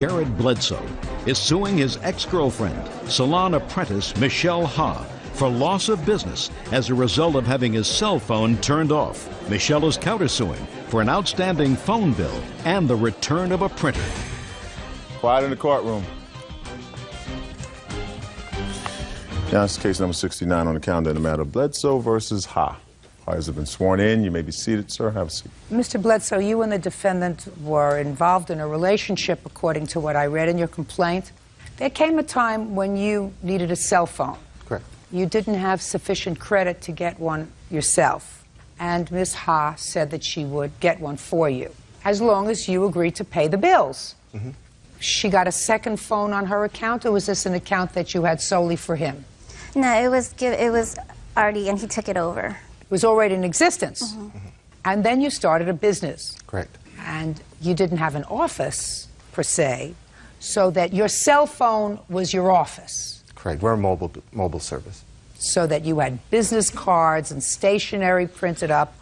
Jared Bledsoe is suing his ex-girlfriend, salon apprentice Michelle Ha, for loss of business as a result of having his cell phone turned off. Michelle is countersuing for an outstanding phone bill and the return of a printer. Quiet in the courtroom. Now, this is case number 69 on the calendar in the matter of Bledsoe versus Ha. Parties have been sworn in. You may be seated, sir. Have a seat. Mr. Bledsoe, you and the defendant were involved in a relationship, according to what I read in your complaint. There came a time when you needed a cell phone. Correct. You didn't have sufficient credit to get one yourself, and Ms. Ha said that she would get one for you, as long as you agreed to pay the bills. Mm-hmm. She got a second phone on her account, or was this an account that you had solely for him? No, it was already, and he took it over. It was already in existence. Mm-hmm. Mm-hmm. And then you started a business. Correct. And you didn't have an office, per se, so that your cell phone was your office. Correct. We're a mobile service. So that you had business cards and stationery printed up,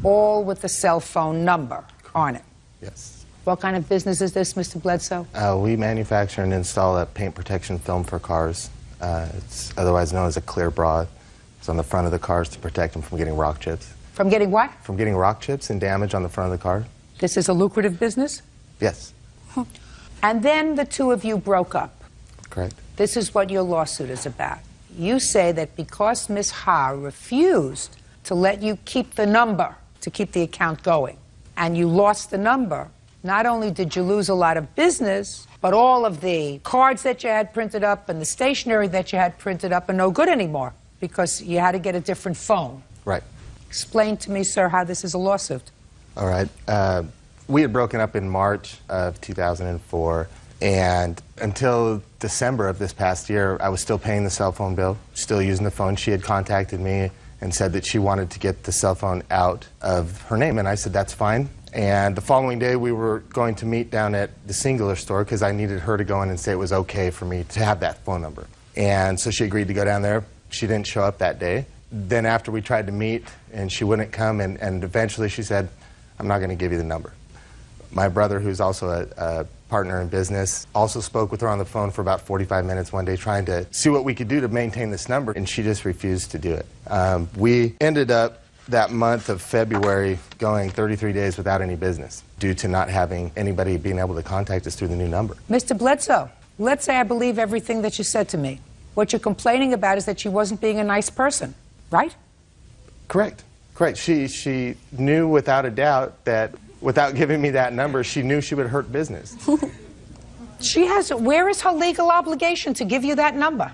all with the cell phone number on it. Yes. What kind of business is this, Mr. Bledsoe? We manufacture and install a paint protection film for cars. It's otherwise known as a clear bra. It's on the front of the cars to protect them from getting rock chips. From getting what? From getting rock chips and damage on the front of the car. This is a lucrative business? Yes. And then the two of you broke up. Correct. This is what your lawsuit is about. You say that because Ms. Ha refused to let you keep the number to keep the account going, and you lost the number, not only did you lose a lot of business, but all of the cards that you had printed up and the stationery that you had printed up are no good anymore because you had to get a different phone. Right. Explain to me, sir, how this is a lawsuit. All right. We had broken up in March of 2004, and until December of this past year, I was still paying the cell phone bill, still using the phone. She had contacted me and said that she wanted to get the cell phone out of her name, and I said, that's fine. And the following day, we were going to meet down at the Singular store because I needed her to go in and say it was okay for me to have that phone number. And so she agreed to go down there. She didn't show up that day. Then after we tried to meet and she wouldn't come, and eventually she said, I'm not going to give you the number. My brother, who's also a partner in business, also spoke with her on the phone for about 45 minutes one day trying to see what we could do to maintain this number, and she just refused to do it. We ended up that month of February going 33 days without any business due to not having anybody being able to contact us through the new number. Mr. Bledsoe, let's say I believe everything that you said to me. What you're complaining about is that she wasn't being a nice person, right? Correct. Correct. She knew without a doubt that without giving me that number, she knew she would hurt business. Where is her legal obligation to give you that number?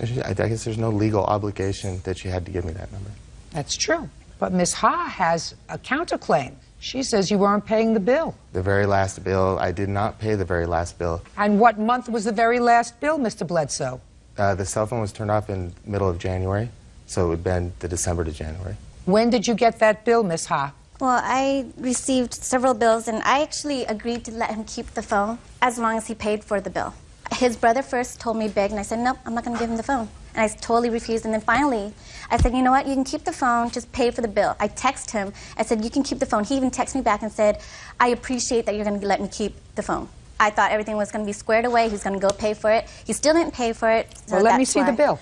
I guess there's no legal obligation that she had to give me that number. That's true. But Ms. Ha has a counterclaim. She says you weren't paying the bill. The very last bill, I did not pay the very last bill. And what month was the very last bill, Mr. Bledsoe? The cell phone was turned off in the middle of January, so it would have been the December to January. When did you get that bill, Ms. Ha? Well, I received several bills, and I actually agreed to let him keep the phone as long as he paid for the bill. His brother first told me beg, and I said, nope, I'm not going to give him the phone. And I totally refused, and then finally, I said, you know what, you can keep the phone, just pay for the bill. I texted him, I said, you can keep the phone. He even texted me back and said, I appreciate that you're going to let me keep the phone. I thought everything was going to be squared away, he's going to go pay for it. He still didn't pay for it. So well, let me see the bill.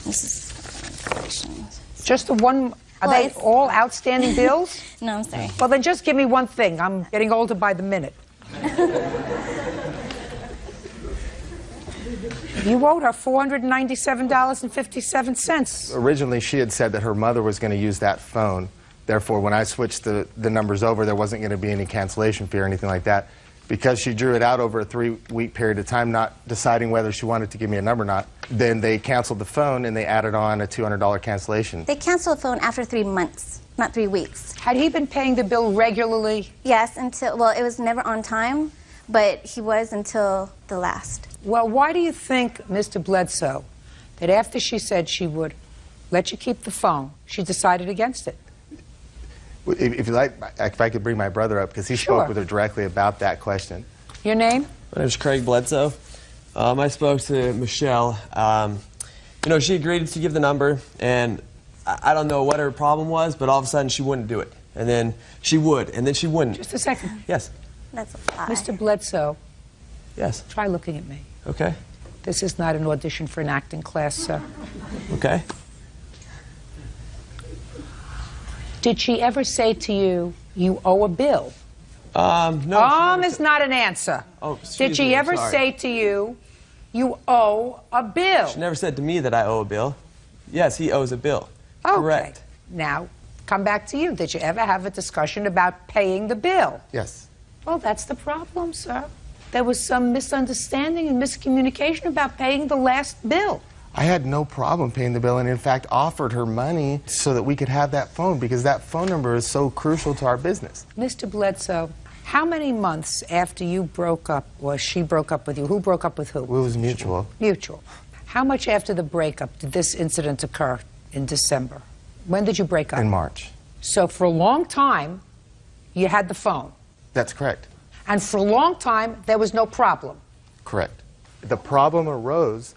This is just the one. Are they all outstanding bills? No, I'm sorry. Well, then just give me one thing. I'm getting older by the minute. You owed her $497.57. Originally, she had said that her mother was going to use that phone. Therefore, when I switched the numbers over, there wasn't going to be any cancellation fee or anything like that. Because she drew it out over a 3-week period of time, not deciding whether she wanted to give me a number or not, then they canceled the phone and they added on a $200 cancellation. They canceled the phone after 3 months, not 3 weeks. Had he been paying the bill regularly? Yes, well, it was never on time, but he was until the last. Well, why do you think, Mr. Bledsoe, that after she said she would let you keep the phone, she decided against it? If you like, if I could bring my brother up, because he spoke with her directly about that question. Your name? My name's Craig Bledsoe. I spoke to Michelle. You know, she agreed to give the number, and I don't know what her problem was, but all of a sudden she wouldn't do it. and then she would, and then she wouldn't. Just a second. Yes. That's a lie. Mr. Bledsoe, Yes. try looking at me. Okay. This is not an audition for an acting class, sir. Okay. Did she ever say to you, you owe a bill? No. Is not an answer. Oh, excuse Did she me, I'm ever sorry. say to you, you owe a bill? She never said to me that I owe a bill. Yes, he owes a bill. Okay. Correct. Now, come back to you. Did you ever have a discussion about paying the bill? Yes. Well, that's the problem, sir. There was some misunderstanding and miscommunication about paying the last bill. I had no problem paying the bill and, in fact, offered her money so that we could have that phone because that phone number is so crucial to our business. Mr. Bledsoe, how many months after you broke up, or she broke up with you, who broke up with who? It was mutual. Mutual. How much after the breakup did this incident occur in December? When did you break up? In March. So for a long time, you had the phone. That's correct. And for a long time, there was no problem. Correct. The problem arose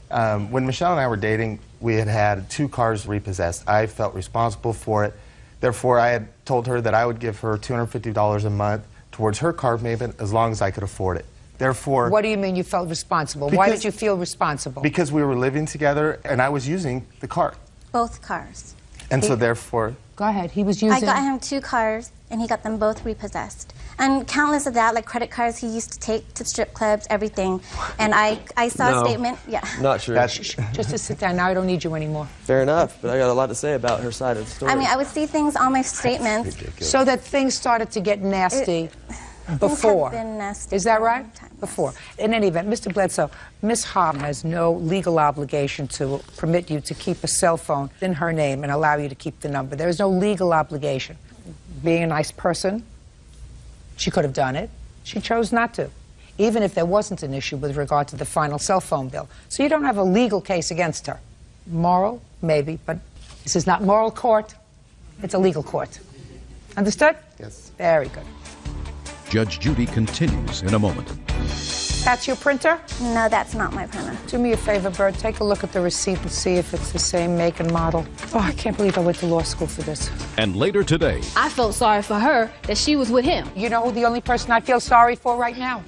when Michelle and I were dating. We had had 2 cars repossessed. I felt responsible for it. Therefore, I had told her that I would give her $250 a month towards her car payment as long as I could afford it. Therefore... What do you mean you felt responsible? Why did you feel responsible? Because we were living together and I was using the car. Both cars. And so therefore... Go ahead. He was using... I got him 2 cars, and he got them both repossessed. And countless of that, like credit cards he used to take to strip clubs, everything. And I saw No. a statement. Yeah. Not true. Just to sit down. Now I don't need you anymore. Fair enough, but I got a lot to say about her side of the story. I mean, I would see things on my statements. So that things started to get nasty before. Things have been nasty Is that for a right? long time, yes. Before. In any event, Mr. Bledsoe, Ms. Ha has no legal obligation to permit you to keep a cell phone in her name and allow you to keep the number. There is no legal obligation. Being a nice person, she could have done it. She chose not to, even if there wasn't an issue with regard to the final cell phone bill. So you don't have a legal case against her. Moral, maybe, but this is not moral court. It's a legal court. Understood? Yes. Very good. Judge Judy continues in a moment. That's your printer? No, that's not my printer. Do me a favor, Bert. Take a look at the receipt and see if it's the same make and model. Oh, I can't believe I went to law school for this. And later today, I felt sorry for her that she was with him. You know who the only person I feel sorry for right now?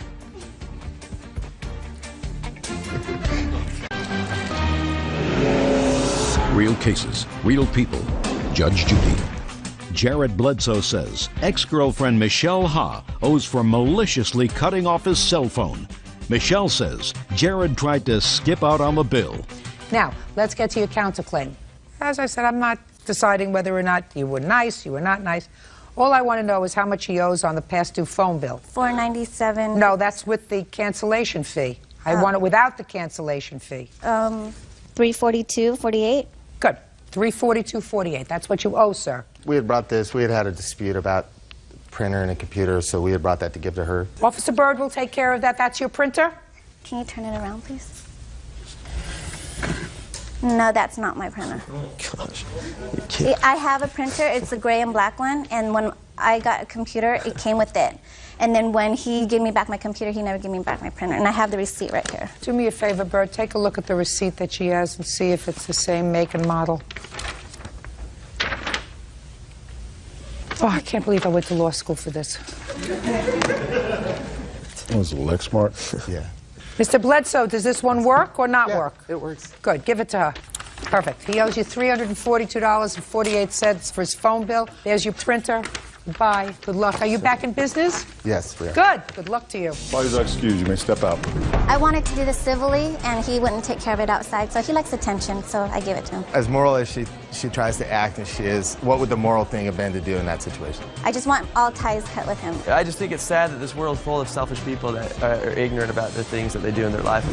real cases, real people. Judge Judy. Jared Bledsoe says ex-girlfriend Michelle Ha owes for maliciously cutting off his cell phone. Michelle says Jared tried to skip out on the bill. Now, let's get to your counterclaim. As I said, I'm not deciding whether or not you were nice, you were not nice. All I want to know is how much he owes on the past due phone bill. $497. No, that's with the cancellation fee. I want it without the cancellation fee. $342.48. Good. $342.48. That's what you owe, sir. We had had a dispute about printer and a computer, so we had brought that to give to her. Officer Byrd will take care of that. That's your printer? Can you turn it around, please? No, that's not my printer. Oh, gosh. You can't. I have a printer. It's a gray and black one, and when I got a computer, it came with it. And then when he gave me back my computer, he never gave me back my printer. And I have the receipt right here. Do me a favor, Bert. Take a look at the receipt that she has and see if it's the same make and model. Oh, I can't believe I went to law school for this. That was Lexmark. Yeah. Mr. Bledsoe, does this one work or not work? It works. Good. Give it to her. Perfect. He owes you $342.48 for his phone bill. There's your printer. Goodbye. Good luck. Are you back in business? Yes, we are. Good. Good luck to you. Parties are excused. You may step out. I wanted to do this civilly, and he wouldn't take care of it outside, so he likes attention, so I gave it to him. As moral as she tries to act and she is, what would the moral thing have been to do in that situation? I just want all ties cut with him. I just think it's sad that this world's full of selfish people that are ignorant about the things that they do in their life.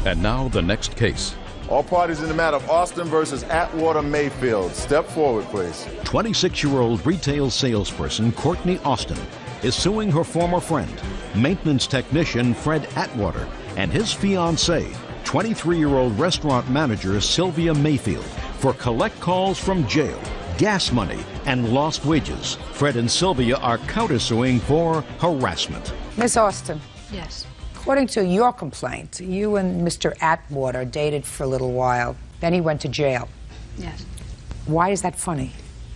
And now the next case. All parties in the matter of Austin versus Atwater Mayfield. Step forward, please. 26-year-old retail salesperson Courtney Austin is suing her former friend, maintenance technician Fred Atwater, and his fiancée, 23-year-old restaurant manager Sylvia Mayfield, for collect calls from jail, gas money, and lost wages. Fred and Sylvia are countersuing for harassment. Miss Austin. Yes. According to your complaint, you and Mr. Atwater dated for a little while. Then he went to jail. Yes. Why is that funny?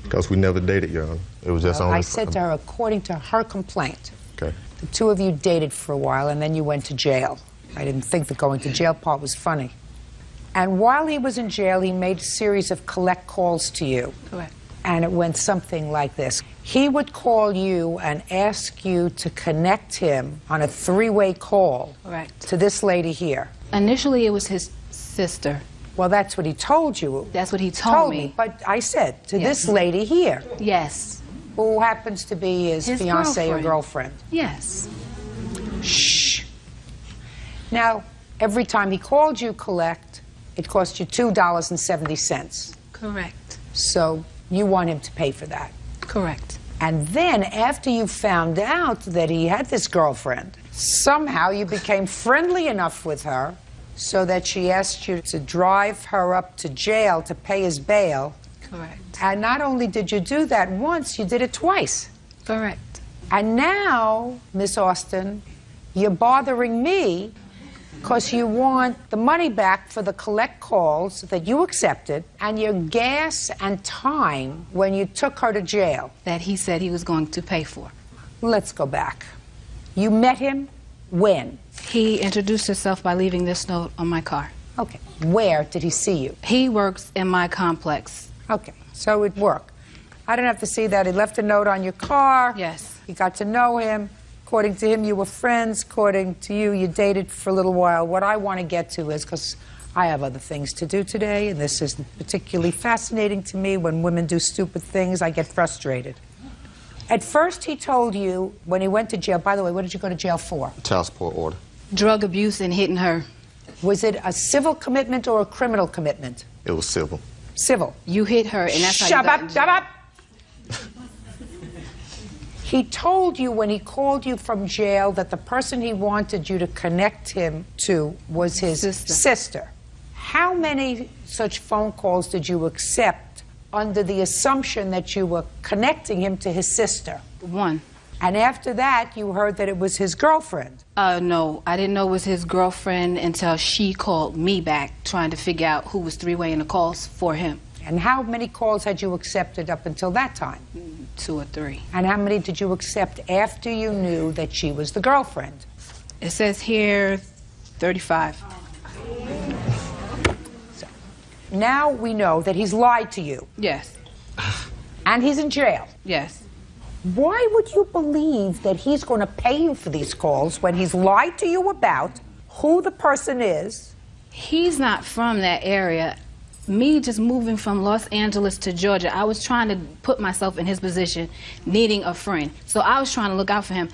Because we never dated, Your Honor. It was just Well, only... I said to her, according to her complaint, Okay. the two of you dated for a while and then you went to jail. I didn't think the going to jail part was funny. And while he was in jail, he made a series of collect calls to you. Correct. And it went something like this. He would call you and ask you to connect him on a three-way call Correct. to this lady here. Initially, it was his sister. Well, that's what he told you. That's what he told me. But I said, to Yes. this lady here, Yes. who happens to be his fiancée or girlfriend. Yes. Shh. Now, every time he called you collect, it cost you $2.70. Correct. So you want him to pay for that. Correct. And then after you found out that he had this girlfriend, somehow you became friendly enough with her so that she asked you to drive her up to jail to pay his bail. Correct. And not only did you do that once, you did it twice. Correct. And now, Miss Austin, you're bothering me because you want the money back for the collect calls that you accepted and your gas and time when you took her to jail. That he said he was going to pay for. Let's go back. You met him when? He introduced himself by leaving this note on my car. Okay. Where did he see you? He works in my complex. Okay. So it worked. I don't have to see that. He left a note on your car. Yes. You got to know him. According to him, you were friends. According to you, you dated for a little while. What I want to get to is, because I have other things to do today, and this is particularly fascinating to me. When women do stupid things, I get frustrated. At first, he told you, when he went to jail, by the way, what did you go to jail for? Child support order. Drug abuse and hitting her. Was it a civil commitment or a criminal commitment? It was civil. Civil. You hit her, and that's how you Shut got in up, jail. shut up! He told you when he called you from jail that the person he wanted you to connect him to was his sister. How many such phone calls did you accept under the assumption that you were connecting him to his sister? One. And after that, you heard that it was his girlfriend. No, I didn't know it was his girlfriend until she called me back trying to figure out who was three-waying the calls for him. And how many calls had you accepted up until that time? 2 or 3. And how many did you accept after you knew that she was the girlfriend? It says here 35. So, now we know that he's lied to you. Yes. And he's in jail. Yes. Why would you believe that he's going to pay you for these calls when he's lied to you about who the person is? He's not from that area. Me just moving from Los Angeles to Georgia, I was trying to put myself in his position, needing a friend. So I was trying to look out for him.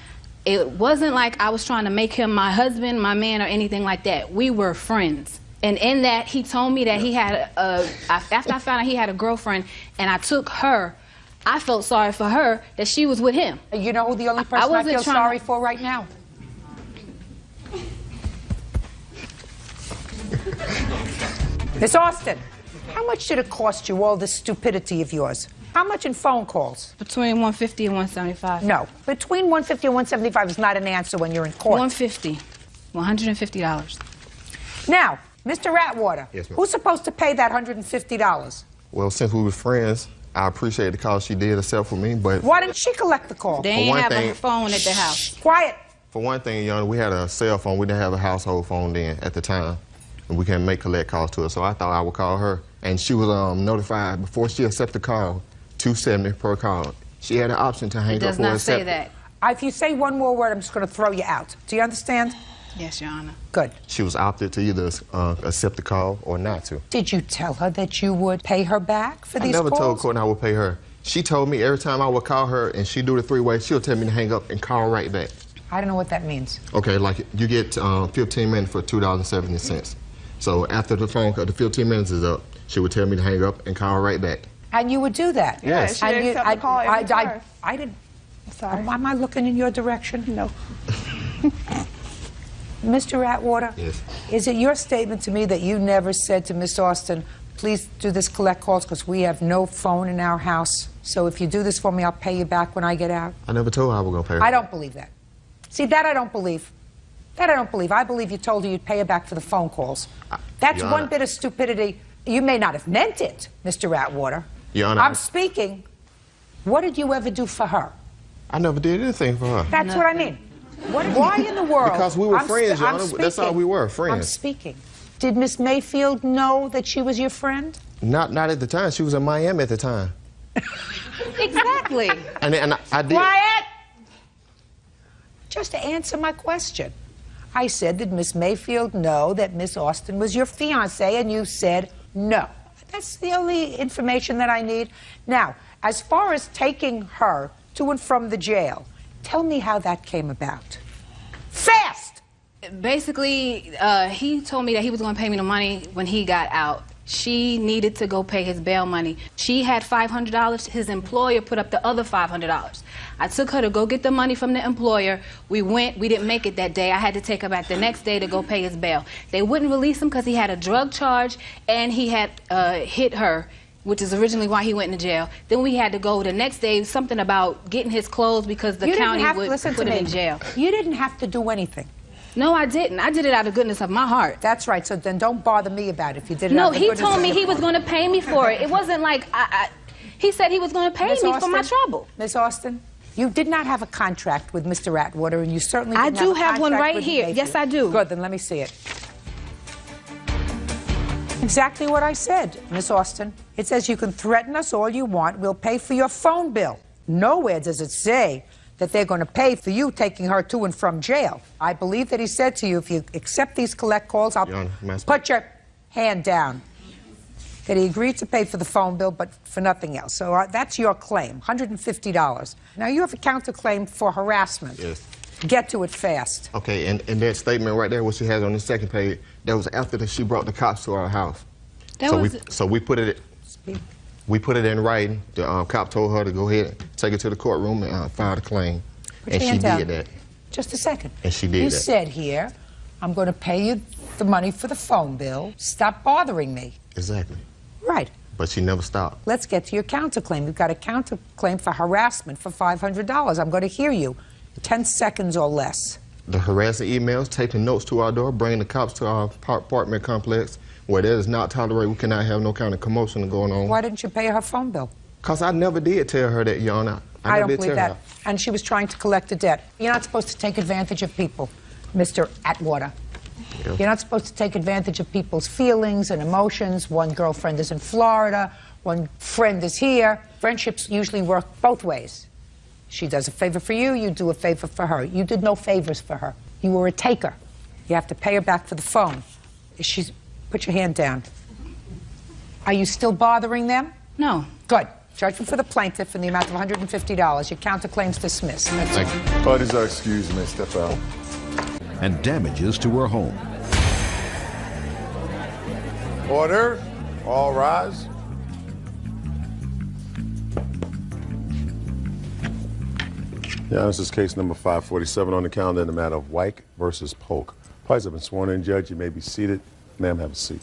It wasn't like I was trying to make him my husband, my man, or anything like that. We were friends. And in that, he told me that he had after I found out he had a girlfriend, and I took her, I felt sorry for her that she was with him. You know who the only person I feel sorry for right now? Miss Austin, how much did it cost you, all this stupidity of yours? How much in phone calls? Between 150 and 175. No, between 150 and 175 is not an answer when you're in court. 150. $150. Now, Mr. Atwater, Yes, ma'am. who's supposed to pay that $150? Well, since we were friends, I appreciate the call she did accept for me, but Why didn't she collect the call? They ain't one have a thing- phone at the house. Quiet. for one thing, Your Honor, we had a cell phone. We didn't have a household phone then at the time, and we couldn't make collect calls to her, so I thought I would call her. And she was notified before she accepted the call, $270 per call. She had an option to hang It up does or not accept say it. that. If you say one more word, I'm just going to throw you out. Do you understand? Yes, Your Honor. Good. She was opted to either accept the call or not to. Did you tell her that you would pay her back for I these never calls? told Courtney I would pay her. She told me every time I would call her and she do the three-way, she'll tell me to hang up and call right back. I don't know what that means. Okay, like you get 15 minutes for $2.70. So after the phone call, the 15 minutes is up, she would tell me to hang up and call right back. And you would do that? Yes. She accept the call every time. I didn't. Sorry. Am I looking in your direction? No. Mr. Atwater? Yes. Is it your statement to me that you never said to Miss Austin, please do this collect calls because we have no phone in our house, so if you do this for me, I'll pay you back when I get out? I never told her I was going to pay her. I don't believe that. See, that I don't believe. That I don't believe. I believe you told her you'd pay her back for the phone calls. That's Your one Honor. bit of stupidity. You may not have meant it, Mr. Atwater. Your Honor, I'm speaking What did you ever do for her? I never did anything for her. That's what I mean. Why in the world? Because we were friends, Your Honor. That's all we were, friends. I'm speaking. Did Miss Mayfield know that she was your friend? Not at the time. She was in Miami at the time. Exactly. And I did. Quiet! Just to answer my question. I said, did Miss Mayfield know that Miss Austin was your fiancée? And you said no. That's the only information that I need. Now, as far as taking her to and from the jail, tell me how that came about. Fast! Basically, he told me that he was going to pay me the money when he got out. She needed to go pay his bail money. She had $500. His employer put up the other $500. I took her to go get the money from the employer. We went. We didn't make it that day. I had to take her back the next day to go pay his bail. They wouldn't release him because he had a drug charge and he had hit her, which is originally why he went into jail. Then we had to go the next day, something about getting his clothes because the county would put him in jail. You didn't have to do anything. No, I didn't. I did it out of goodness of my heart. That's right. So then don't bother me about it if you did it No, out of the he goodness told of me your he was heart. going to pay me for it. It wasn't like he said he was going to pay me for my trouble. Miss Austin, you did not have a contract with Mr. Atwater, and you certainly didn't I do have have one right with here. Mayfield. Yes, I do. Good, then let me see it. Exactly what I said, Miss Austin. It says you can threaten us all you want. We'll pay for your phone bill. Nowhere does it say that they're going to pay for you taking her to and from jail. I believe that he said to you, if you accept these collect calls, I'll put your hand down. That he agreed to pay for the phone bill, but for nothing else. So that's your claim, $150. Now, you have a counterclaim for harassment. Yes. Get to it fast. Okay, and that statement right there, what she has on the second page, that was after she brought the cops to our house. So we put it in writing. The cop told her to go ahead and take it to the courtroom and file the claim. And she did that. Just a second. And she did that. You said here, I'm going to pay you the money for the phone bill. Stop bothering me. Exactly. Right. But she never stopped. Let's get to your counterclaim. You've got a counterclaim for harassment for $500. I'm going to hear you. 10 seconds or less. The harassing emails, taking notes to our door, bringing the cops to our apartment complex where that is not tolerated. We cannot have no kind of commotion going on. Why didn't you pay her phone bill? Because I never did tell her that, Your Honor. I don't believe that. And she was trying to collect a debt. You're not supposed to take advantage of people, Mr. Atwater. Yeah. You're not supposed to take advantage of people's feelings and emotions. One girlfriend is in Florida, one friend is here. Friendships usually work both ways. She does a favor for you, you do a favor for her. You did no favors for her. You were a taker. You have to pay her back for the phone. Put your hand down. Are you still bothering them? No. Good. Judgment for the plaintiff in the amount of $150. Your counterclaim's dismissed. Thank you. Parties are excused, may step out. And damages to her home. Order. All rise. Yeah, this is case number 547 on the calendar in the matter of Wyke versus Polk. Parties have been sworn in, Judge. You may be seated. Ma'am, have a seat.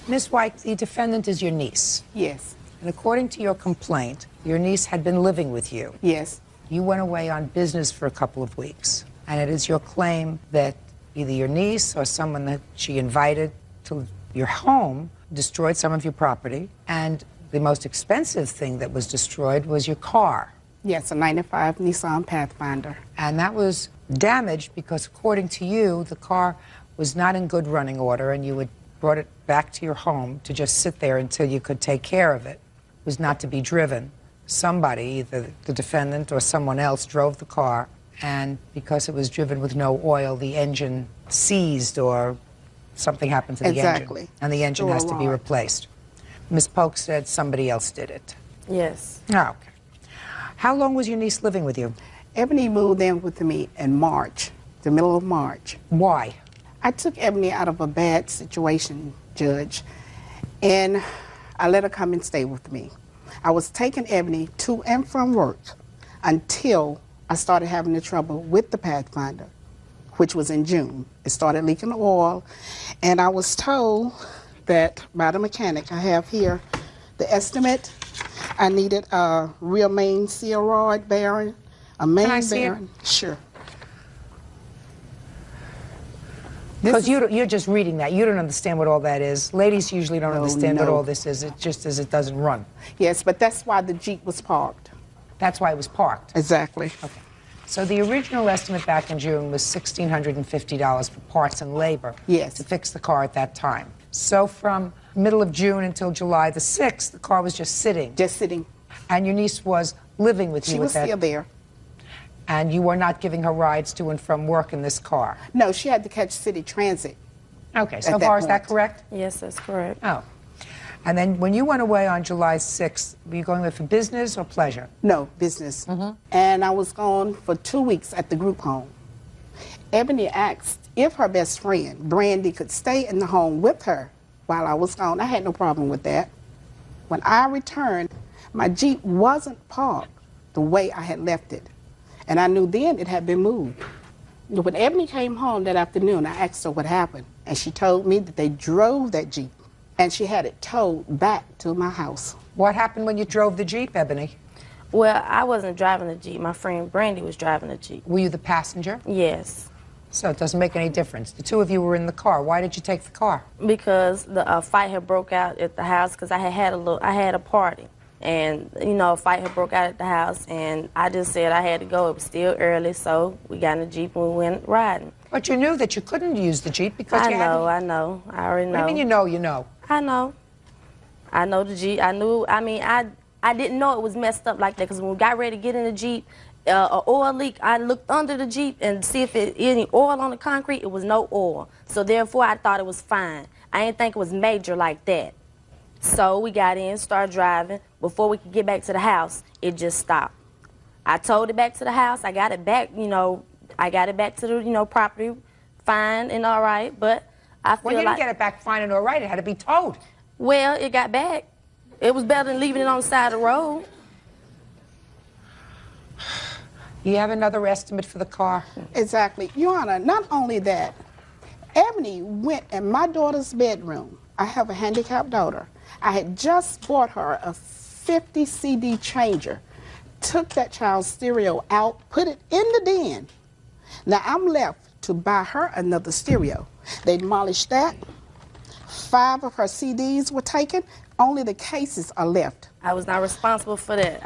Miss Wyke, the defendant is your niece. Yes. And according to your complaint, your niece had been living with you. Yes. You went away on business for a couple of weeks. And it is your claim that either your niece or someone that she invited to your home destroyed some of your property. And the most expensive thing that was destroyed was your car. Yes, a 95 Nissan Pathfinder. And that was damaged because, according to you, the car was not in good running order and you had brought it back to your home to just sit there until you could take care of it. It was not to be driven. Somebody, either the defendant or someone else, drove the car, and because it was driven with no oil, the engine seized or something happened to the engine. And the engine has to be replaced. Ms. Polk said somebody else did it. Yes. Oh, okay. How long was your niece living with you? Ebony moved in with me in March, the middle of March. Why? I took Ebony out of a bad situation, Judge, and I let her come and stay with me. I was taking Ebony to and from work until I started having the trouble with the Pathfinder, which was in June. It started leaking oil, and I was told that by the mechanic, I have here the estimate. I needed a rear main seal rod bearing, a main bearing. Sure. Because you're just reading that. You don't understand what all that is. Ladies usually don't understand what all this is. It just is it doesn't run. Yes, but that's why the Jeep was parked. That's why it was parked. Exactly. Okay. So the original estimate back in June was $1,650 for parts and labor to fix the car at that time. So from middle of June until July the 6th, the car was just sitting. Just sitting. And your niece was living with you She was still there. And you were not giving her rides to and from work in this car? No, she had to catch city transit. Okay, so far is that correct? Yes, that's correct. Oh. And then when you went away on July 6th, were you going there for business or pleasure? No, business. And I was gone for 2 weeks at the group home. Ebony asked if her best friend, Brandy, could stay in the home with her while I was gone. I had no problem with that. When I returned, my Jeep wasn't parked the way I had left it. And I knew then it had been moved. When Ebony came home that afternoon, I asked her what happened. And she told me that they drove that Jeep. And she had it towed back to my house. What happened when you drove the Jeep, Ebony? Well, I wasn't driving the Jeep. My friend Brandy was driving the Jeep. Were you the passenger? Yes. So it doesn't make any difference. The two of you were in the car. Why did you take the car? Because the fight had broke out at the house because I had a party. And, you know, a fight had broke out at the house, and I just said I had to go. It was still early, so we got in the Jeep and we went riding. But you knew that you couldn't use the Jeep because I know. I already know. What do you mean you know, you know? I know. I know the Jeep. I didn't know it was messed up like that because when we got ready to get in the Jeep, an oil leak, I looked under the Jeep and see if any oil on the concrete. It was no oil. So therefore, I thought it was fine. I didn't think it was major like that. So we got in, started driving. Before we could get back to the house, it just stopped. I towed it back to the house. I got it back, I got it back to the, property fine and all right, but I feel like... Well, you didn't get it back fine and all right. It had to be towed. Well, it got back. It was better than leaving it on the side of the road. You have another estimate for the car? Exactly. Your Honor, not only that, Ebony went in my daughter's bedroom. I have a handicapped daughter. I had just bought her a 50 CD changer, took that child's stereo out, put it in the den. Now I'm left to buy her another stereo. They demolished that. 5 of her CDs were taken. Only the cases are left. I was not responsible for that.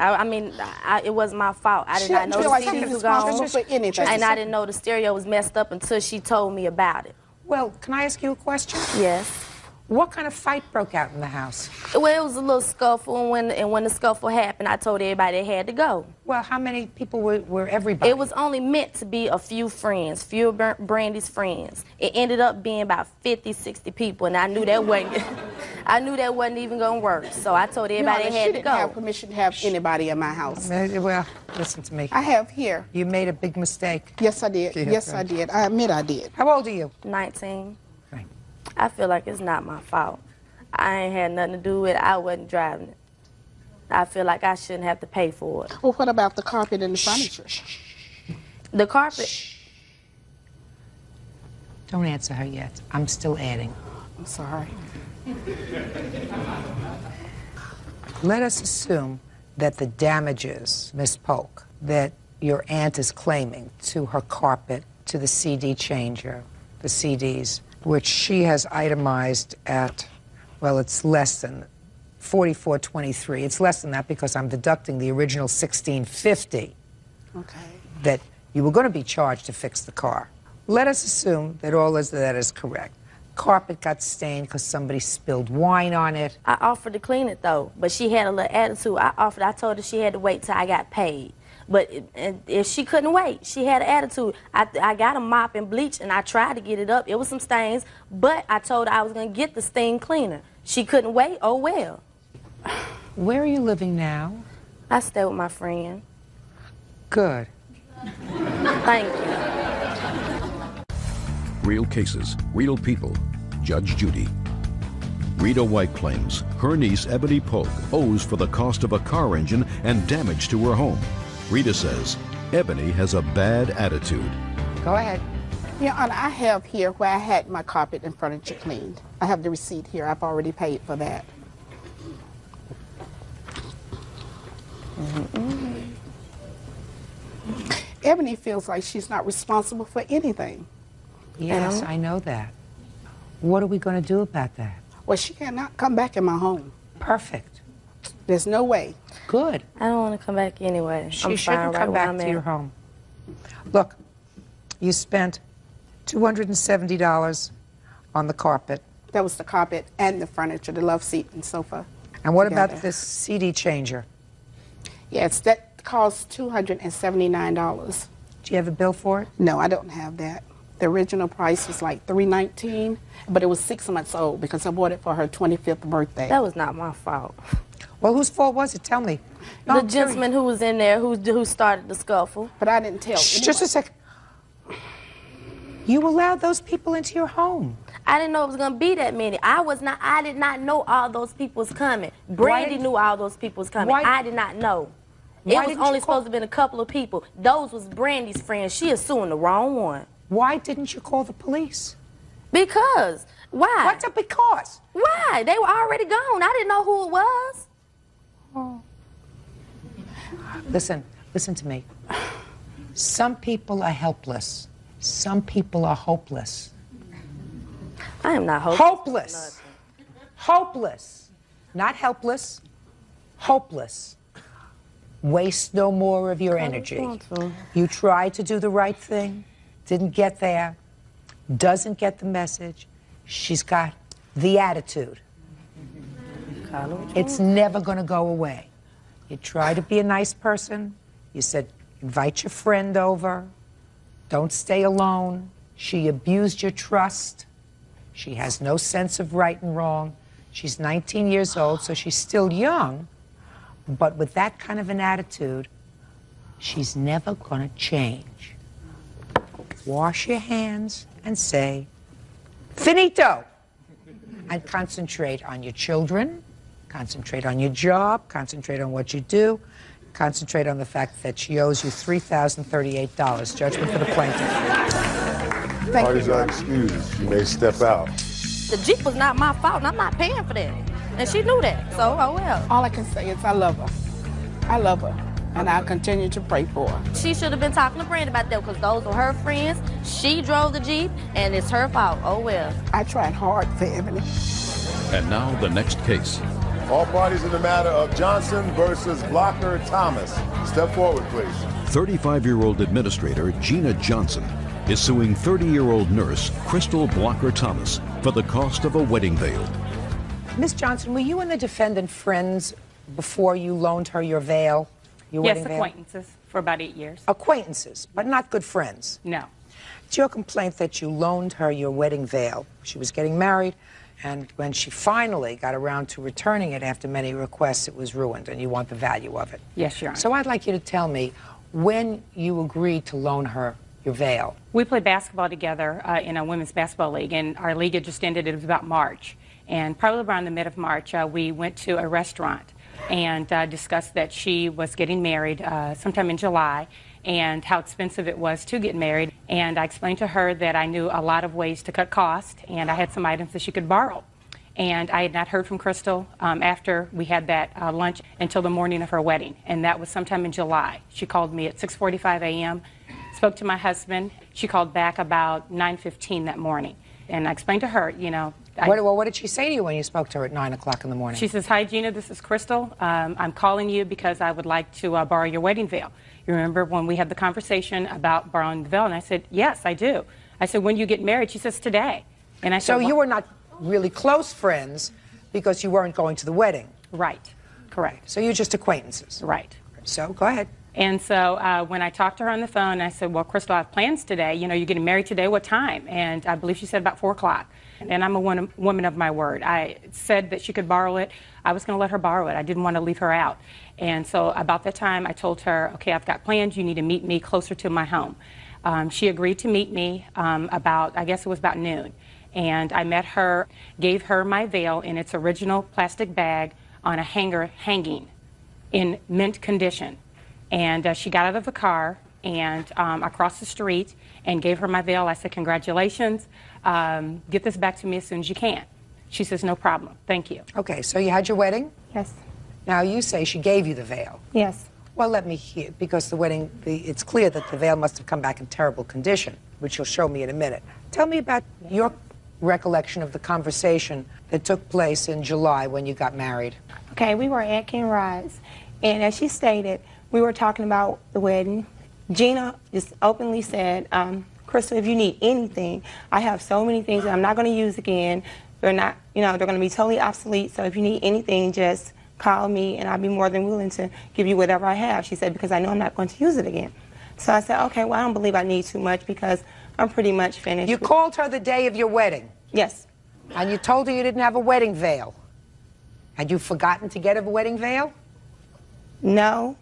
It wasn't my fault. I did not know the CDs were gone, for anything. and I didn't know the stereo was messed up until she told me about it. Well, can I ask you a question? Yes. What kind of fight broke out in the house? Well, it was a little scuffle, and when the scuffle happened, I told everybody they had to go. Well, how many people were everybody? It was only meant to be a few friends, few of Brandy's friends. It ended up being about 50, 60 people, and I knew that wasn't even going to work. So I told everybody they had to go. She didn't have permission to have anybody in my house. Well, listen to me. I have here. You made a big mistake. Yes, I did. Yes, I did. I admit I did. How old are you? 19. Right. I feel like it's not my fault. I ain't had nothing to do with it. I wasn't driving it. I feel like I shouldn't have to pay for it. Well, what about the carpet and the furniture? The carpet? Don't answer her yet. I'm still adding. I'm sorry. Let us assume that the damages, Miss Polk, that your aunt is claiming to her carpet, to the CD changer, the CDs, which she has itemized at, well, it's less than $44.23. It's less than that because I'm deducting the original $16.50 that you were going to be charged to fix the car. Let us assume that all of that is correct. Carpet got stained because somebody spilled wine on it. I offered to clean it, though, but she had a little attitude. I told her she had to wait till I got paid. But if she couldn't wait, she had an attitude. I got a mop and bleach, and I tried to get it up. It was some stains, but I told her I was going to get the stain cleaner. She couldn't wait. Oh, well. Where are you living now? I stay with my friend. Good. Thank you. Real cases, real people. Judge Judy. Rita White claims her niece Ebony Polk owes for the cost of a car engine and damage to her home. Rita says Ebony has a bad attitude. Go ahead. Your Honor, I have here where I had my carpet and furniture cleaned. I have the receipt here. I've already paid for that. Ebony feels like she's not responsible for anything. Yes, I know that. What are we going to do about that? Well, she cannot come back in my home. Perfect. There's no way. Good. I don't want to come back anyway. She shouldn't come back to your home. Look, you spent $270 on the carpet. That was the carpet and the furniture, the love seat and sofa. And what together. about this CD changer? Yes, that cost $279. Do you have a bill for it? No, I don't have that. The original price was like $319, but it was 6 months old because I bought it for her 25th birthday. That was not my fault. Well, whose fault was it? Tell me. No, the gentleman who was in there who started the scuffle. But I didn't tell Shh, anyone. just a second. You allowed those people into your home. I didn't know it was going to be that many. I did not know all those people was coming. Brandy knew all those people was coming. I did not know. It was only supposed to have been a couple of people. Those was Brandy's friends. She is suing the wrong one. Why didn't you call the police? Because. Why? What's a because? Why? They were already gone. I didn't know who it was. Oh. Listen to me. Some people are helpless. Some people are hopeless. I am not hopeless. Hopeless. Hopeless. Not helpless. Hopeless. Waste no more of your energy. You tried to do the right thing, didn't get there, doesn't get the message. She's got the attitude. It's never going to go away. You try to be a nice person. You said, invite your friend over. Don't stay alone. She abused your trust. She has no sense of right and wrong. She's 19 years old, so she's still young. But with that kind of an attitude, she's never going to change. Wash your hands and say, finito! And concentrate on your children, concentrate on your job, concentrate on what you do, concentrate on the fact that she owes you $3,038. Judgment for the plaintiff. Parties are excused. She may step out. The Jeep was not my fault, and I'm not paying for that. And she knew that, so oh well. All I can say is I love her. I love her, and I'll continue to pray for her. She should have been talking to Brandy about that because those were her friends. She drove the Jeep, and it's her fault. Oh well. I tried hard for Ebony. And now the next case. All parties in the matter of Johnson versus Blocker Thomas. Step forward, please. 35-year-old administrator Gina Johnson is suing 30-year-old nurse Crystal Blocker Thomas for the cost of a wedding veil. Miss Johnson, were you and the defendant friends before you loaned her your veil? Your yes, wedding veil? acquaintances for about 8 years. Acquaintances, but not good friends? No. It's your complaint that you loaned her your wedding veil. She was getting married, and when she finally got around to returning it after many requests, it was ruined, and you want the value of it. Yes, Your Honor. So I'd like you to tell me when you agreed to loan her your veil. We played basketball together in a women's basketball league, and our league had just ended. It was about March. And probably around the mid of March, we went to a restaurant and discussed that she was getting married sometime in July and how expensive it was to get married. And I explained to her that I knew a lot of ways to cut costs, and I had some items that she could borrow. And I had not heard from Crystal after we had that lunch until the morning of her wedding, and that was sometime in July. She called me at 6:45 a.m., spoke to my husband. She called back about 9:15 that morning. And I explained to her, you know... What did she say to you when you spoke to her at 9 o'clock in the morning? She says, hi, Gina, this is Crystal. I'm calling you because I would like to borrow your wedding veil. You remember when we had the conversation about borrowing the veil? And I said, yes, I do. I said, when you get married? She says, today. And I said, so you were not really close friends because you weren't going to the wedding? Right. Correct. So you're just acquaintances? Right. So go ahead. And so when I talked to her on the phone, I said, well, Crystal, I have plans today. You know, you're getting married today. What time? And I believe she said about 4 o'clock. And I'm a woman of my word. I said that she could borrow it. I was going to let her borrow it. I didn't want to leave her out. And so about that time, I told her, okay, I've got plans. You need to meet me closer to my home. She agreed to meet me I guess it was about noon. And I met her, gave her my veil in its original plastic bag on a hanger hanging in mint condition. And she got out of the car and across the street and gave her my veil. I said, congratulations. Get this back to me as soon as you can. She says, no problem. Thank you. Okay, so you had your wedding? Yes. Now you say she gave you the veil. Yes. Well, let me hear, because the wedding, it's clear that the veil must have come back in terrible condition, which you'll show me in a minute. Tell me about your recollection of the conversation that took place in July when you got married. Okay, we were at Ken Ride's, and as she stated, we were talking about the wedding. Gina just openly said, Crystal, if you need anything, I have so many things that I'm not going to use again. They're not, you know, they're going to be totally obsolete, so if you need anything, just call me, and I'll be more than willing to give you whatever I have. She said, because I know I'm not going to use it again. So I said, okay, well, I don't believe I need too much because I'm pretty much finished. You called her the day of your wedding? Yes. And you told her you didn't have a wedding veil? Had you forgotten to get a wedding veil? No.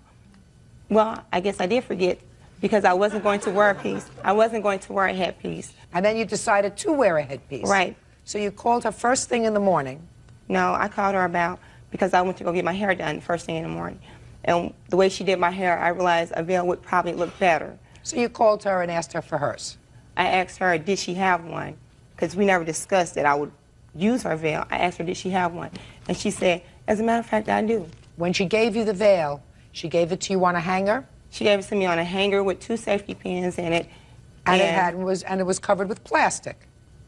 Well, I guess I did forget because I wasn't going to wear a piece. I wasn't going to wear a headpiece. And then you decided to wear a headpiece? Right. So you called her first thing in the morning? No, I called her because I went to go get my hair done first thing in the morning. And the way she did my hair, I realized a veil would probably look better. So you called her and asked her for hers? I asked her, did she have one? Because we never discussed that I would use her veil. I asked her, did she have one? And she said, as a matter of fact, I do. When she gave you the veil, she gave it to you on a hanger? She gave it to me on a hanger with 2 safety pins in it. And it was covered with plastic?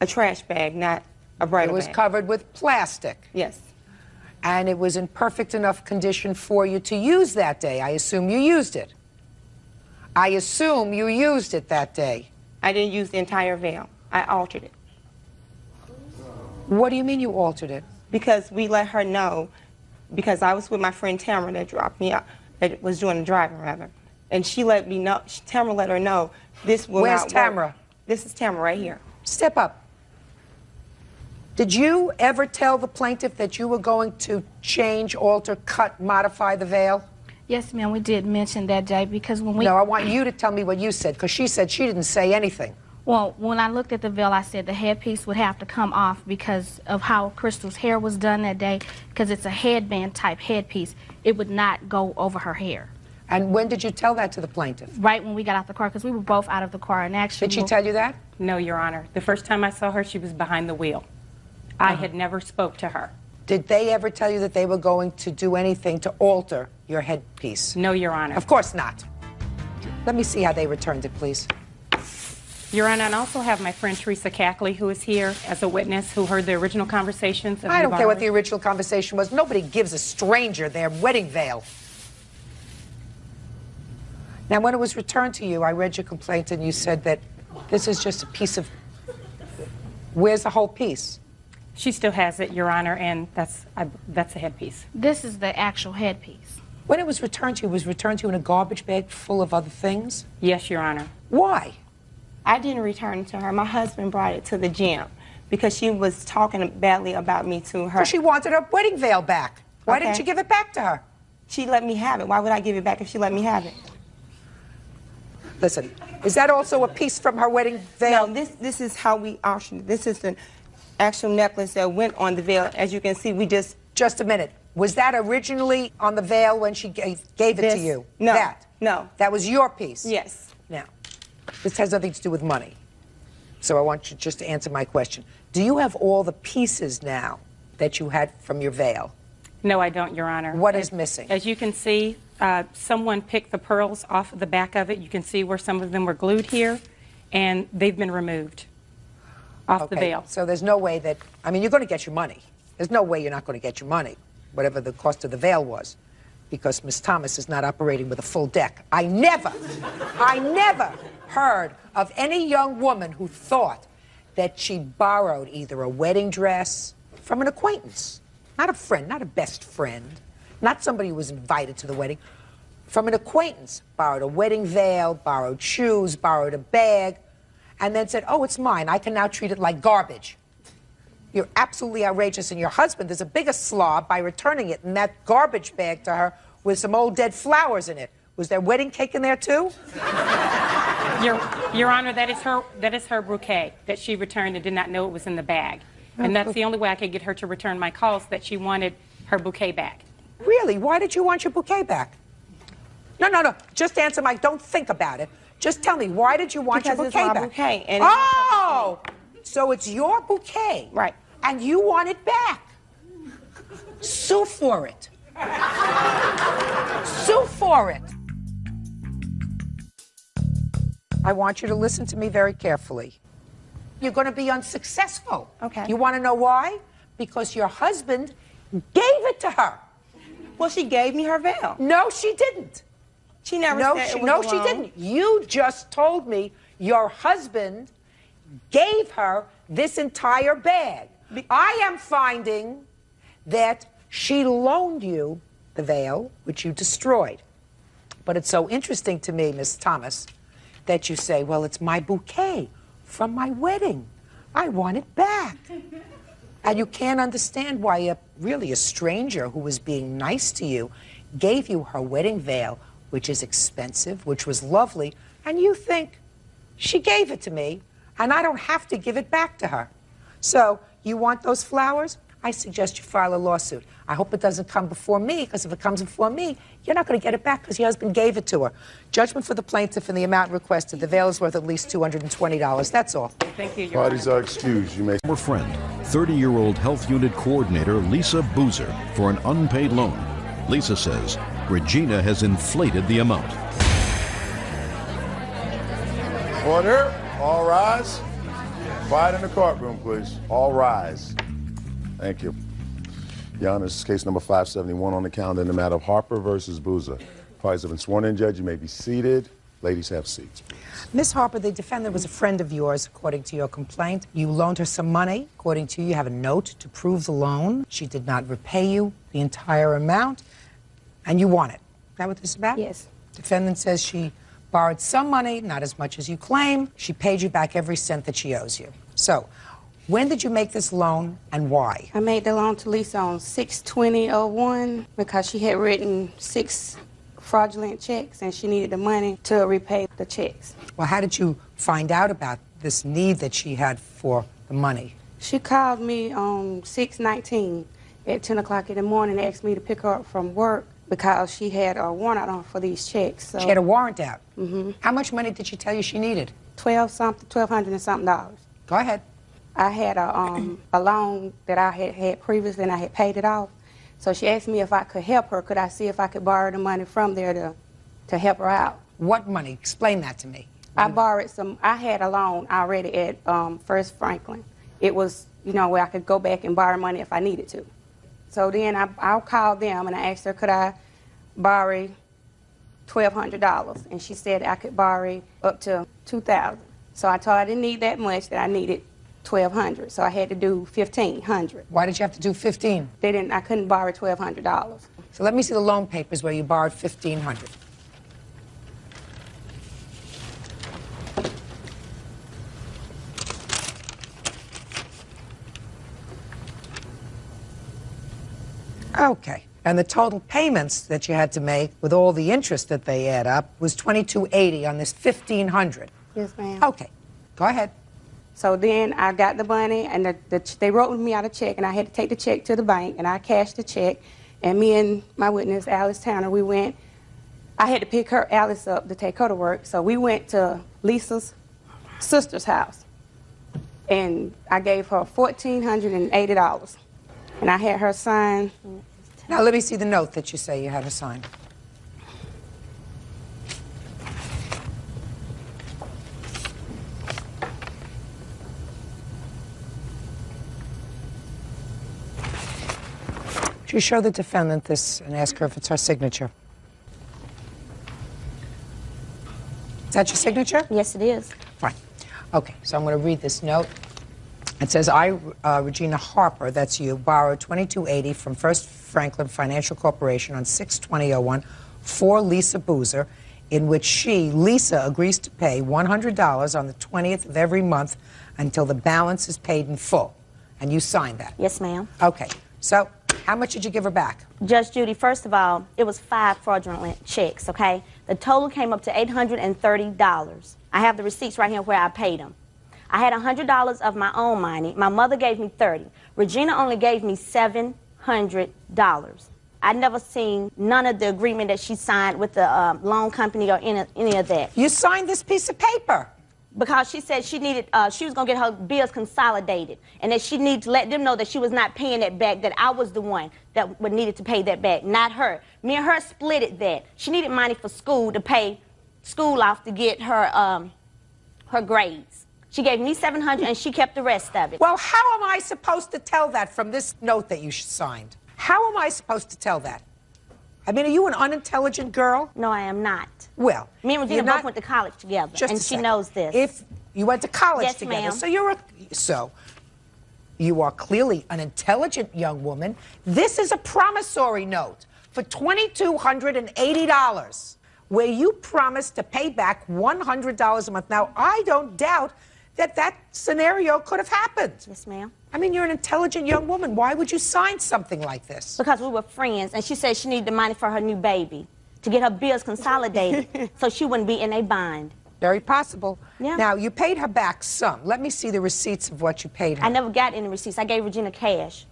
A trash bag, not a bridal bag. It was covered with plastic? Yes. And it was in perfect enough condition for you to use that day. I assume you used it. I assume you used it that day. I didn't use the entire veil. I altered it. What do you mean you altered it? Because we let her know, because I was with my friend Tamara that dropped me out, that was doing the driving rather. And she let me know, Tamara let her know this will Where's not Tamara? work. This is Tamara right here. Step up. Did you ever tell the plaintiff that you were going to change, alter, cut, modify the veil? Yes, ma'am, we did mention that day because when we... No, I want you to tell me what you said, because she said she didn't say anything. Well, when I looked at the veil, I said the headpiece would have to come off because of how Crystal's hair was done that day, because it's a headband type headpiece. It would not go over her hair. And when did you tell that to the plaintiff? Right when we got out the car, because we were both out of the car. And actually, did she tell you that? No, Your Honor. The first time I saw her, she was behind the wheel. I had never spoke to her. Did they ever tell you that they were going to do anything to alter your headpiece? No, Your Honor. Of course not. Let me see how they returned it, please. Your Honor, and I also have my friend Teresa Cackley, who is here as a witness, who heard the original conversations. I don't care what the original conversation was. Nobody gives a stranger their wedding veil. Now, when it was returned to you, I read your complaint, and you said that this is just a piece of... Where's the whole piece? She still has it, Your Honor, and that's a headpiece. This is the actual headpiece. When it was returned to you, was it returned to you in a garbage bag full of other things? Yes, Your Honor. Why? I didn't return it to her. My husband brought it to the gym because she was talking badly about me to her. So she wanted her wedding veil back. Why didn't you give it back to her? She let me have it. Why would I give it back if she let me have it? Listen, is that also a piece from her wedding veil? No, this is how we auctioned. This is the actual necklace that went on the veil. As you can see, we just... Just a minute. Was that originally on the veil when she gave it to you? No. That? No. That was your piece? Yes. Now, this has nothing to do with money. So I want you just to answer my question. Do you have all the pieces now that you had from your veil? No, I don't, Your Honor. What is missing? As you can see, someone picked the pearls off of the back of it. You can see where some of them were glued here, and they've been removed off the veil. So there's no way that, I mean, you're going to get your money. There's no way you're not going to get your money, whatever the cost of the veil was, because Miss Thomas is not operating with a full deck. I never heard of any young woman who thought that she borrowed either a wedding dress from an acquaintance, not a friend, not a best friend, not somebody who was invited to the wedding, from an acquaintance, borrowed a wedding veil, borrowed shoes, borrowed a bag, and then said, oh, it's mine. I can now treat it like garbage. You're absolutely outrageous, and your husband is a bigger slob by returning it in that garbage bag to her with some old dead flowers in it. Was there wedding cake in there, too? Your Honor, that is her bouquet that she returned and did not know it was in the bag. And that's the only way I could get her to return my calls, that she wanted her bouquet back. Really? Why did you want your bouquet back? No. Just answer my, don't think about it. Just tell me, why did you want your bouquet back? Because it's my bouquet. And oh! So it's your bouquet. Right. And you want it back. Sue for it. Sue for it. I want you to listen to me very carefully. You're going to be unsuccessful. Okay. You want to know why? Because your husband gave it to her. Well, she gave me her veil. No, she didn't. She never No, said she, it was no, a she loan. didn't. You just told me your husband gave her this entire bag. I am finding that she loaned you the veil, which you destroyed. But it's so interesting to me, Miss Thomas, that you say, well, it's my bouquet from my wedding. I want it back. And you can't understand why really a stranger who was being nice to you gave you her wedding veil, which is expensive, which was lovely, and you think, she gave it to me, and I don't have to give it back to her. So, you want those flowers? I suggest you file a lawsuit. I hope it doesn't come before me, because if it comes before me, you're not going to get it back because your husband gave it to her. Judgment for the plaintiff in the amount requested. The veil is worth at least $220. That's all. Thank you, Your Parties Honor. are excused. You may. Former friend, 30-year-old health unit coordinator Lisa Boozer, for an unpaid loan. Lisa says Regina has inflated the amount. Order. All rise. Quiet in the courtroom, please. All rise. Thank you. Your Honor, this is case number 571 on the calendar in the matter of Harper versus Boozer. Parties have been sworn in, Judge. You may be seated. Ladies, have seats, please. Miss Harper, the defendant was a friend of yours, according to your complaint. You loaned her some money. According to you, you have a note to prove the loan. She did not repay you the entire amount, and you want it. Is that what this is about? Yes. Defendant says she borrowed some money, not as much as you claim. She paid you back every cent that she owes you. So, when did you make this loan and why? I made the loan to Lisa on 6/20/01 because she had written 6 fraudulent checks and she needed the money to repay the checks. Well, how did you find out about this need that she had for the money? She called me on 6/19 at 10 o'clock in the morning and asked me to pick her up from work because she had a warrant out on for these checks. So, She had a warrant out. Mm-hmm. How much money did she tell you she needed? $1,200 and something dollars. Go ahead. I had a loan that I had previously and I had paid it off. So she asked me if I could help her. Could I see if I could borrow the money from there to help her out? What money? Explain that to me. I borrowed some. I had a loan already at First Franklin. It was, where I could go back and borrow money if I needed to. So then I called them and I asked her, could I borrow $1,200? And she said I could borrow up to $2,000. So I told her I didn't need that much, that I needed $1,200. So I had to do $1,500. Why did you have to do 15? I couldn't borrow $1,200. So let me see the loan papers where you borrowed $1,500. Okay. And the total payments that you had to make with all the interest that they add up was $2,280 on this $1,500. Yes, ma'am. Okay. Go ahead. So then I got the money, and they wrote me out a check, and I had to take the check to the bank, and I cashed the check. And me and my witness, Alice Tanner, we went. I had to pick Alice up to take her to work, so we went to Lisa's sister's house, and I gave her $1,480, and I had her sign. Now let me see the note that you say you had her sign. Would you show the defendant this and ask her if it's her signature? Is that your signature? Yes, it is. Fine. Okay, so I'm going to read this note. It says, I, Regina Harper, that's you, borrowed $2,280 from First Franklin Financial Corporation on 6/20/01 for Lisa Boozer, in which she, Lisa, agrees to pay $100 on the 20th of every month until the balance is paid in full. And you signed that? Yes, ma'am. Okay. So, how much did you give her back? Judge Judy, first of all, it was 5 fraudulent checks, okay? The total came up to $830. I have the receipts right here where I paid them. I had $100 of my own money. My mother gave me $30. Regina only gave me $700. I never seen none of the agreement that she signed with the loan company or any of that. You signed this piece of paper. because she said she needed, she was going to get her bills consolidated, and that she needed to let them know that she was not paying that back, that I was the one that would needed to pay that back, not her. Me and her split it that. She needed money for school to pay school off to get her, her grades. She gave me $700 and she kept the rest of it. Well, how am I supposed to tell that from this note that you signed? How am I supposed to tell that? I mean, are you an unintelligent girl? No, I am not. Well, me and Regina both went to college together, and she knows this. If you went to college yes, together, ma'am. so you are clearly an intelligent young woman. This is a promissory note for $2,280, where you promised to pay back $100 a month. Now, I don't doubt that that scenario could have happened. Yes, ma'am. I mean, you're an intelligent young woman. Why would you sign something like this? Because we were friends, and she said she needed the money for her new baby to get her bills consolidated so she wouldn't be in a bind. Very possible. Yeah. Now, you paid her back some. Let me see the receipts of what you paid her. I never got any receipts. I gave Regina cash.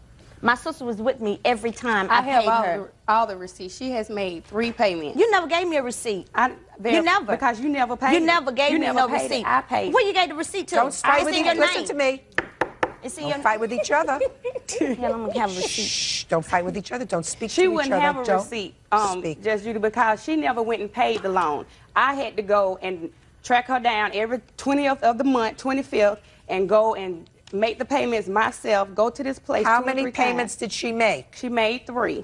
My sister was with me every time I paid her. all the receipts. She has made 3 payments. You never gave me a receipt. You never. Because you never paid. You never gave me no paid receipt. It. I paid. Where you gave the receipt to? Don't fight with each other. Listen to me. Don't fight with each other. Hell, I'm gonna have a receipt. Shh, don't fight with each other. Don't speak to She each other. wouldn't have a receipt, Judge Judy, because she never went and paid the loan. I had to go and track her down every 20th of the month, 25th, and go and make the payments myself, go to this place. How many payments did she make? She made 3.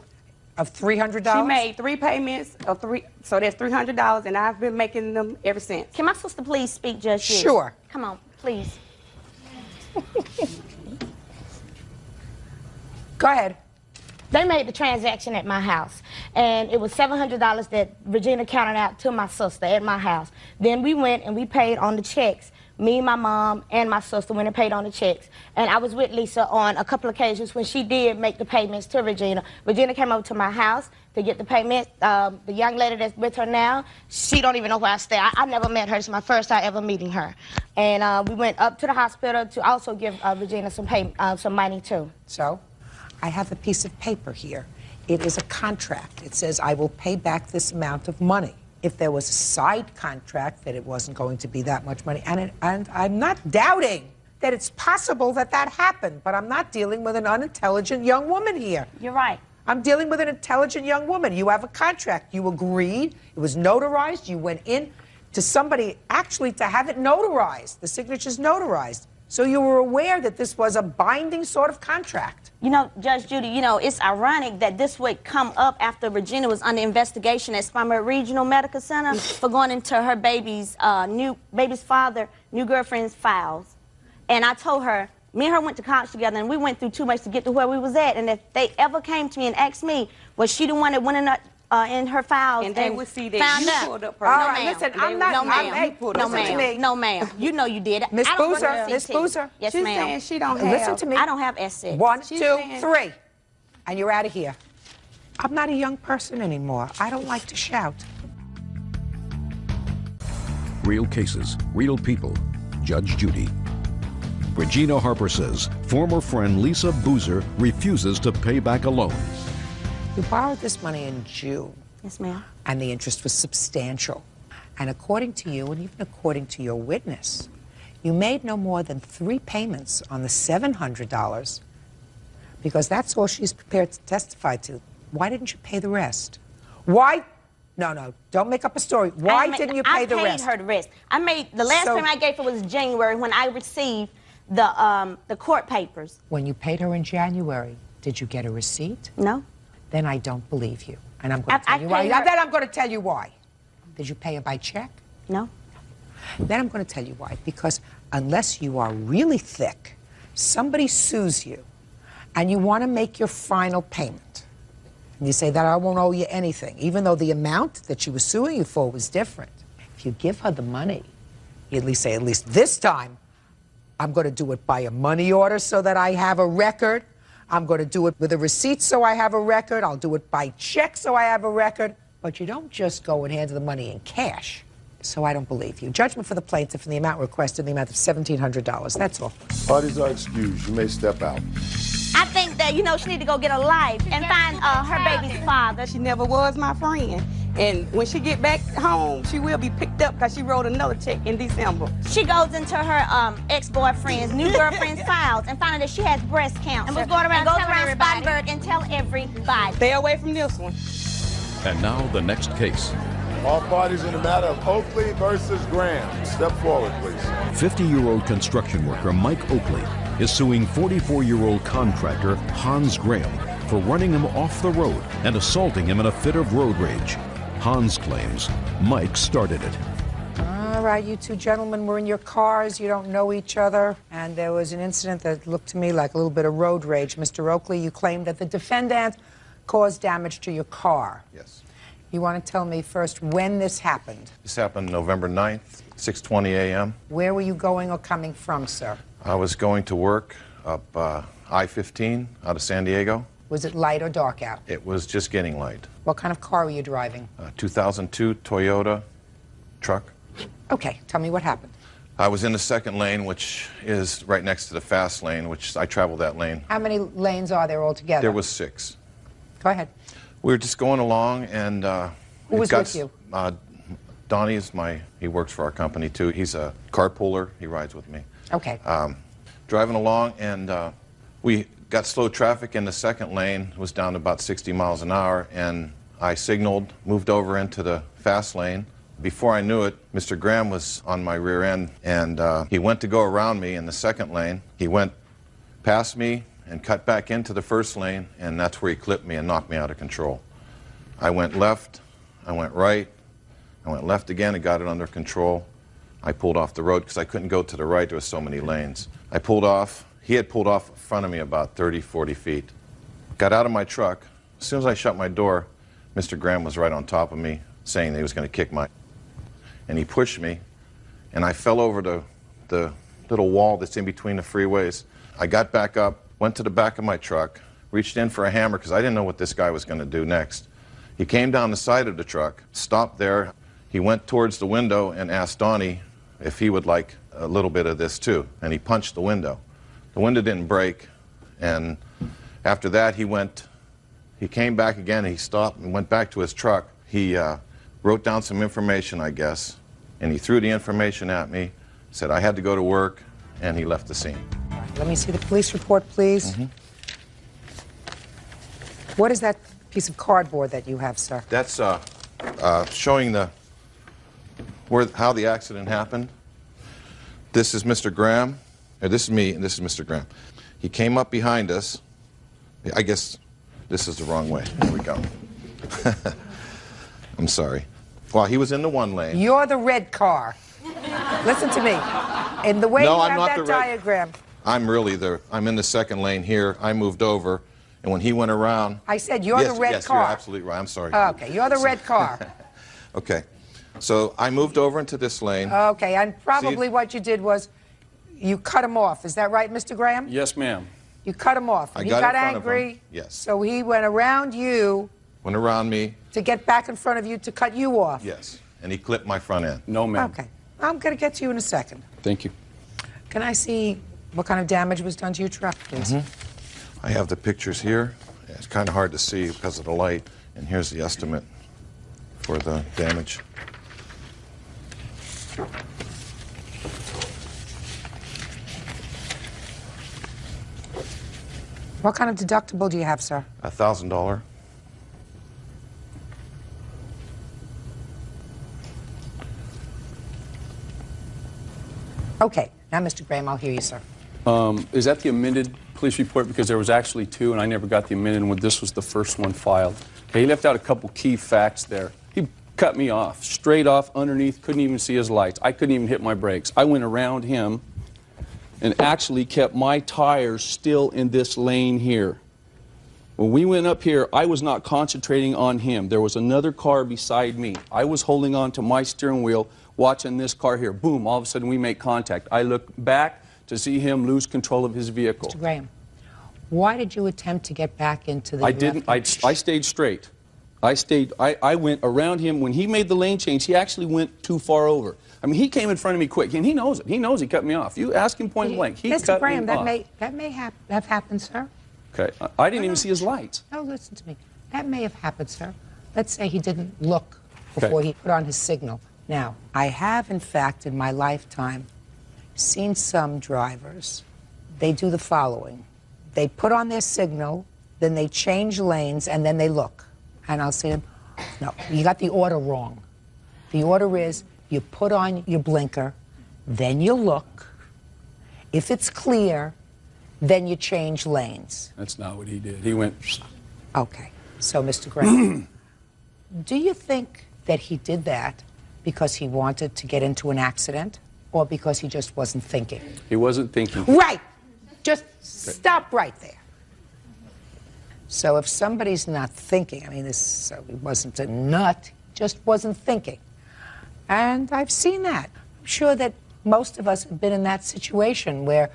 Of $300? She made 3 payments of 3, so that's $300, and I've been making them ever since. Can my sister please speak, Judge Judy? Sure. Come on, please. Go ahead. They made the transaction at my house, and it was $700 that Regina counted out to my sister at my house. Then we went and we paid on the checks. Me, my mom, and my sister went and paid on the checks. And I was with Lisa on a couple occasions when she did make the payments to Regina. Regina came over to my house to get the payment. The young lady that's with her now, she don't even know where I stay. I never met her. It's my first time ever meeting her. And we went up to the hospital to also give Regina some money, too. So, I have a piece of paper here. It is a contract. It says, I will pay back this amount of money. If there was a side contract that it wasn't going to be that much money, and I'm not doubting that it's possible that that happened, but I'm not dealing with an unintelligent young woman here. You're right. I'm dealing with an intelligent young woman. You have a contract. You agreed. It was notarized. You went in to somebody actually to have it notarized. The signature's notarized. So you were aware that this was a binding sort of contract. You know, Judge Judy, you know, it's ironic that this would come up after Regina was under investigation at Spummer Regional Medical Center for going into her baby's father, new girlfriend's files. And I told her, me and her went to college together, and we went through too much to get to where we was at. And if they ever came to me and asked me, was she the one that went in her files and they would see that found you out. pulled up her. All right, listen, I'm not. No, ma'am. No, ma'am. No, ma'am. You know you did. Miss Boozer, Miss Boozer. Yes, She's ma'am. saying she don't have. Listen to me. I don't have S6. 1, She's 2, saying- 3, and you're out of here. I'm not a young person anymore. I don't like to shout. Real cases, real people. Judge Judy. Regina Harper says former friend Lisa Boozer refuses to pay back a loan. You borrowed this money in June. Yes, ma'am. And the interest was substantial. And according to you, and even according to your witness, you made no more than 3 payments on the $700 because that's all she's prepared to testify to. Why didn't you pay the rest? Why? No, don't make up a story. Why didn't you pay the rest? I paid her the rest. I made, the last payment I gave her was January when I received the court papers. When you paid her in January, did you get a receipt? No. Then I don't believe you. And I'm going to tell you why. Then I'm going to tell you why. Did you pay her by check? No. Then I'm going to tell you why. Because unless you are really thick, somebody sues you, and you want to make your final payment. And you say that I won't owe you anything, even though the amount that she was suing you for was different. If you give her the money, you at least say, at least this time, I'm going to do it by a money order so that I have a record. I'm going to do it with a receipt so I have a record. I'll do it by check so I have a record. But you don't just go and hand her the money in cash. So I don't believe you. Judgment for the plaintiff in the amount requested, the amount of $1,700. That's all. Parties are excused. You may step out. I think that, you know, she need to go get a life and find her baby's father. She never was my friend. And when she get back home, she will be picked up because she wrote another check in December. She goes into her ex-boyfriend's new girlfriend's files and finds that she has breast cancer. And was going around telling everybody. Spotted and tell everybody. Stay away from this one. And now the next case. All parties in the matter of Oakley versus Graham. Step forward, please. 50-year-old construction worker Mike Oakley is suing 44-year-old contractor Hans Graham for running him off the road and assaulting him in a fit of road rage. Hans claims Mike started it. All right, you two gentlemen were in your cars, you don't know each other, and there was an incident that looked to me like a little bit of road rage. Mr. Oakley, you claimed that the defendant caused damage to your car. Yes. You want to tell me first when this happened? This happened November 9th, 6:20 a.m. Where were you going or coming from, sir? I was going to work up I-15 out of San Diego. Was it light or dark out? It was just getting light. What kind of car were you driving? 2002 Toyota truck. Okay, tell me what happened. I was in the second lane, which is right next to the fast lane, which I travel that lane. How many lanes are there altogether? There was 6. Go ahead. We were just going along, and who was with you? Donnie is he works for our company too. He's a carpooler. He rides with me. Okay. Driving along, and we got slow traffic in the second lane. It was down to about 60 miles an hour, and I signaled, moved over into the fast lane. Before I knew it, Mr. Graham was on my rear end, and he went to go around me in the second lane. He went past me and cut back into the first lane, and that's where he clipped me and knocked me out of control. I went left, I went right, I went left again and got it under control. I pulled off the road because I couldn't go to the right, there were so many lanes. I pulled off, he had pulled off in front of me about 30, 40 feet. Got out of my truck. As soon as I shut my door, Mr. Graham was right on top of me, saying that he was going to kick my... And he pushed me, and I fell over the little wall that's in between the freeways. I got back up, went to the back of my truck, reached in for a hammer because I didn't know what this guy was going to do next. He came down the side of the truck, stopped there. He went towards the window and asked Donnie if he would like a little bit of this too, and he punched the window. The window didn't break, and after that he came back again, and he stopped and went back to his truck. He wrote down some information, I guess, and he threw the information at me, said I had to go to work, and he left the scene. Let me see the police report, please. Mm-hmm. What is that piece of cardboard that you have, sir? That's showing how the accident happened. This is Mr. Graham, or this is me, and this is Mr. Graham. He came up behind us. I guess this is the wrong way. There we go. I'm sorry. Well, he was in the one lane. You're the red car. Listen to me. In the way No, you I'm have not that the red. diagram. I'm in the second lane here. I moved over, and when he went around... I said you're the red yes, car. You're absolutely right. I'm sorry. Okay, you're the red car. Okay. So I moved over into this lane. Okay, and probably what you did was you cut him off. Is that right, Mr. Graham? Yes, ma'am. You cut him off. And I he got got in front of angry. him. Yes. So he went around you Went around me. to get back in front of you to cut you off. Yes. And he clipped my front end. No, ma'am. Okay. I'm going to get to you in a second. Thank you. Can I see what kind of damage was done to your truck, please? I have the pictures here. It's kind of hard to see because of the light. And here's the estimate for the damage. What kind of deductible do you have, sir? $1,000. Okay. Now, Mr. Graham, I'll hear you, sir. Is that the amended police report? Because there was actually 2, and I never got the amended one. This was the first one filed. Okay, he left out a couple key facts there. He cut me off, straight off, underneath, couldn't even see his lights. I couldn't even hit my brakes. I went around him and actually kept my tires still in this lane here. When we went up here, I was not concentrating on him. There was another car beside me. I was holding on to my steering wheel, watching this car here. Boom, all of a sudden we make contact. I look back to see him lose control of his vehicle. Mr. Graham, why did you attempt to get back into the I didn't. I stayed straight. I went around him. When he made the lane change, he actually went too far over. I mean, he came in front of me quick, and he knows it. He knows he cut me off. You ask him point blank. He Mr. cut Graham, me off. that may have happened, sir. Okay, I didn't even see his lights. No, listen to me. That may have happened, sir. Let's say he didn't look before he put on his signal. Now, I have, in fact, in my lifetime, seen some drivers. They do the following. They put on their signal, then they change lanes, and then they look. And I'll say to them, no, you got the order wrong. The order is you put on your blinker, then you look. If it's clear, then you change lanes. That's not what he did. He went... Okay. So, Mr. Graham, do you think that he did that because he wanted to get into an accident or because he just wasn't thinking? He wasn't thinking. Right! Just stop right there. So if somebody's not thinking, I mean, he wasn't a nut, just wasn't thinking. And I've seen that. I'm sure that most of us have been in that situation where,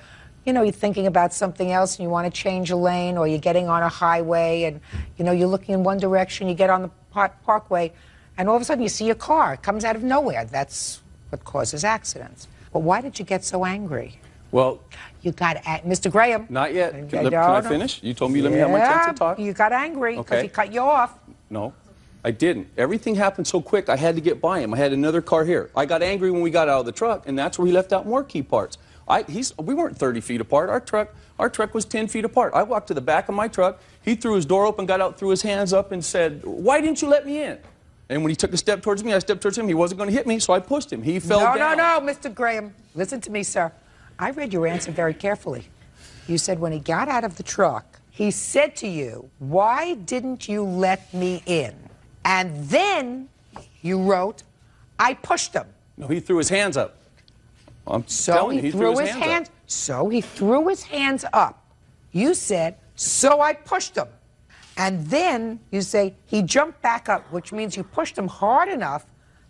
you know, you're thinking about something else and you want to change a lane, or you're getting on a highway and, you know, you're looking in one direction, you get on the parkway, and all of a sudden you see a car. It comes out of nowhere. That's what causes accidents. But why did you get so angry? Well, you got, Mr. Graham. Not yet. Can I finish? You told me let me have my chance to talk. You got angry because Okay. he cut you off. No, I didn't. Everything happened so quick, I had to get by him. I had another car here. I got angry when we got out of the truck, and that's where he left out more key parts. We weren't 30 feet apart. Our truck was 10 feet apart. I walked to the back of my truck. He threw his door open, got out, threw his hands up, and said, "Why didn't you let me in?" And when he took a step towards me, I stepped towards him. He wasn't going to hit me, so I pushed him. He fell down. No, Mr. Graham. Listen to me, sir. I read your answer very carefully. You said when he got out of the truck, he said to you, "Why didn't you let me in?" And then you wrote, "I pushed him." No, he threw his hands up. I'm So telling you, he threw his hands. So he threw his hands up. You said, "So I pushed him." And then you say he jumped back up, which means you pushed him hard enough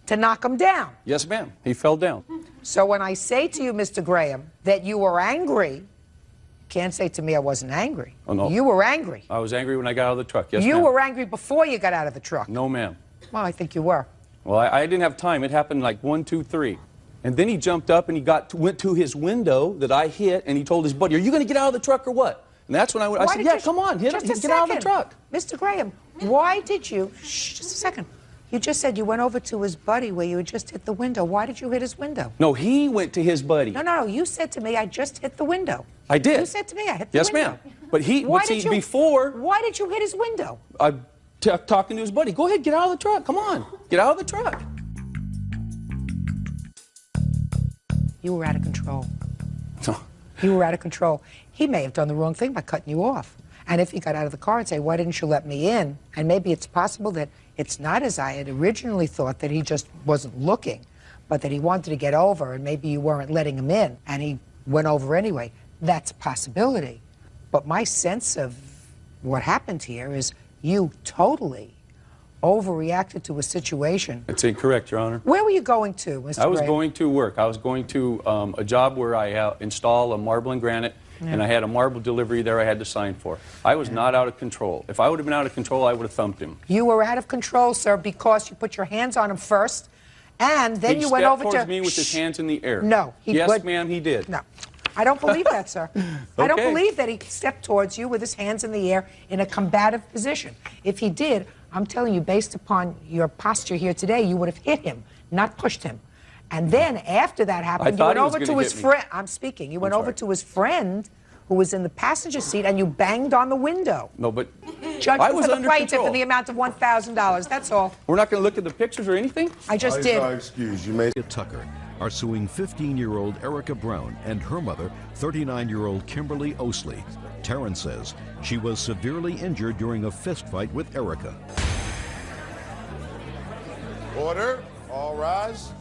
to knock him down. Yes, ma'am. He fell down. So when I say to you, Mr. Graham, that you were angry, you can't say to me I wasn't angry. Oh, no. You were angry. I was angry when I got out of the truck. Yes, You ma'am. were angry before you got out of the truck. No, ma'am. Well, I think you were. Well, I didn't have time. It happened like 1, 2, 3. And then he jumped up and he went to his window that I hit, and he told his buddy, "Are you going to get out of the truck or what?" And that's when I said, "Yeah, come on, get out of the truck." Mr. Graham, why did you, just a second, you just said you went over to his buddy where you had just hit the window. Why did you hit his window? No, he went to his buddy. No, you said to me, I just hit the window. I did. You said to me, I hit the Yes, window. ma'am. But Why did you hit his window? I'm talking to his buddy. "Go ahead, get out of the truck. Come on, get out of the truck." You were out of control. You were out of control. He may have done the wrong thing by cutting you off. And if he got out of the car and say, "Why didn't you let me in?" And maybe it's possible that it's not as I had originally thought, that he just wasn't looking, but that he wanted to get over and maybe you weren't letting him in and he went over anyway. That's a possibility. But my sense of what happened here is you totally overreacted to a situation. That's incorrect, Your Honor. Where were you going to, Mr. I was Gray? going to work. I was going to a job where I install a marble and granite, and I had a marble delivery there I had to sign for. I was not out of control. If I would have been out of control, I would have thumped him. You were out of control, sir, because you put your hands on him first, and then you went over to... He stepped towards me with his hands in the air. No. Yes, ma'am, he did. No. I don't believe that, sir. I don't Okay. believe that he stepped towards you with his hands in the air in a combative position. If he did, I'm telling you, based upon your posture here today, you would have hit him, not pushed him. And then after that happened, you went over to his friend. I'm speaking. You went over to his friend who was in the passenger seat, and you banged on the window. No, but Judgment I was for the under plaintiff control. in the amount of $1,000. That's all. We're not going to look at the pictures or anything? I just did. Excuse you, made Tucker are suing 15-year-old Erica Brown and her mother, 39-year-old Kimberly Osley. Taryn says she was severely injured during a fistfight with Erica. Order. All rise.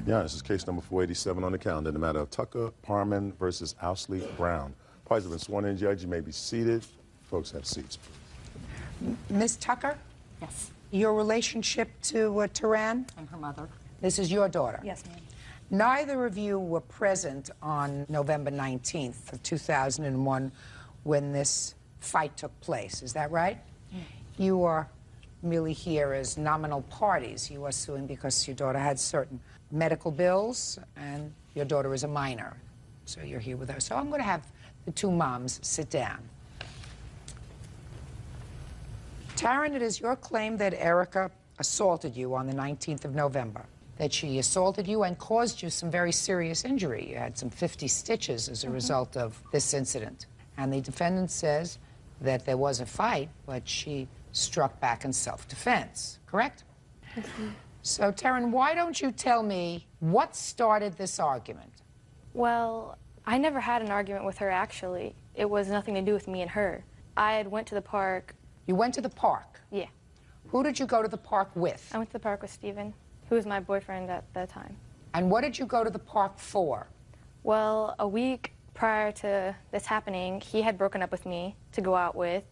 Yeah, this is case number 487 on the calendar in the matter of Tucker Parman versus Owsley Brown. Parties have been sworn in, Judge. You may be seated. Folks, have seats. Ms. Tucker? Yes. Your relationship to Taran? I'm her mother. This is your daughter? Yes, ma'am. Neither of you were present on November 19th of 2001 when this fight took place. Is that right? You are merely here as nominal parties. You are suing because your daughter had certain medical bills and your daughter is a minor. So you're here with her. So I'm going to have the two moms sit down. Taryn, it is your claim that Erica assaulted you on the 19th of November, that she assaulted you and caused you some very serious injury. You had some 50 stitches as a result of this incident. And the defendant says that there was a fight, but she struck back in self-defense, correct? So, Taryn, why don't you tell me what started this argument? Well, I never had an argument with her, actually. It was nothing to do with me and her. I had went to the park. You went to the park? Yeah. Who did you go to the park with? I went to the park with Steven, who was my boyfriend at the time. And what did you go to the park for? Well, a week prior to this happening, he had broken up with me to go out with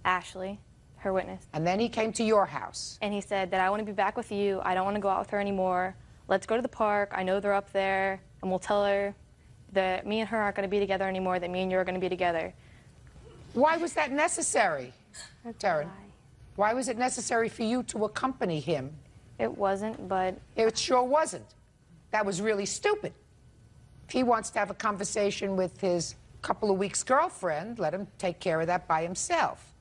Ashley, her witness. And then he came to your house? And he said that I want to be back with you. I don't want to go out with her anymore. Let's go to the park. I know they're up there. And we'll tell her that me and her aren't going to be together anymore, that me and you are going to be together. Why was that necessary, Taryn? Why was it necessary for you to accompany him? It wasn't, but... It sure wasn't. That was really stupid. If he wants to have a conversation with his couple of weeks' girlfriend, let him take care of that by himself.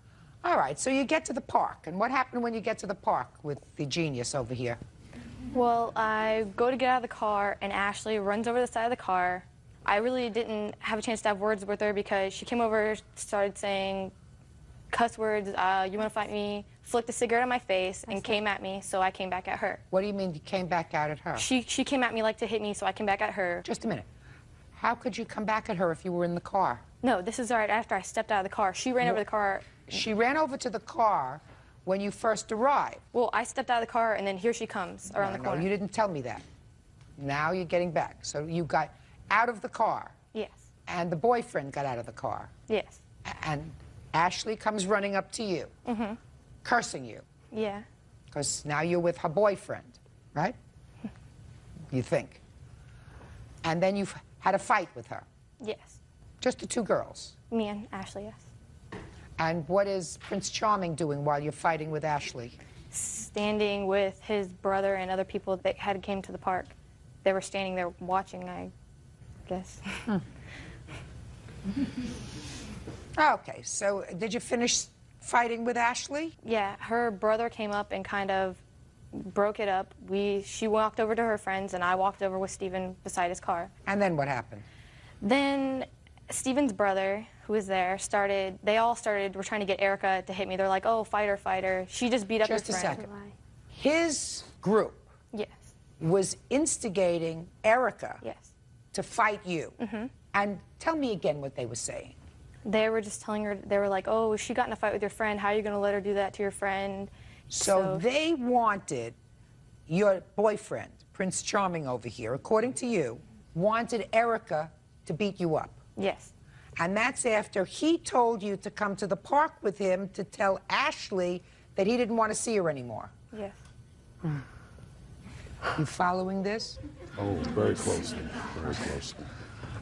All right, so you get to the park. And what happened when you get to the park with the genius over here? Well, I go to get out of the car, and Ashley runs over the side of the car. I really didn't have a chance to have words with her because she came over, started saying cuss words, you want to fight me, flicked a cigarette in my face, and came at me, so I came back at her. What do you mean you came back out at her? She came at me like to hit me, so I came back at her. Just a minute. How could you come back at her if you were in the car? No, this is right after I stepped out of the car. She ran over the car. She ran over to the car when you first arrived. Well, I stepped out of the car, and then here she comes around the corner. No, you didn't tell me that. Now you're getting back. So you got out of the car. Yes. And the boyfriend got out of the car. Yes. And Ashley comes running up to you, cursing you. Yeah. Because now you're with her boyfriend, right? You think. And then you've had a fight with her. Yes. Just the two girls. Me and Ashley, yes. And what is Prince Charming doing while you're fighting with Ashley? Standing with his brother and other people that had came to the park. They were standing there watching, I guess. Okay, so did you finish fighting with Ashley? Yeah, her brother came up and kind of broke it up. She walked over to her friends, and I walked over with Steven beside his car. And then what happened? Then Steven's brother, who was there, were trying to get Erica to hit me. They're like, oh, fight her, fight her. She just beat up his friend. Just a second. His group was instigating Erica to fight you. And tell me again what they were saying. They were just telling her, they were like, oh, she got in a fight with your friend. How are you going to let her do that to your friend? So they wanted your boyfriend, Prince Charming over here, according to you, wanted Erica to beat you up. Yes. And that's after he told you to come to the park with him to tell Ashley that he didn't want to see her anymore. Yes. You following this? Oh, very closely, very closely.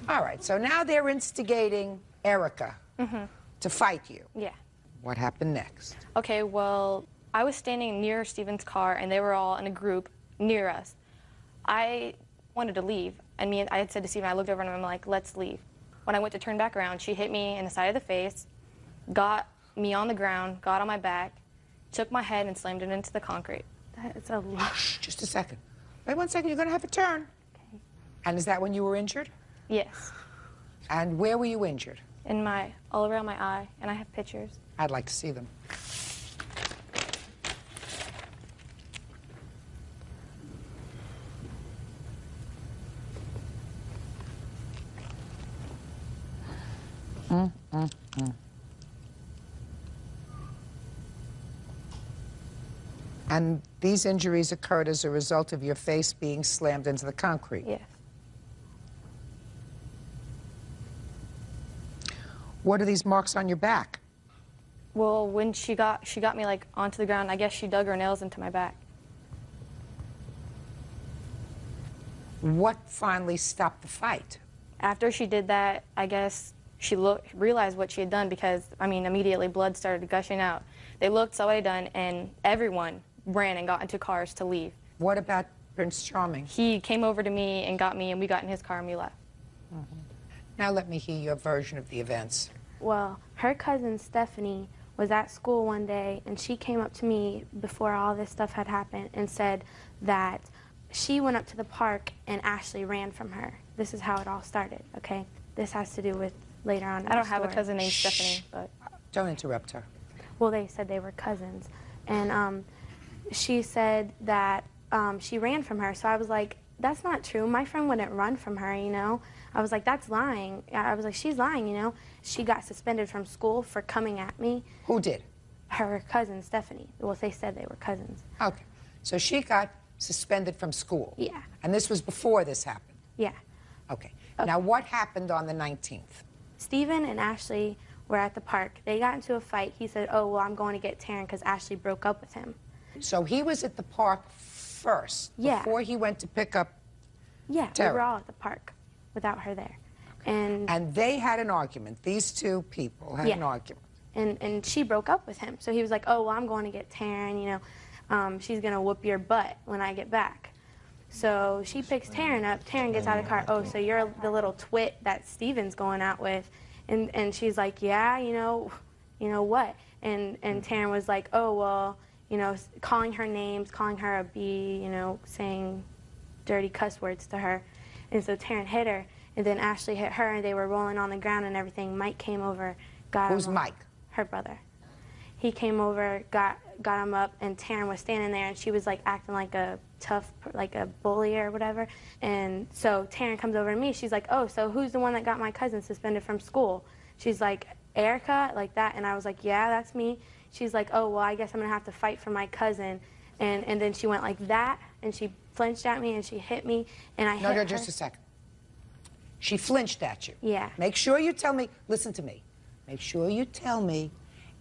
All right, so now they're instigating Erica to fight you. Yeah. What happened next? Okay, well, I was standing near Steven's car, and they were all in a group near us. I wanted to leave, and I had said to Steven, I looked over and I'm like, let's leave. When I went to turn back around, she hit me in the side of the face, got me on the ground, got on my back, took my head and slammed it into the concrete. That's a lot. Shh, just a second. Wait 1 second, you're going to have a turn. Okay. And is that when you were injured? Yes. And where were you injured? All around my eye, and I have pictures. I'd like to see them. And these injuries occurred as a result of your face being slammed into the concrete? Yes. What are these marks on your back? Well, when she got me like onto the ground, I guess she dug her nails into my back. What finally stopped the fight? After she did that, I guess she realized what she had done because, immediately blood started gushing out. They looked, saw what I had done, and everyone ran and got into cars to leave. What about Prince Charming? He came over to me, and we got in his car and we left. Now let me hear your version of the events. Well, her cousin Stephanie was at school one day, and she came up to me before all this stuff had happened and said that she went up to the park and Ashley ran from her. This is how it all started, okay? This has to do with later on in I don't the have a story. cousin named Stephanie, but... Don't interrupt her. Well, they said they were cousins. And she said that she ran from her. So I was like, that's not true. My friend wouldn't run from her, you know? I was like, that's lying. I was like, she's lying, you know? She got suspended from school for coming at me. Who did? Her cousin, Stephanie. Well, they said they were cousins. Okay. So she got suspended from school. Yeah. And this was before this happened. Yeah. Okay. Now, what happened on the 19th? Stephen and Ashley were at the park. They got into a fight. He said, oh, well, I'm going to get Taryn because Ashley broke up with him. So he was at the park first, Yeah. before he went to pick up Yeah, Taryn. we were all at the park without her there. And they had an argument. These two people had an argument. And she broke up with him. So he was like, oh, well, I'm going to get Taryn, you know. She's going to whoop your butt when I get back. So she picks Taryn up. Taryn gets out of the car. Oh, so you're the little twit that Steven's going out with. And she's like, yeah, you know what? And Taryn was like, oh, well, you know, calling her names, calling her a B, you know, saying dirty cuss words to her. And so Taryn hit her, and then Ashley hit her, and they were rolling on the ground and everything. Mike came over, got him. Who's Mike? Her brother. He came over, got him up, and Taryn was standing there, and she was like acting like a tough, like a bully or whatever. And so Taryn comes over to me. She's like, oh, so who's the one that got my cousin suspended from school? She's like, Erica, like that. And I was like, yeah, that's me. She's like, oh, well, I guess I'm going to have to fight for my cousin. And then she went like that, and she flinched at me, and she hit me, and I hit her. No, just a second. She flinched at you. Yeah. Make sure you tell me, listen to me. Make sure you tell me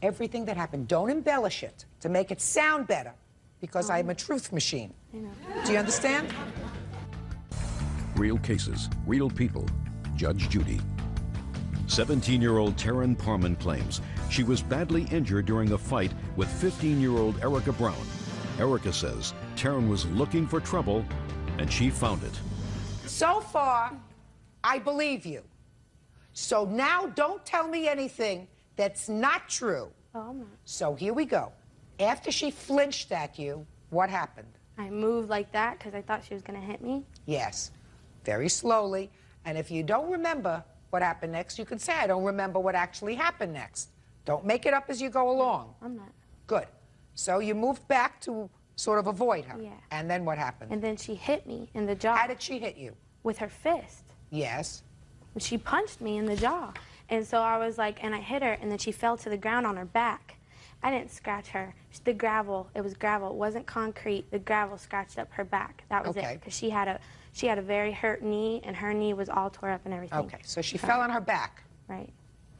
everything that happened. Don't embellish it to make it sound better, because I'm a truth machine. I know. Do you understand? Real cases, real people. Judge Judy. 17-year-old Taryn Parman claims she was badly injured during a fight with 15-year-old Erica Brown. Erica says Taryn was looking for trouble, and she found it. So far, I believe you. So now don't tell me anything that's not true. Oh, my. So here we go. After she flinched at you, what happened? I moved like that because I thought she was going to hit me. Yes, very slowly. And if you don't remember what happened next, you can say, I don't remember what actually happened next. Don't make it up as you go along. I'm not. Good. So you moved back to sort of avoid her. Yeah. And then what happened? And then she hit me in the jaw. How did she hit you? With her fist. Yes. She punched me in the jaw. And so I was like, and I hit her, and then she fell to the ground on her back. I didn't scratch her. The gravel, it was gravel. It wasn't concrete. The gravel scratched up her back. That was it. Because she had a very hurt knee, and her knee was all tore up and everything. Okay, so she fell on her back. Right.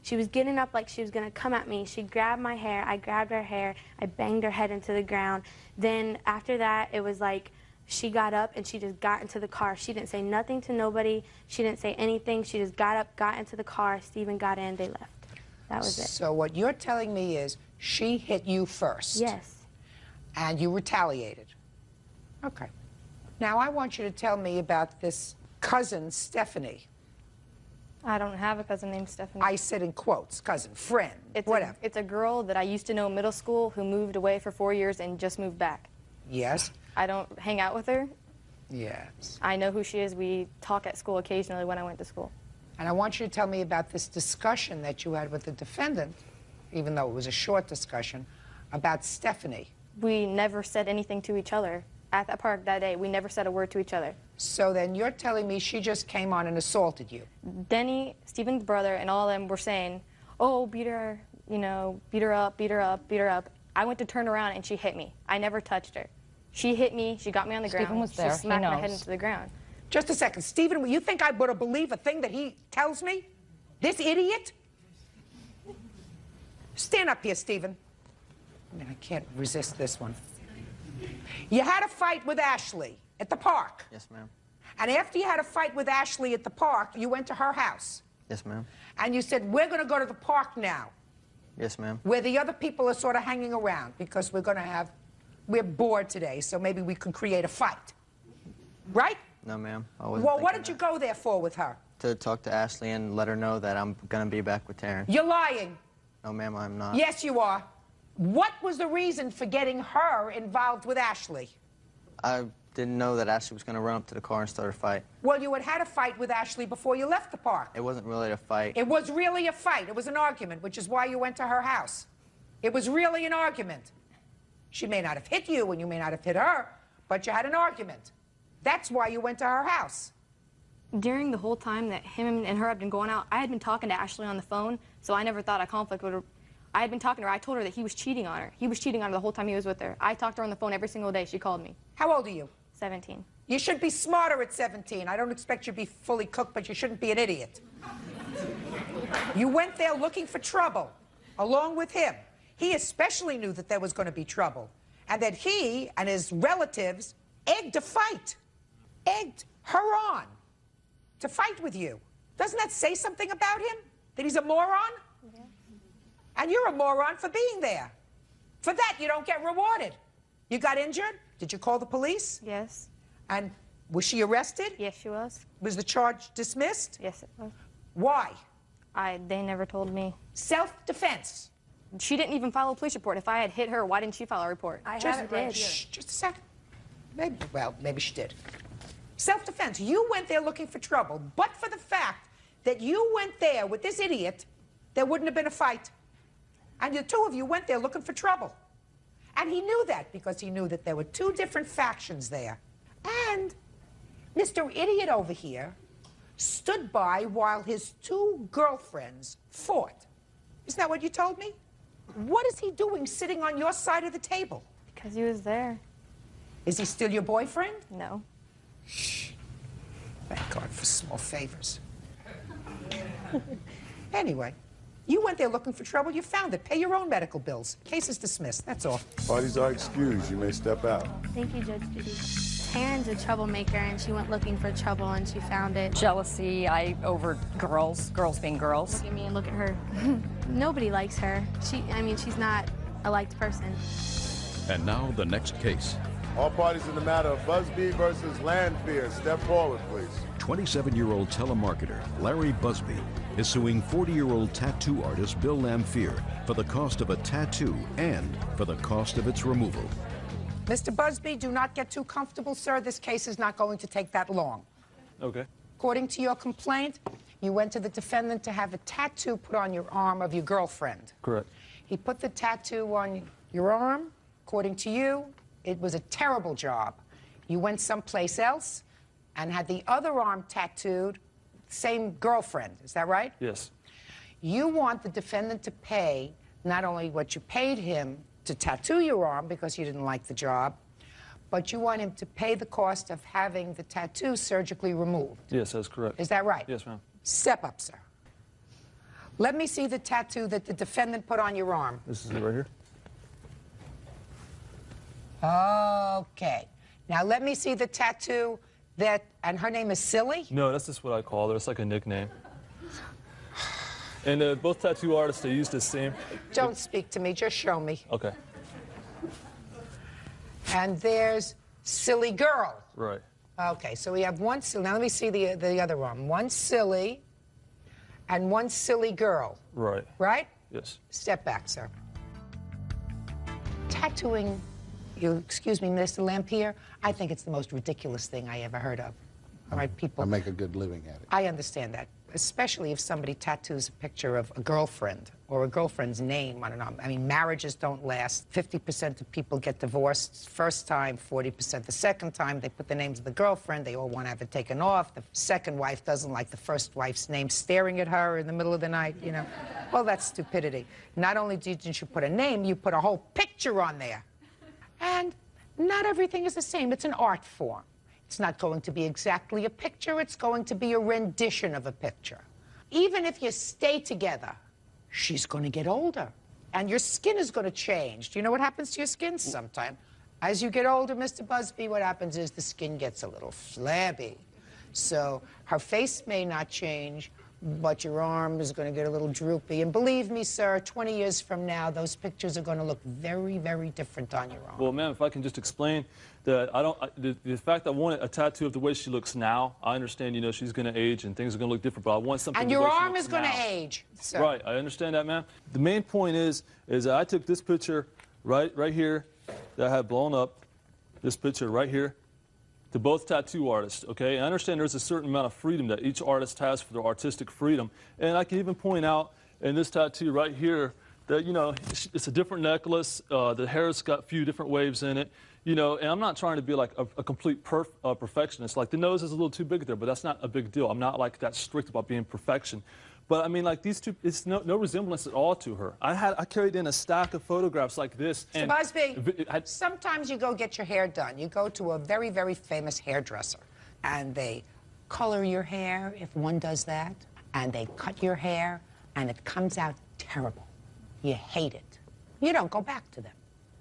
She was getting up like she was going to come at me. She grabbed my hair. I grabbed her hair. I banged her head into the ground. Then after that, it was like she got up and she just got into the car. She didn't say nothing to nobody. She didn't say anything. She just got up, got into the car. Steven got in. They left. That was it. So what you're telling me is she hit you first. Yes. And you retaliated. Okay. Now I want you to tell me about this cousin, Stephanie. I don't have a cousin named Stephanie. I said in quotes, cousin, friend, whatever. It's a girl that I used to know in middle school who moved away for 4 years and just moved back. Yes. I don't hang out with her. Yes. I know who she is. We talk at school occasionally when I went to school. And I want you to tell me about this discussion that you had with the defendant, even though it was a short discussion, about Stephanie. We never said anything to each other. At that park that day, we never said a word to each other. So then you're telling me she just came on and assaulted you? Denny, Steven's brother, and all of them were saying, oh, beat her, you know, beat her up, beat her up, beat her up. I went to turn around and she hit me. I never touched her. She hit me, she got me on the ground. Stephen was there, She smacked he my knows. head into the ground. Just a second. Stephen, you think I would believe a thing that he tells me? This idiot? Stand up here, Stephen. I mean, I can't resist this one. You had a fight with Ashley at the park. Yes, ma'am. And after you had a fight with Ashley at the park, you went to her house. Yes, ma'am. And you said, we're going to go to the park now, Yes, ma'am. where the other people are sort of hanging around, because we're bored today, so maybe we can create a fight. Right? No, ma'am. I wasn't Well, what thinking did you go there for with her? that. To talk to Ashley and let her know that I'm going to be back with Taryn. You're lying. No, ma'am, I'm not. Yes, you are. What was the reason for getting her involved with Ashley? I didn't know that Ashley was going to run up to the car and start a fight. Well, you had had a fight with Ashley before you left the park. It wasn't really a fight. It was really a fight. It was an argument, which is why you went to her house. It was really an argument. She may not have hit you and you may not have hit her, but you had an argument. That's why you went to her house. During the whole time that him and her had been going out, I had been talking to Ashley on the phone, so I never thought a conflict would. I had been talking to her. I told her that he was cheating on her. He was cheating on her the whole time he was with her. I talked to her on the phone every single day. She called me. How old are you? 17. You should be smarter at 17. I don't expect you to be fully cooked, but you shouldn't be an idiot. You went there looking for trouble, along with him. He especially knew that there was going to be trouble, and that he and his relatives egged a fight, egged her on to fight with you. Doesn't that say something about him? That he's a moron? Yeah. And you're a moron for being there. For that, you don't get rewarded. You got injured? Did you call the police? Yes. And was she arrested? Yes, she was. Was the charge dismissed? Yes, it was. Why? They never told me. Self-defense. She didn't even file a police report. If I had hit her, why didn't she file a report? I just did. Right, just a second. Maybe she did. Self-defense. You went there looking for trouble, but for the fact that you went there with this idiot, there wouldn't have been a fight. And the two of you went there looking for trouble. And he knew that because he knew that there were two different factions there. And Mr. Idiot over here stood by while his two girlfriends fought. Isn't that what you told me? What is he doing sitting on your side of the table? Because he was there. Is he still your boyfriend? No. Shh. Thank God for small favors. Anyway, you went there looking for trouble. You found it. Pay your own medical bills. Case is dismissed. That's all. Parties are excused. You may step out. Thank you, Judge Judy. Taryn's a troublemaker, and she went looking for trouble, and she found it. Jealousy, over girls being girls. Look at me and look at her. Nobody likes her. She's not a liked person. And now the next case. All parties in the matter of Busby versus Landfear. Step forward, please. 27-year-old telemarketer Larry Busby is suing 40-year-old tattoo artist Bill Lamphere for the cost of a tattoo and for the cost of its removal. Mr. Busby, do not get too comfortable, sir. This case is not going to take that long. Okay. According to your complaint, you went to the defendant to have a tattoo put on your arm of your girlfriend. Correct. He put the tattoo on your arm. According to you, it was a terrible job. You went someplace else and had the other arm tattooed, same girlfriend. Is that right? Yes. You want the defendant to pay not only what you paid him to tattoo your arm because you didn't like the job, but you want him to pay the cost of having the tattoo surgically removed. Yes, that's correct. Is that right? Yes, ma'am. Step up, sir. Let me see the tattoo that the defendant put on your arm. This is it right here. Okay. Now let me see the tattoo and her name is Silly? No, that's just what I call her. It's like a nickname. And both tattoo artists, they use the same. Don't speak to me, just show me. Okay. And there's Silly Girl. Right. Okay, so we have one silly. Now let me see the other one. One silly and one silly girl. Right. Right? Yes. Step back, sir. Tattooing, excuse me, Mr. Lamphere, I think it's the most ridiculous thing I ever heard of. All right, people. I make a good living at it. I understand that, especially if somebody tattoos a picture of a girlfriend or a girlfriend's name on an arm. I mean, marriages don't last. 50% of people get divorced first time, 40% the second time. They put the names of the girlfriend. They all want to have it taken off. The second wife doesn't like the first wife's name staring at her in the middle of the night, you know. Well, that's stupidity. Not only didn't you put a name, you put a whole picture on there. And not everything is the same. It's an art form. It's not going to be exactly a picture. It's going to be a rendition of a picture. Even if you stay together, she's going to get older. And your skin is going to change. Do you know what happens to your skin sometime? As you get older, Mr. Busby, what happens is the skin gets a little flabby. So her face may not change, but your arm is going to get a little droopy. And believe me, sir, 20 years from now, those pictures are going to look very, very different on your arm. Well, ma'am, if I can just explain that the fact I want a tattoo of the way she looks now, I understand, you know, she's going to age and things are going to look different, but I want something And your arm is going to age, sir. Right, I understand that, ma'am. The main point is that I took this picture right here that I had blown up, this picture right here, to both tattoo artists, okay? I understand there's a certain amount of freedom that each artist has for their artistic freedom. And I can even point out in this tattoo right here that, you know, it's a different necklace. The hair's got a few different waves in it, you know, and I'm not trying to be like a complete perfectionist. Like the nose is a little too big there, but that's not a big deal. I'm not like that strict about being perfection. But I mean, like these two, it's no resemblance at all to her. I carried in a stack of photographs like this. Mr. Busby, sometimes you go get your hair done. You go to a very, very famous hairdresser, and they color your hair, if one does that, and they cut your hair, and it comes out terrible. You hate it. You don't go back to them.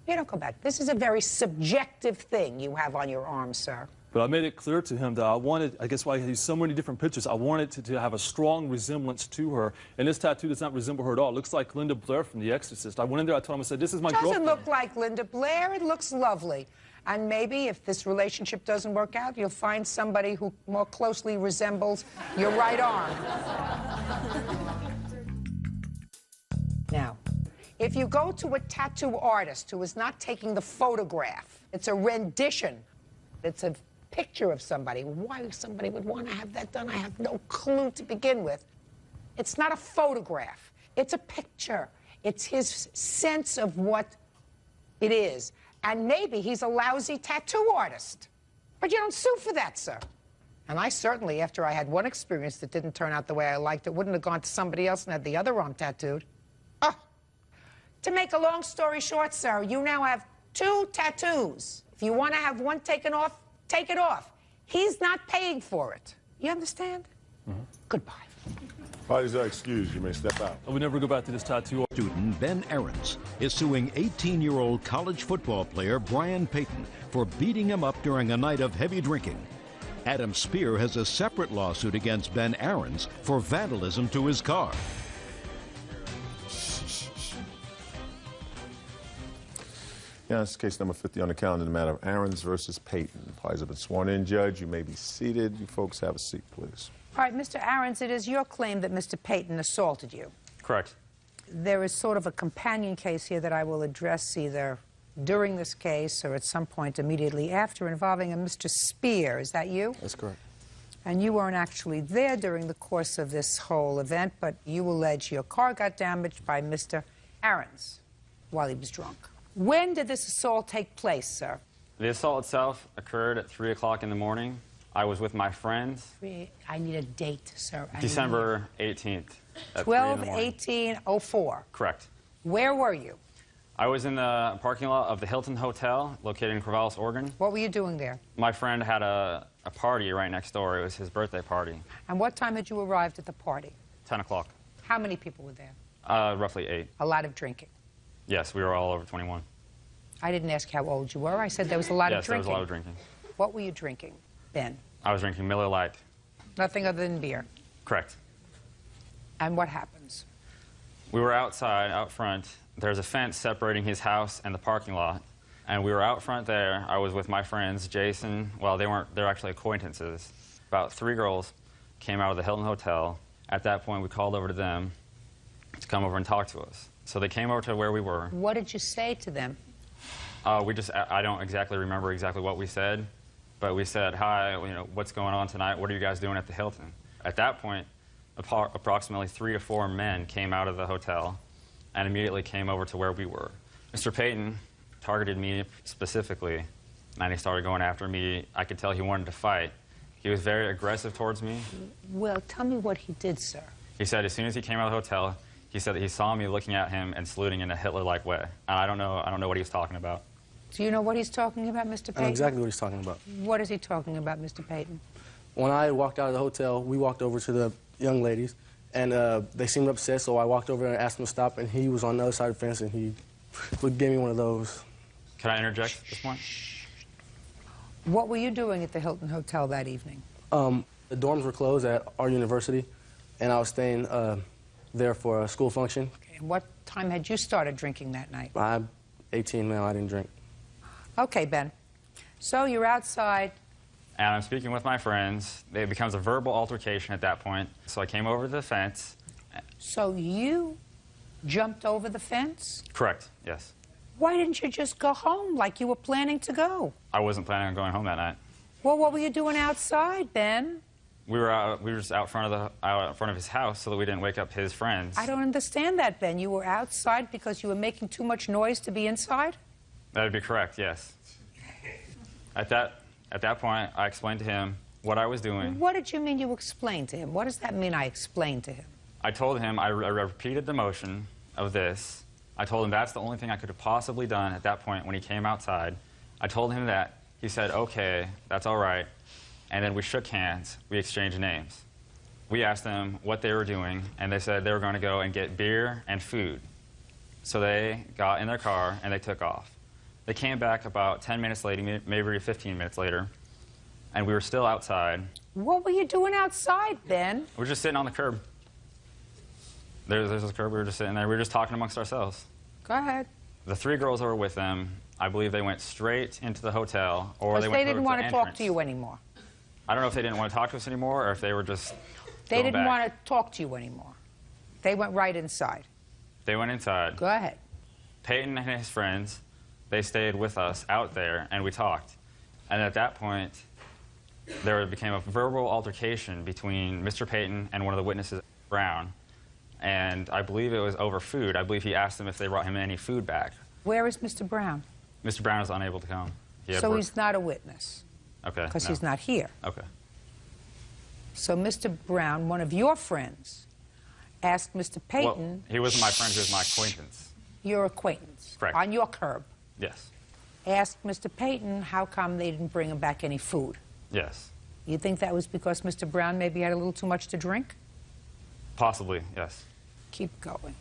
You don't go back. This is a very subjective thing you have on your arm, sir. But I made it clear to him that I wanted, I guess why I used so many different pictures, I wanted to have a strong resemblance to her. And this tattoo does not resemble her at all. It looks like Linda Blair from The Exorcist. I went in there, I told him, I said, this is my girlfriend. It doesn't look like Linda Blair. It looks lovely. And maybe if this relationship doesn't work out, you'll find somebody who more closely resembles your right arm. Now, if you go to a tattoo artist who is not taking the photograph, it's a rendition, it's a picture of somebody. Why somebody would want to have that done, I have no clue to begin with. It's not a photograph. It's a picture. It's his sense of what it is. And maybe he's a lousy tattoo artist. But you don't sue for that, sir. And I certainly, after I had one experience that didn't turn out the way I liked it, wouldn't have gone to somebody else and had the other arm tattooed. Oh. To make a long story short, sir, you now have 2 tattoos. If you want to have one taken off, take it off. He's not paying for it. You understand? Mm-hmm. Goodbye. Parties are excused. You may step out. I would never go back to this tattoo. Student Ben Ahrens is suing 18-year-old college football player Brian Payton for beating him up during a night of heavy drinking. Adam Spear has a separate lawsuit against Ben Ahrens for vandalism to his car. Yeah, this is case number 50 on the calendar, the matter of Ahrens versus Payton. Parties have been sworn in, Judge. You may be seated. You folks have a seat, please. All right, Mr. Ahrens, it is your claim that Mr. Payton assaulted you. Correct. There is sort of a companion case here that I will address either during this case or at some point immediately after involving a Mr. Spear. Is that you? That's correct. And you weren't actually there during the course of this whole event, but you allege your car got damaged by Mr. Ahrens while he was drunk. When did this assault take place, sir? The assault itself occurred at 3 o'clock in the morning. I was with my friends. I need a date, sir. December 18th. 12/18/04. Correct. Where were you? I was in the parking lot of the Hilton Hotel, located in Corvallis, Oregon. What were you doing there? My friend had a party right next door. It was his birthday party. And what time had you arrived at the party? 10 o'clock. How many people were there? Roughly 8. A lot of drinking. Yes, we were all over 21. I didn't ask how old you were. I said there was a lot of drinking. Yes, there was a lot of drinking. What were you drinking, Ben? I was drinking Miller Lite. Nothing other than beer. Correct. And what happens? We were outside, out front. There's a fence separating his house and the parking lot. And we were out front there. I was with my friends, Jason. Well, they're actually acquaintances. About 3 girls came out of the Hilton Hotel. At that point, we called over to them to come over and talk to us. So they came over to where we were. What did you say to them? I don't exactly remember exactly what we said, but we said, hi, you know, what's going on tonight? What are you guys doing at the Hilton? At that point, approximately 3 to 4 men came out of the hotel and immediately came over to where we were. Mr. Payton targeted me specifically, and he started going after me. I could tell he wanted to fight. He was very aggressive towards me. Well, tell me what he did, sir. He said as soon as he came out of the hotel, he said that he saw me looking at him and saluting in a Hitler-like way. And I don't know what he was talking about. Do you know what he's talking about, Mr. Payton? I know exactly what he's talking about. What is he talking about, Mr. Payton? When I walked out of the hotel, we walked over to the young ladies, and they seemed upset, so I walked over and asked him to stop, and he was on the other side of the fence, and he gave me one of those. Can I interject at this point? What were you doing at the Hilton Hotel that evening? The dorms were closed at our university, and I was staying there for a school function. Okay. And what time had you started drinking that night? I'm 18 now, I didn't drink. Okay, Ben. So you're outside. And I'm speaking with my friends. It becomes a verbal altercation at that point. So I came over to the fence. So you jumped over the fence? Correct, yes. Why didn't you just go home like you were planning to go? I wasn't planning on going home that night. Well, what were you doing outside, Ben? We were just out front of his house so that we didn't wake up his friends. I don't understand that, Ben. You were outside because you were making too much noise to be inside? That would be correct, yes. At that point, I explained to him what I was doing. What did you mean you explained to him? What does that mean, I explained to him? I told him, I repeated the motion of this. I told him that's the only thing I could have possibly done at that point when he came outside. I told him that. He said, okay, that's all right. And then we shook hands. We exchanged names. We asked them what they were doing, and they said they were going to go and get beer and food. So they got in their car, and they took off. They came back about 10 minutes later, maybe 15 minutes later, and we were still outside. What were you doing outside, Ben? We were just sitting on the curb. There's this curb. We were just sitting there. We were just talking amongst ourselves. Go ahead. The three girls that were with them, I believe they went straight into the hotel, or they went they didn't want to talk entrance. to you anymore. I don't know if they didn't want to talk to us anymore, or if they were just They didn't back. want to talk to you anymore. They went right inside. They went inside. Go ahead. Peyton and his friends, they stayed with us out there, and we talked. And at that point, there became a verbal altercation between Mr. Peyton and one of the witnesses, Brown. And I believe it was over food. I believe he asked them if they brought him any food back. Where is Mr. Brown? Mr. Brown is unable to come. So he's not a witness? Okay. Because he's not here. Okay. So Mr. Brown, one of your friends, asked Mr. Peyton... Well, he wasn't my friend, he was my acquaintance. Your acquaintance? Correct. On your curb? Yes. Asked Mr. Peyton how come they didn't bring him back any food. Yes. You think that was because Mr. Brown maybe had a little too much to drink? Possibly, yes. Keep going.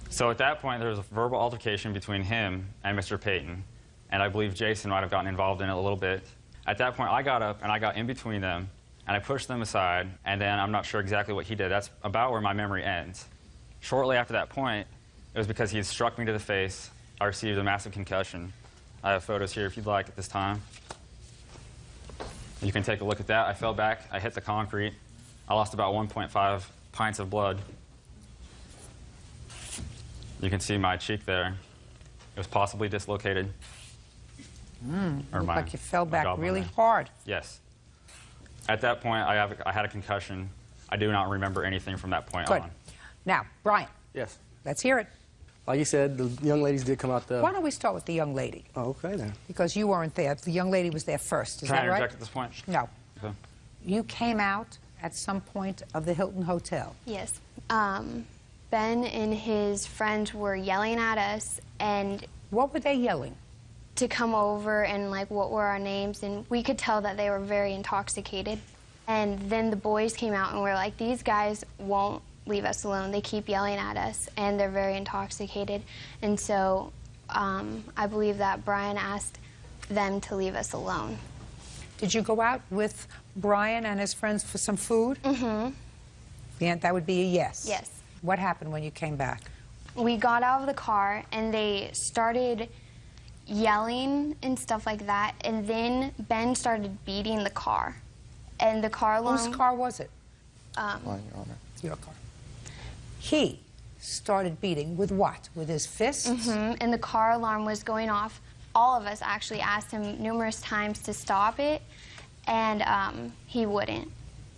So at that point, there was a verbal altercation between him and Mr. Peyton, and I believe Jason might have gotten involved in it a little bit. At that point, I got up and I got in between them, and I pushed them aside, and then I'm not sure exactly what he did. That's about where my memory ends. Shortly after that point, it was because he had struck me to the face. I received a massive concussion. I have photos here if you'd like at this time. You can take a look at that. I fell back, I hit the concrete. I lost about 1.5 pints of blood. You can see my cheek there. It was possibly dislocated. Looked like you fell back really hard. Yes. At that point, I had a concussion. I do not remember anything from that point Good. on. Now, Brian. Yes. Let's hear it. Like you said, the young ladies did come out there. Why don't we start with the young lady? Oh, okay, then. Because you weren't there. The young lady was there first. Is Can that I right? interject at this point? No. Okay. You came out at some point of the Hilton Hotel. Yes. Ben and his friends were yelling at us, and... What were they yelling? To come over and, like, what were our names, and we could tell that they were very intoxicated. And then the boys came out and were like, these guys won't leave us alone. They keep yelling at us, and they're very intoxicated. And so I believe that Brian asked them to leave us alone. Did you go out with Brian and his friends for some food? Mm-hmm. Yeah, that would be a yes. Yes. What happened when you came back? We got out of the car, and they started yelling and stuff like that, and then Ben started beating the car. And the car alarm... Whose car was it? Your Honor. Your car. He started beating with what? With his fists? Mm-hmm. And the car alarm was going off. All of us actually asked him numerous times to stop it, and he wouldn't.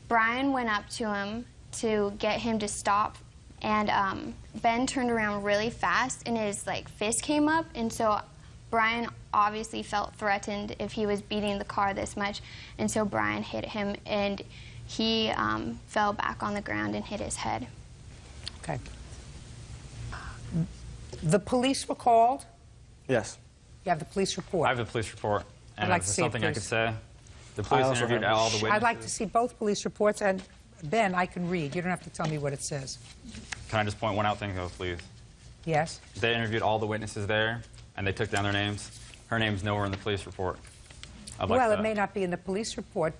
Brian went up to him to get him to stop, and Ben turned around really fast, and his fist came up, and so Brian obviously felt threatened if he was beating the car this much, and so Brian hit him, and he fell back on the ground and hit his head. Okay. The police were called? Yes. You have the police report? I have the police report. And I'd like if to there's see it, something I please. could say. The police interviewed all the witnesses. I'd like to see both police reports, and Ben, I can read. You don't have to tell me what it says. Can I just point one out thing, though, please? Yes? They interviewed all the witnesses there, and they took down their names. Her name's nowhere in the police report. Well, it may not be in the police report,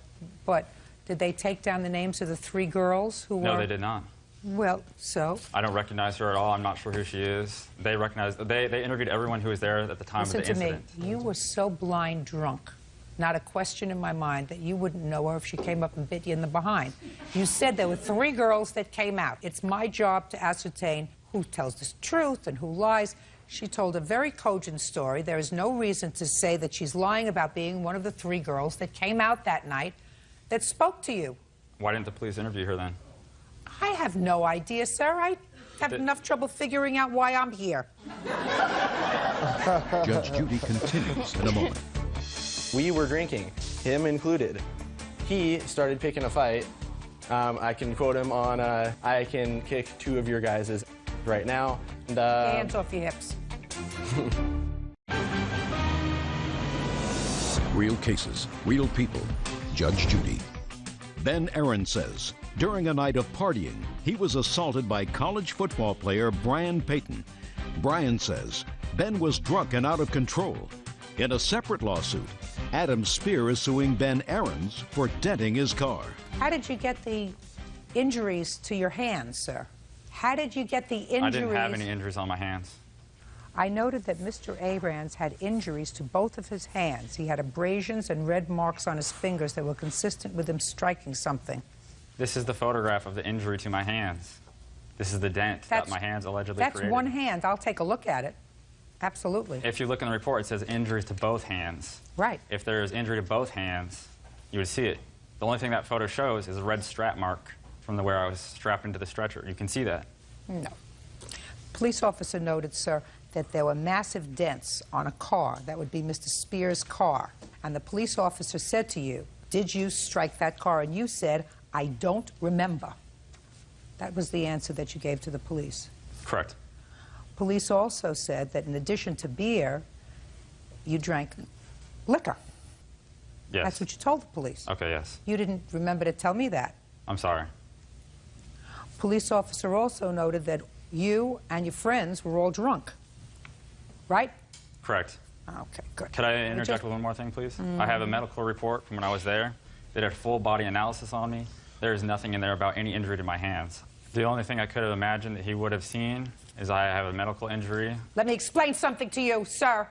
but Did they take down the names of the 3 girls who were... No, they did not. Well, so? I don't recognize her at all. I'm not sure who she is. They interviewed everyone who was there at the time of the incident. Listen to me. You were so blind drunk, not a question in my mind, that you wouldn't know her if she came up and bit you in the behind. You said there were 3 girls that came out. It's my job to ascertain who tells the truth and who lies. She told a very cogent story. There is no reason to say that she's lying about being one of the 3 girls that came out that night that spoke to you. Why didn't the police interview her then? I have no idea, sir. I have enough trouble figuring out why I'm here. Judge Judy continues in a moment. We were drinking, him included. He started picking a fight. I can quote him on, I can kick 2 of your guys' right now. And, Hands off your hips. Real cases, real people. Judge Judy. Ben Aaron says, during a night of partying, he was assaulted by college football player Brian Payton. Brian says Ben was drunk and out of control. In a separate lawsuit, Adam Spear is suing Ben Aarons for denting his car. How did you get the injuries to your hands, sir? How did you get the injuries? I didn't have any injuries on my hands. I noted that Mr. Aarons had injuries to both of his hands. He had abrasions and red marks on his fingers that were consistent with him striking something. This is the photograph of the injury to my hands. This is the dent that my hands allegedly created. That's one hand. I'll take a look at it. Absolutely. If you look in the report, it says injuries to both hands. Right. If there is injury to both hands, you would see it. The only thing that photo shows is a red strap mark from where I was strapped into the stretcher. You can see that. No. Police officer noted, sir, that there were massive dents on a car. That would be Mr. Spear's car. And the police officer said to you, did you strike that car? And you said, I don't remember. That was the answer that you gave to the police. Correct. Police also said that in addition to beer, you drank liquor. Yes. That's what you told the police. Okay, yes. You didn't remember to tell me that. I'm sorry. Police officer also noted that you and your friends were all drunk. Right? Correct. Okay, good. Could I interject with one more thing, please? I have a medical report from when I was there. They did a full body analysis on me. There is nothing in there about any injury to my hands. The only thing I could have imagined that he would have seen is I have a medical injury. Let me explain something to you, sir.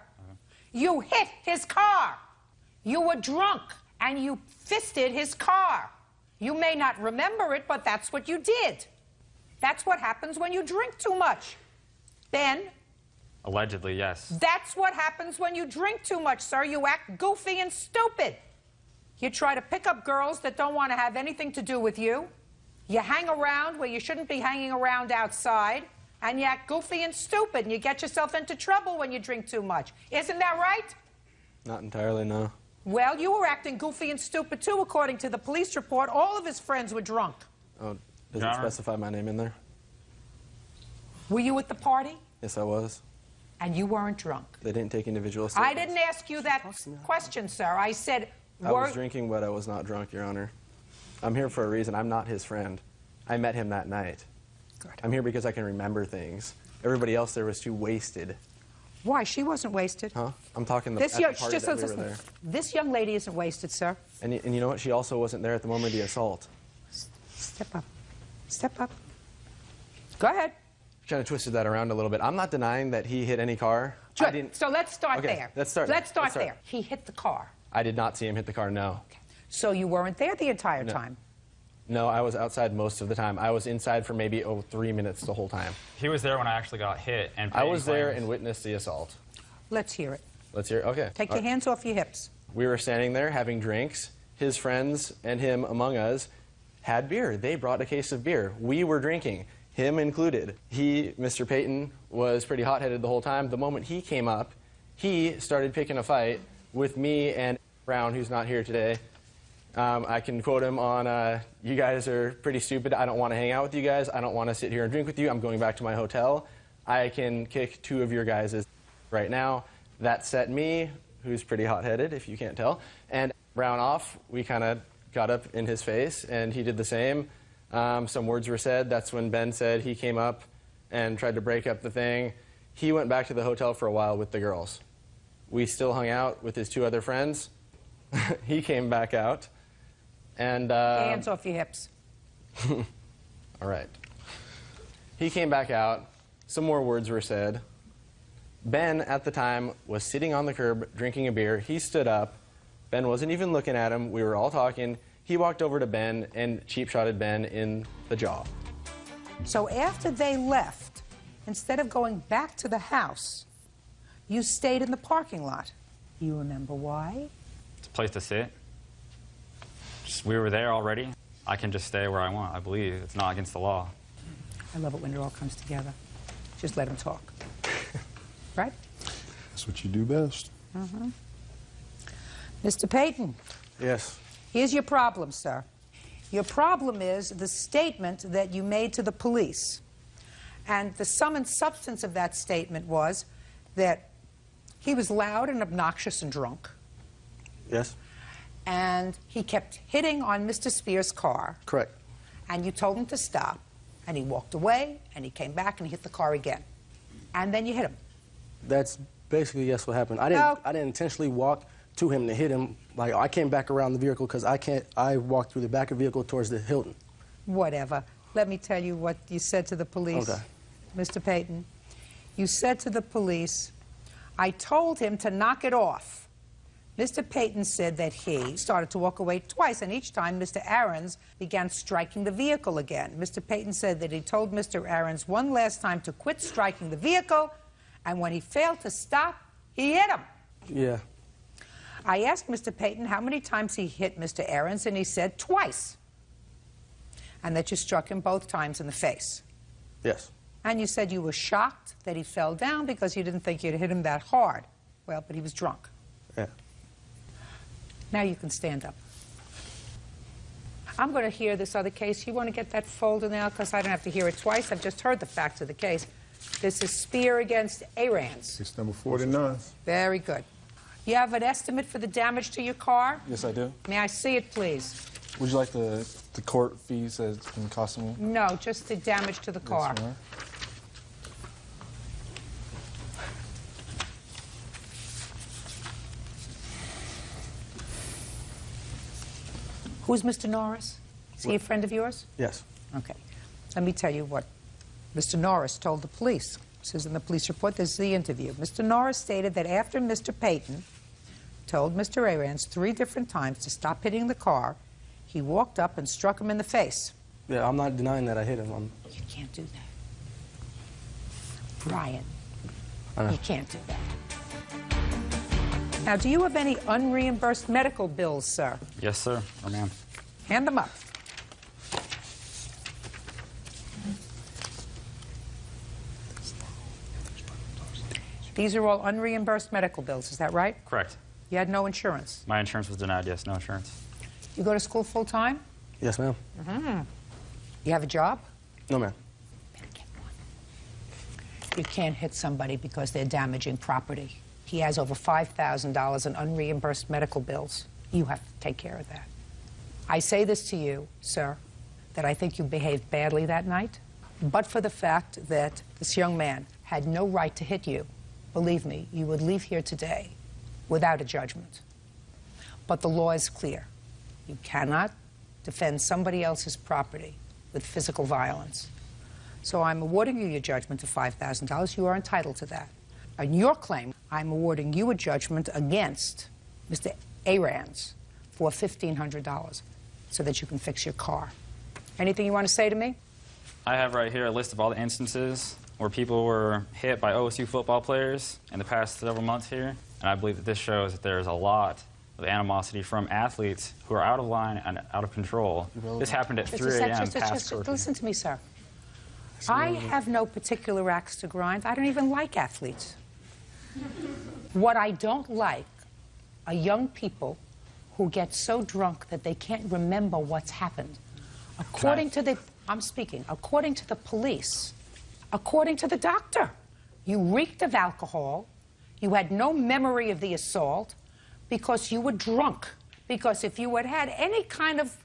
You hit his car. You were drunk, and you fisted his car. You may not remember it, but that's what you did. That's what happens when you drink too much. Ben? Allegedly, yes. That's what happens when you drink too much, sir. You act goofy and stupid. You try to pick up girls that don't want to have anything to do with you. You hang around where you shouldn't be hanging around outside. And you act goofy and stupid, and you get yourself into trouble when you drink too much. Isn't that right? Not entirely, no. Well, you were acting goofy and stupid, too, according to the police report. All of his friends were drunk. Oh, does it specify my name in there? Were you at the party? Yes, I was. And you weren't drunk? They didn't take individual I statements. didn't ask you that question, sir. I said... I was drinking, but I was not drunk, Your Honor. I'm here for a reason. I'm not his friend. I met him that night. Good. I'm here because I can remember things. Everybody else there was too wasted. Why? She wasn't wasted. Huh? I'm talking This at the party that we were listen. there. This young lady isn't wasted, sir. And you know what? She also wasn't there at the moment of the assault. Step up. Step up. Go ahead. Kind of twisted that around a little bit. I'm not denying that he hit any car. Good. I didn't... So let's start Okay, there. let's start there. He hit the car. I did not see him hit the car, no. Okay. So you weren't there the entire No. time? No, I was outside most of the time. I was inside for maybe 3 minutes the whole time. He was there when I actually got hit. And I was there and witnessed the assault. Let's hear it. Let's hear it? Okay. Take your hands off your hips. We were standing there having drinks. His friends and him among us had beer. They brought a case of beer. We were drinking, him included. He, Mr. Payton, was pretty hot-headed the whole time. The moment he came up, he started picking a fight with me and Brown, who's not here today. I can quote him on, you guys are pretty stupid. I don't want to hang out with you guys. I don't want to sit here and drink with you. I'm going back to my hotel. I can kick 2 of your guys' right now. That set me, who's pretty hot-headed, if you can't tell, and Brown off. We kind of got up in his face, and he did the same. Some words were said. That's when Ben said he came up and tried to break up the thing. He went back to the hotel for a while with the girls. We still hung out with his 2 other friends. He came back out. And hands off your hips. All right. He came back out. Some more words were said. Ben, at the time, was sitting on the curb drinking a beer. He stood up. Ben wasn't even looking at him. We were all talking. He walked over to Ben and cheap-shotted Ben in the jaw. So after they left, instead of going back to the house, you stayed in the parking lot. You remember why? It's a place to sit. We were there already. I can just stay where I want, I believe. It's not against the law. I love it when it all comes together. Just let him talk. Right? That's what you do best. Mm-hmm. Mr. Payton. Yes. Here's your problem, sir. Your problem is the statement that you made to the police. And the sum and substance of that statement was that he was loud and obnoxious and drunk. Yes. And he kept hitting on Mr. Spears' car. Correct. And you told him to stop. And he walked away, and he came back and he hit the car again. And then you hit him. That's basically, yes, what happened. I didn't intentionally walk to him to hit him. Like, I came back around the vehicle because I walked through the back of the vehicle towards the Hilton. Whatever. Let me tell you what you said to the police. Okay. Mr. Payton, you said to the police, I told him to knock it off. Mr. Payton said that he started to walk away twice, and each time Mr. Aarons began striking the vehicle again. Mr. Payton said that he told Mr. Aarons one last time to quit striking the vehicle, and when he failed to stop, he hit him. Yeah. I asked Mr. Payton how many times he hit Mr. Aarons, and he said twice. And that you struck him both times in the face. Yes. And you said you were shocked that he fell down because you didn't think you'd hit him that hard. Well, but he was drunk. Yeah. Now you can stand up. I'm going to hear this other case. You want to get that folder now because I don't have to hear it twice. I've just heard the facts of the case. This is Spear against Aarons. Case number 49. Very good. You have an estimate for the damage to your car? Yes, I do. May I see it, please? Would you like the court fees that it's been costing me? No, just the damage to the car. Yes, ma'am. Who's Mr. Norris? Is he a friend of yours? Yes. Okay. Let me tell you what Mr. Norris told the police. It says in the police report, this is the interview. Mr. Norris stated that after Mr. Payton told Mr. Aarons 3 different times to stop hitting the car, he walked up and struck him in the face. Yeah, I'm not denying that I hit him. You can't do that. Brian, you can't do that. Now, do you have any unreimbursed medical bills, sir? Yes, sir. Oh, ma'am. Hand them up. These are all unreimbursed medical bills, is that right? Correct. You had no insurance? My insurance was denied, yes. No insurance. You go to school full-time? Yes, ma'am. Mm-hmm. You have a job? No, ma'am. You can't hit somebody because they're damaging property. He has over $5,000 in unreimbursed medical bills. You have to take care of that. I say this to you, sir, that I think you behaved badly that night, but for the fact that this young man had no right to hit you, believe me, you would leave here today without a judgment. But the law is clear. You cannot defend somebody else's property with physical violence. So I'm awarding you your judgment of $5,000. You are entitled to that. On your claim, I'm awarding you a judgment against Mr. Aarons for $1,500 so that you can fix your car. Anything you want to say to me? I have right here a list of all the instances where people were hit by OSU football players in the past several months here, and I believe that this shows that there is a lot of animosity from athletes who are out of line and out of control. This happened at 3 a.m. past curfew. Listen to me, sir. I have no particular axe to grind. I don't even like athletes. What I don't like are young people who get so drunk that they can't remember what's happened. According to the police, according to the doctor, you reeked of alcohol, you had no memory of the assault because you were drunk. Because if you had had any kind of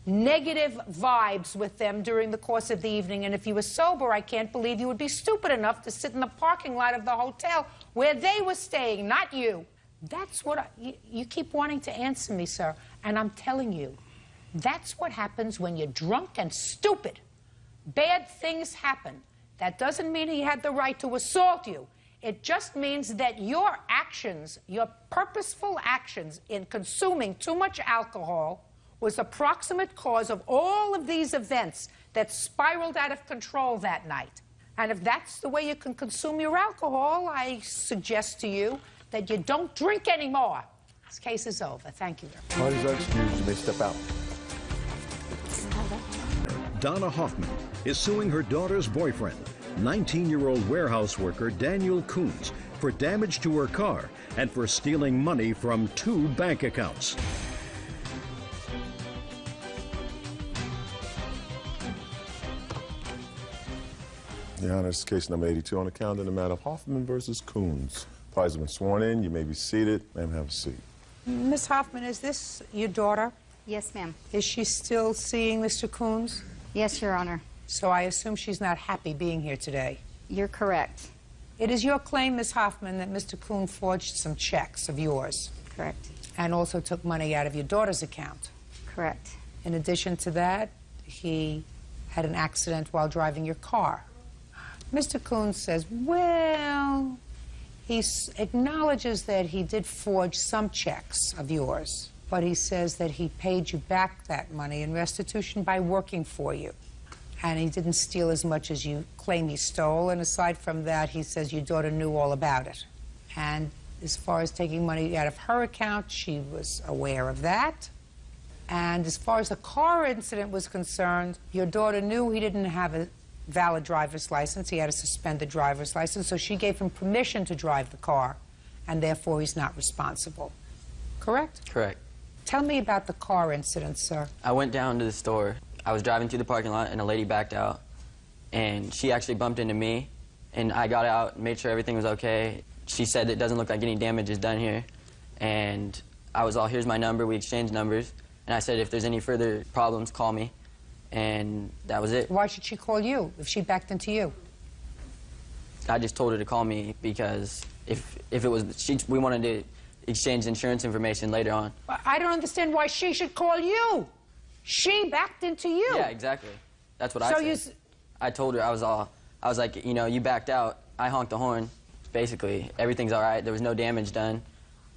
negative vibes with them during the course of the evening, and if you were sober, I can't believe you would be stupid enough to sit in the parking lot of the hotel where they were staying, not you. That's what you keep wanting to answer me, sir, And I'm telling you, that's what happens when you're drunk and stupid. Bad things happen. That doesn't mean he had the right to assault you. It just means that your actions, your purposeful actions in consuming too much alcohol was the proximate cause of all of these events that spiraled out of control that night. And if that's the way you can consume your alcohol, I suggest to you that you don't drink anymore. This case is over. Thank you. Parties are excused. You may step out. Donna Hoffman is suing her daughter's boyfriend, 19-year-old warehouse worker Daniel Coons, for damage to her car and for stealing money from 2 bank accounts. Your Honor, this is case number 82 on the calendar in the matter of Hoffman versus Coons. Parties have been sworn in. You may be seated. Ma'am, have a seat. Miss Hoffman, is this your daughter? Yes, ma'am. Is she still seeing Mr. Coons? Yes, Your Honor. So I assume she's not happy being here today. You're correct. It is your claim, Miss Hoffman, that Mr. Coon forged some checks of yours. Correct. And also took money out of your daughter's account. Correct. In addition to that, he had an accident while driving your car. Mr. Coon says, well, he acknowledges that he did forge some checks of yours, but he says that he paid you back that money in restitution by working for you. And he didn't steal as much as you claim he stole, and aside from that, he says your daughter knew all about it. And as far as taking money out of her account, she was aware of that. And as far as the car incident was concerned, your daughter knew he didn't have a valid driver's license. He had a suspended driver's license, so she gave him permission to drive the car, and therefore he's not responsible. Correct? Correct. Tell me about the car incident, sir. I went down to the store. I was driving through the parking lot, and a lady backed out, and she actually bumped into me, and I got out and made sure everything was okay. She said it doesn't look like any damage is done here, and I was all, here's my number. We exchanged numbers, and I said if there's any further problems, call me. And that was it. Why should she call you if she backed into you? I just told her to call me because if it was, we wanted to exchange insurance information later on. I don't understand why she should call you. She backed into you. Yeah, exactly. That's what I said. I told her, I was like, you know, you backed out. I honked the horn. Basically, everything's all right. There was no damage done.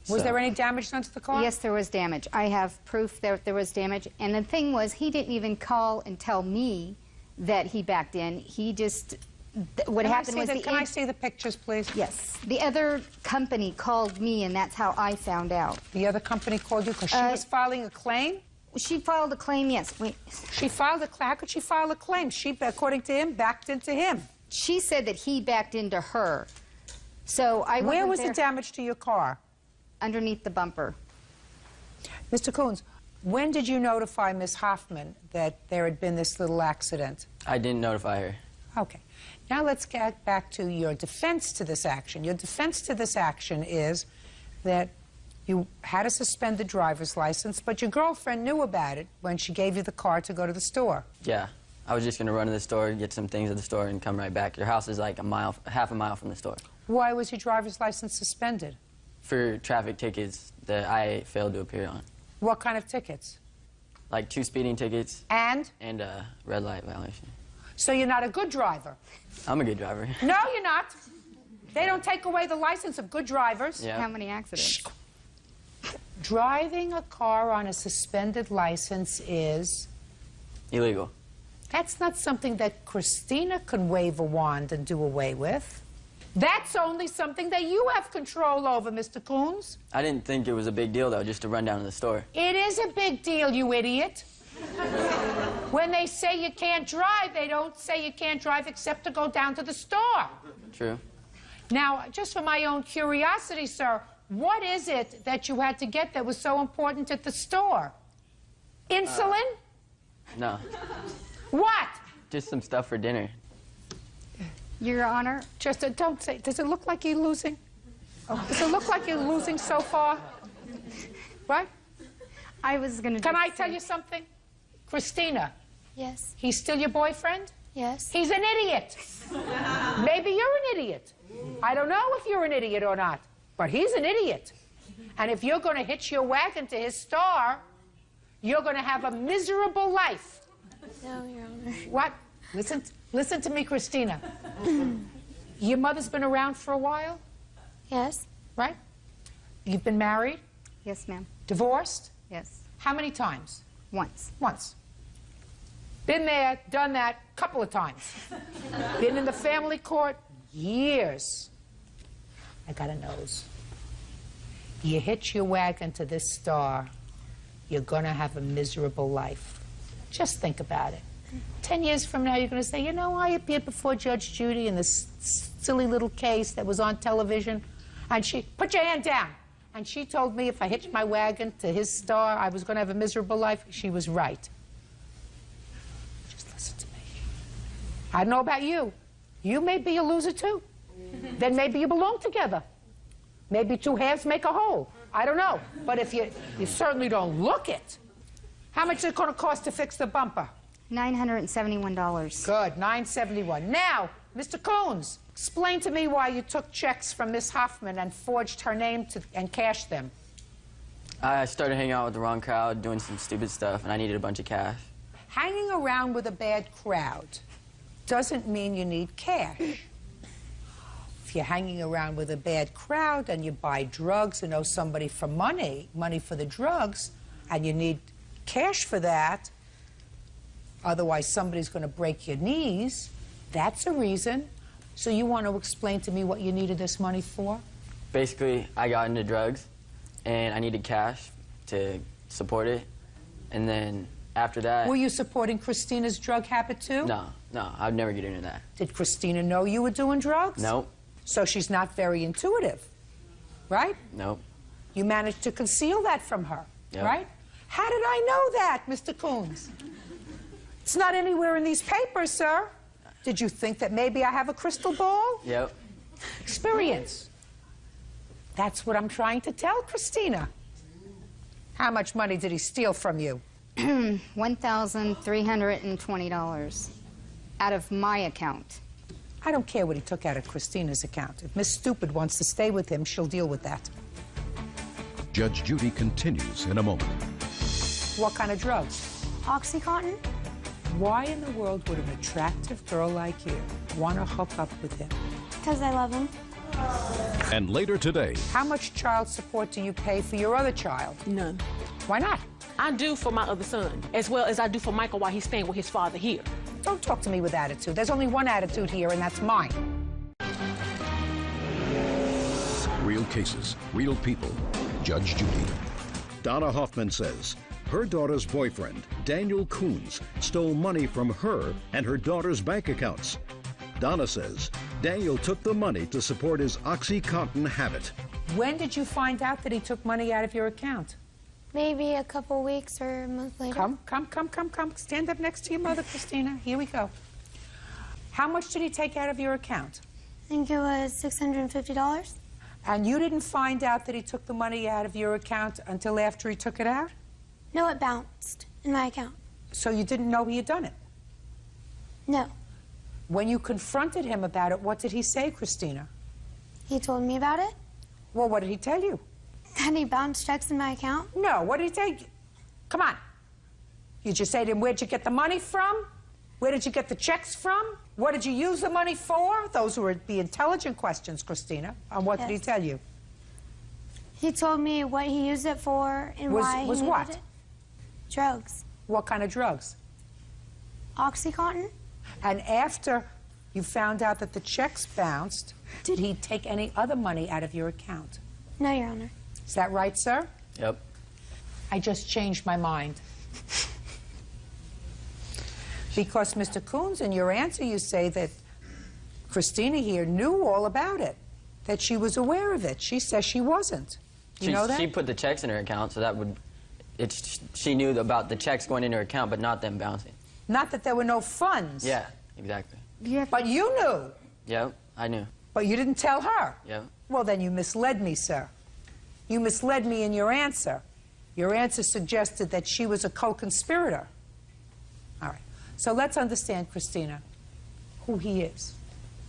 Was there any damage done to the car? Yes, there was damage. I have proof that there was damage. And the thing was, he didn't even call and tell me that he backed in. He just, what happened was... Can I see the pictures, please? Yes. The other company called me, and that's how I found out. The other company called you because she was filing a claim? She filed a claim, yes. She filed a claim? How could she file a claim? She, according to him, backed into him. She said that he backed into her. So I wasn't Where was there. the damage to your car? Underneath the bumper. Mr. Coons, when did you notify Miss Hoffman that there had been this little accident? I didn't notify her. Okay. Now let's get back to your defense to this action. Your defense to this action is that you had a suspended driver's license, but your girlfriend knew about it when she gave you the car to go to the store. Yeah. I was just going to run to the store, get some things at the store, and come right back. Your house is like half a mile from the store. Why was your driver's license suspended? For traffic tickets that I failed to appear on. What kind of tickets? Like 2 speeding tickets. And? And a red light violation. So you're not a good driver? I'm a good driver. No, you're not. They don't take away the license of good drivers. Yeah. How many accidents? Shh. Driving a car on a suspended license is... Illegal. That's not something that Christina can wave a wand and do away with. That's only something that you have control over, Mr. Coons. I didn't think it was a big deal, though, just to run down to the store. It is a big deal, you idiot. When they say you can't drive, they don't say you can't drive except to go down to the store. True. Now, just for my own curiosity, sir, what is it that you had to get that was so important at the store? Insulin? No. What? Just some stuff for dinner. Your Honor. Just don't say. Does it look like you're losing? Oh, does it look like you're losing so far? What? I was going to... Can I tell you something? Christina. Yes. He's still your boyfriend? Yes. He's an idiot. Maybe you're an idiot. I don't know if you're an idiot or not, but he's an idiot. And if you're going to hitch your wagon to his star, You're going to have a miserable life. No, Your Honor. What? Listen to me, Christina. Your mother's been around for a while? Yes. Right? You've been married? Yes, ma'am. Divorced? Yes. How many times? Once. Once. Been there, done that, couple of times. Been in the family court? Years. I got a nose. You hitch your wagon to this star, you're gonna have a miserable life. Just think about it. 10 years from now, you're gonna say, you know, I appeared before Judge Judy in this silly little case that was on television, and she, put your hand down. And she told me if I hitched my wagon to his star, I was gonna have a miserable life. She was right. Just listen to me. I don't know about you. You may be a loser too. Then maybe you belong together. Maybe two halves make a whole. I don't know. But if you certainly don't look it. How much is it going to cost to fix the bumper? $971. Good, $971. Now, Mr. Coons, explain to me why you took checks from Miss Hoffman and forged her name and cashed them. I started hanging out with the wrong crowd, doing some stupid stuff, and I needed a bunch of cash. Hanging around with a bad crowd doesn't mean you need cash. If you're hanging around with a bad crowd and you buy drugs and owe somebody for money for the drugs, and you need cash for that, otherwise somebody's going to break your knees, that's a reason. So you want to explain to me what you needed this money for? Basically, I got into drugs, and I needed cash to support it, and then after that... Were you supporting Christina's drug habit too? No, I'd never get into that. Did Christina know you were doing drugs? Nope. So she's not very intuitive, right? Nope. You managed to conceal that from her, Yep. right? How did I know that, Mr. Coons? It's not anywhere in these papers, sir. Did you think that maybe I have a crystal ball? Yep. Experience. That's what I'm trying to tell Christina. How much money did he steal from you? $1,320 out of my account. I don't care what he took out of Christina's account. If Miss Stupid wants to stay with him, she'll deal with that. Judge Judy continues in a moment. What kind of drugs? Oxycontin? Why in the world would an attractive girl like you want to hook up with him? Because I love him. And later today... How much child support do you pay for your other child? None. Why not? I do for my other son, as well as I do for Michael while he's staying with his father here. Don't talk to me with attitude. There's only one attitude here, and that's mine. Real cases, real people. Judge Judy. Donna Hoffman says her daughter's boyfriend, Daniel Coons, stole money from her and her daughter's bank accounts. Donna says Daniel took the money to support his OxyContin habit. When did you find out that he took money out of your account? Maybe a couple weeks or a month later. Come. Stand up next to your mother, Christina. Here we go. How much did he take out of your account? I think it was $650. And you didn't find out that he took the money out of your account until after he took it out? No, it bounced in my account. So you didn't know he had done it? No. When you confronted him about it, what did he say, Christina? He told me about it. Well, what did he tell you? That he bounced checks in my account. No, what did he tell you? Come on. You just say to him, where'd you get the money from? Where did you get the checks from? What did you use the money for? Those were the intelligent questions, Christina. And what did he tell you? He told me what he used it for and why he needed what? it. Drugs. What kind of drugs? Oxycontin. And after you found out that the checks bounced, did he take any other money out of your account? No, Your Honor. Is that right, sir? Yep. I just changed my mind. Because, Mr. Coons, in your answer you say that Christina here knew all about it, that she was aware of it. She says she wasn't. You know that? She put the checks in her account, so that would... she knew about the checks going in her account, but not them bouncing. Not that there were no funds. Yeah, exactly. But you knew. Yep, I knew. But you didn't tell her. Yep. Well, then you misled me, sir. You misled me in your answer. Your answer suggested that she was a co-conspirator. All right. So let's understand, Christina, who he is.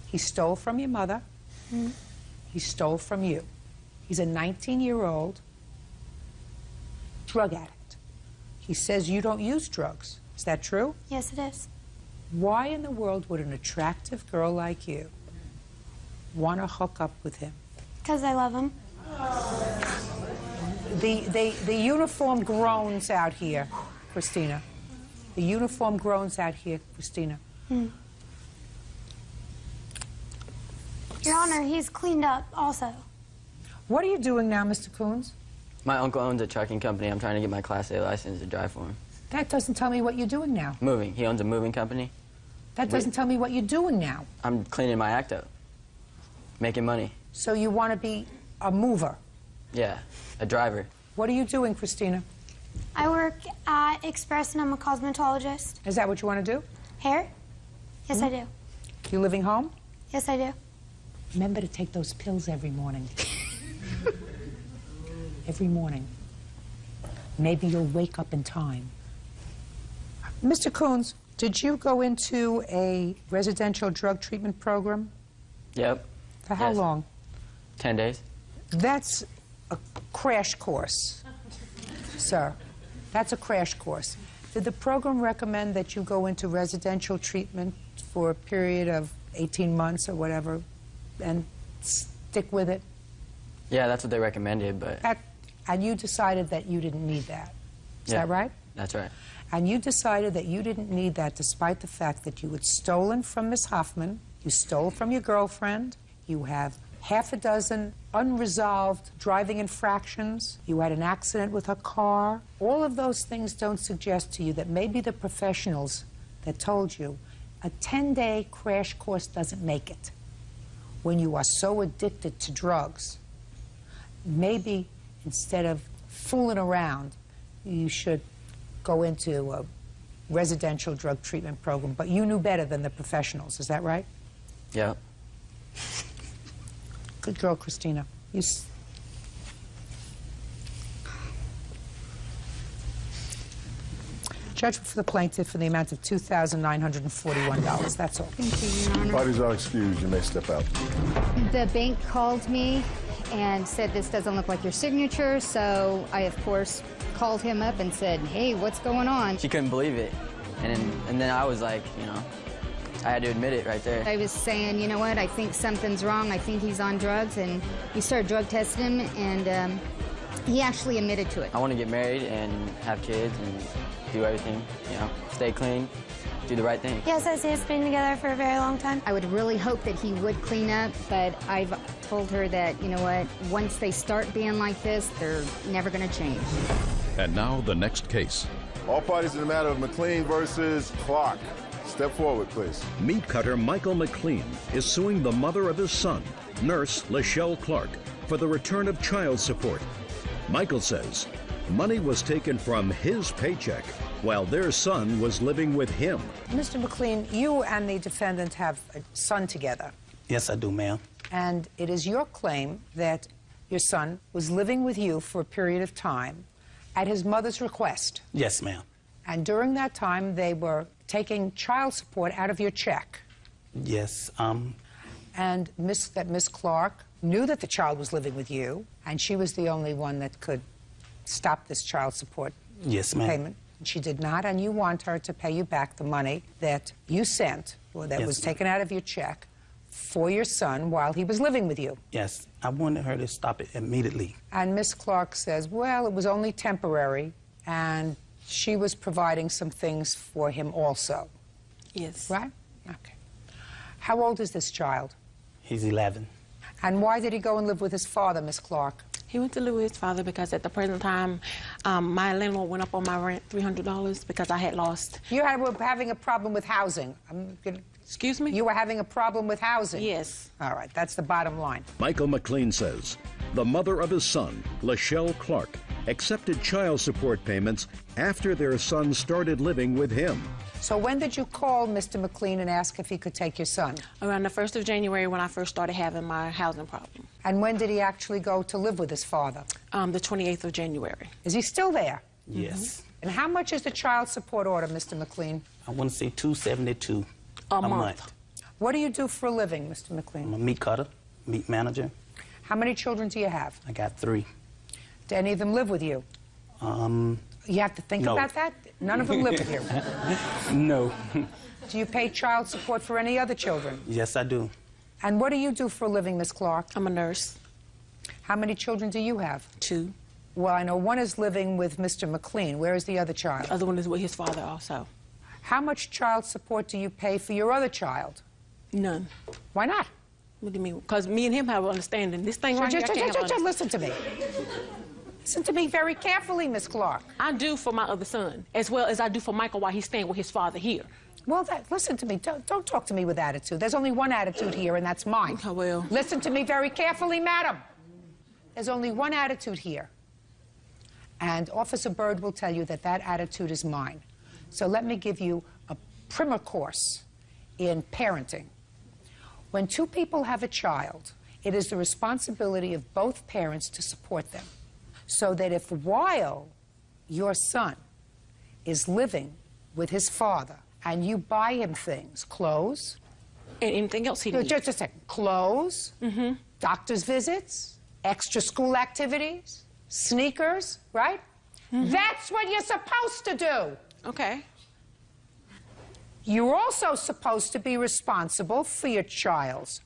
He stole from your mother. Mm-hmm. He stole from you. He's a 19-year-old drug addict. He says you don't use drugs. Is that true? Yes, it is. Why in the world would an attractive girl like you want to hook up with him? Because I love him. The uniform groans out here, Christina. The uniform groans out here, Christina. Your Honor, he's cleaned up also. What are you doing now, Mr. Coons? My uncle owns a trucking company. I'm trying to get my Class A license to drive for him. That doesn't tell me what you're doing now. Moving. He owns a moving company. That doesn't tell me what you're doing now. I'm cleaning my act up. Making money. So you want to be a mover? Yeah, a driver. What are you doing, Christina? I work at Express and I'm a cosmetologist. Is that what you want to do? Hair? Yes, I do. You living home? Yes, I do. Remember to take those pills every morning. Every morning. Maybe you'll wake up in time. Mr. Coons, did you go into a residential drug treatment program? Yep. For how long? 10 days. That's a crash course, sir. That's a crash course. Did the program recommend that you go into residential treatment for a period of 18 months or whatever and stick with it? Yeah, that's what they recommended, but... And you decided that you didn't need that. Is that right? That's right. And you decided that you didn't need that despite the fact that you had stolen from Miss Hoffman, you stole from your girlfriend, you have half a dozen unresolved driving infractions, you had an accident with her car. All of those things don't suggest to you that maybe the professionals that told you a 10-day crash course doesn't make it. When you are so addicted to drugs, maybe instead of fooling around, you should go into a residential drug treatment program. But you knew better than the professionals, is that right? Yeah. Good girl, Christina. Judgment for the plaintiff in the amount of $2,941. That's all. Thank you, Your Honor. Parties are excused. You may step out. The bank called me and said this doesn't look like your signature, so I, of course, called him up and said, hey, what's going on? She couldn't believe it. And then I was like, you know, I had to admit it right there. I was saying, you know what, I think something's wrong. I think he's on drugs, and we started drug testing him, and he actually admitted to it. I want to get married and have kids and do everything, you know, stay clean, do the right thing. Yes, I see us being together for a very long time. I would really hope that he would clean up, but I've told her that, you know what, once they start being like this, they're never going to change. And now the next case. All parties in the matter of McLean versus Clark. Step forward, please. Meat cutter Michael McLean is suing the mother of his son, nurse Lachelle Clark, for the return of child support. Michael says money was taken from his paycheck while their son was living with him. Mr. McLean, you and the defendant have a son together. Yes, I do, ma'am. And it is your claim that your son was living with you for a period of time at his mother's request. Yes, ma'am. And during that time, they were taking child support out of your check. Yes. And Miss Clark knew that the child was living with you, and she was the only one that could stop this child support payment. She did not, and you want her to pay you back the money that you sent, or that was taken out of your check, for your son while he was living with you. Yes, I wanted her to stop it immediately. And Miss Clark says, well, it was only temporary, and she was providing some things for him also. Yes. Right? Okay. How old is this child? He's 11. And why did he go and live with his father, Miss Clark? He went to live with his father because at the present time, my landlord went up on my rent $300 because I had lost. You were having a problem with housing. Excuse me? You were having a problem with housing? Yes. All right, that's the bottom line. Michael McLean says the mother of his son, Lachelle Clark, accepted child support payments after their son started living with him. So when did you call Mr. McLean and ask if he could take your son? Around the 1st of January when I first started having my housing problem. And when did he actually go to live with his father? The 28th of January. Is he still there? Yes. And how much is the child support order, Mr. McLean? I want to say $272 a month. What do you do for a living, Mr. McLean? I'm a meat cutter, meat manager. How many children do you have? I got 3. Do any of them live with you? You have to think No. about that? None of them live with you. No. Do you pay child support for any other children? Yes, I do. And what do you do for a living, Miss Clark? I'm a nurse. How many children do you have? 2. Well, I know one is living with Mr. McLean. Where is the other child? The other one is with his father also. How much child support do you pay for your other child? None. Why not? What do you mean? Because me and him have an understanding. This thing right here, I can't have Just listen to me. Listen to me very carefully, Miss Clark. I do for my other son, as well as I do for Michael while he's staying with his father here. Well, listen to me. Don't talk to me with attitude. There's only one attitude here, and that's mine. I will. Listen to me very carefully, madam. There's only one attitude here. And Officer Byrd will tell you that that attitude is mine. So let me give you a primer course in parenting. When 2 people have a child, it is the responsibility of both parents to support them. So that if while your son is living with his father and you buy him things, clothes... And anything else he needs. Just a second. Clothes, doctor's visits, extra school activities, sneakers, right? That's what you're supposed to do. Okay. You're also supposed to be responsible for your child's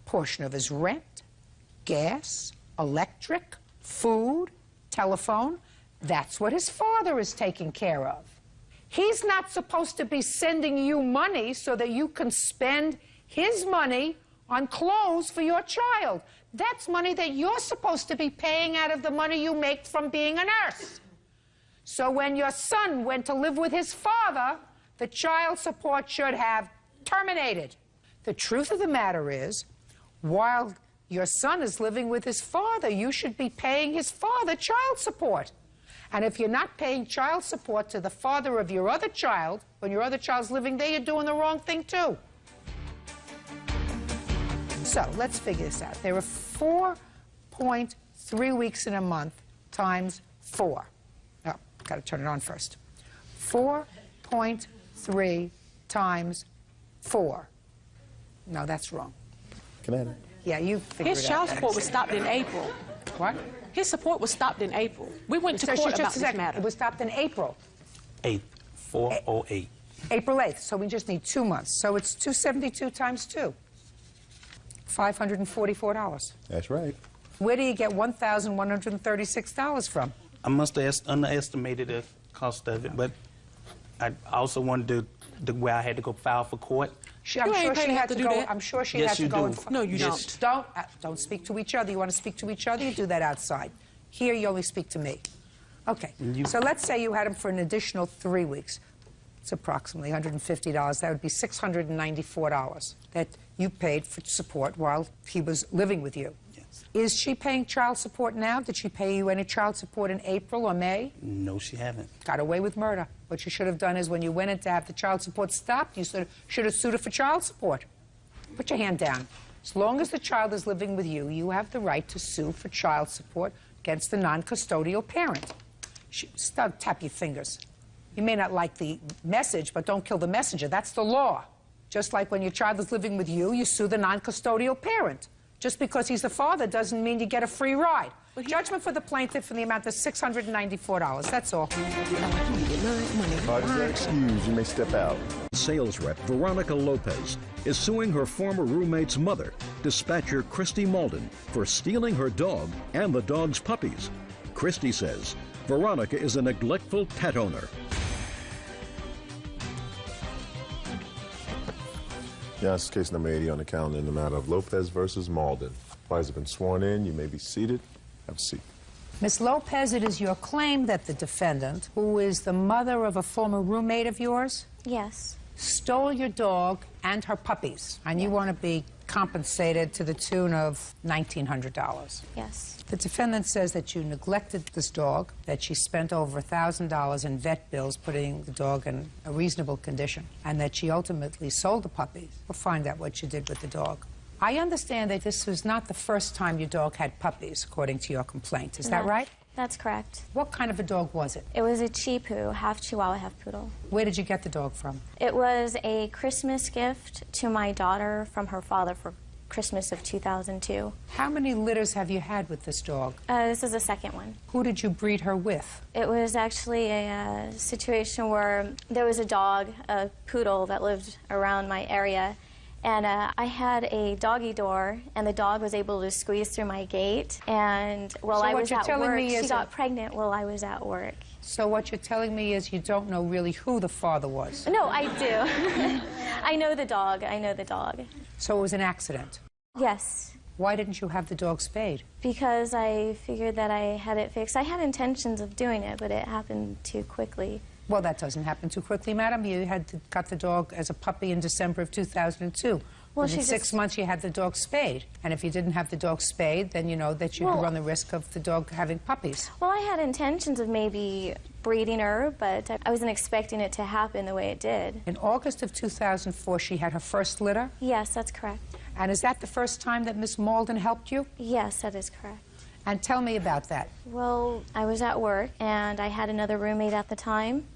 portion of his rent, gas, electric, food, telephone. That's what his father is taking care of. He's not supposed to be sending you money so that you can spend his money on clothes for your child. That's money that you're supposed to be paying out of the money you make from being a nurse. So when your son went to live with his father, the child support should have terminated. The truth of the matter is, while your son is living with his father, you should be paying his father child support. And if you're not paying child support to the father of your other child, when your other child's living there, you're doing the wrong thing too. So let's figure this out. There are 4.3 weeks in a month times 4. Oh, got to turn it on first. 4.3 times 4. No, that's wrong. Can I have it? Yeah, you figure His it out. child support was stopped in April. What? His support was stopped in April. We went to court about this matter. It was stopped in April. 8th, 408. April 8th, so we just need 2 months. So it's 272 times 2. $544. That's right. Where do you get $1,136 from? I must have underestimated the cost of it, but I also wanted to where I had to go file for court. I'm sure she had to go. I'm sure she had to go. No, you don't. Don't speak to each other. You want to speak to each other? You do that outside. Here, you only speak to me. Okay. So let's say you had him for an additional 3 weeks. It's approximately $150. That would be $694 that you paid for support while he was living with you. Yes. Is she paying child support now? Did she pay you any child support in April or May? No, she haven't. Got away with murder. What you should have done is when you went in to have the child support stopped, you should have sued her for child support. Put your hand down. As long as the child is living with you, you have the right to sue for child support against the non-custodial parent. Tap your fingers. You may not like the message, but don't kill the messenger. That's the law. Just like when your child is living with you, you sue the non-custodial parent. Just because he's the father doesn't mean you get a free ride. Judgment for the plaintiff in the amount of $694. That's all. Pardon your excuse. You may step out. Sales rep Veronica Lopez is suing her former roommate's mother, dispatcher Christy Malden, for stealing her dog and the dog's puppies. Christy says Veronica is a neglectful pet owner. Yes, case number 80 on the calendar in the matter of Lopez versus Malden. Parties have been sworn in. You may be seated. Have a seat. Miss Lopez, it is your claim that the defendant, who is the mother of a former roommate of yours, Yes. stole your dog and her puppies, and you want to be compensated to the tune of $1,900. Yes. The defendant says that you neglected this dog, that she spent over $1,000 in vet bills putting the dog in a reasonable condition, and that she ultimately sold the puppies. We'll find out what you did with the dog. I understand that this was not the first time your dog had puppies, according to your complaint. Is that right? That's correct. What kind of a dog was it? It was a Chihu, half Chihuahua, half Poodle. Where did you get the dog from? It was a Christmas gift to my daughter from her father for Christmas of 2002. How many litters have you had with this dog? This is the second one. Who did you breed her with? It was actually a situation where there was a dog, a poodle, that lived around my area. And I had a doggy door, and the dog was able to squeeze through my gate. And while I was at work, she got pregnant while I was at work. So what you're telling me is you don't know really who the father was? No, I do. I know the dog. I know the dog. So it was an accident? Yes. Why didn't you have the dog spayed? Because I figured that I had it fixed. I had intentions of doing it, but it happened too quickly. Well, that doesn't happen too quickly, madam. You got the dog as a puppy in December of 2002. Well, Within 6 months, you had the dog spayed. And if you didn't have the dog spayed, then you know that you run the risk of the dog having puppies. Well, I had intentions of maybe breeding her, but I wasn't expecting it to happen the way it did. In August of 2004, she had her first litter? Yes, that's correct. And is that the first time that Miss Malden helped you? Yes, that is correct. And tell me about that. Well, I was at work, and I had another roommate at the time.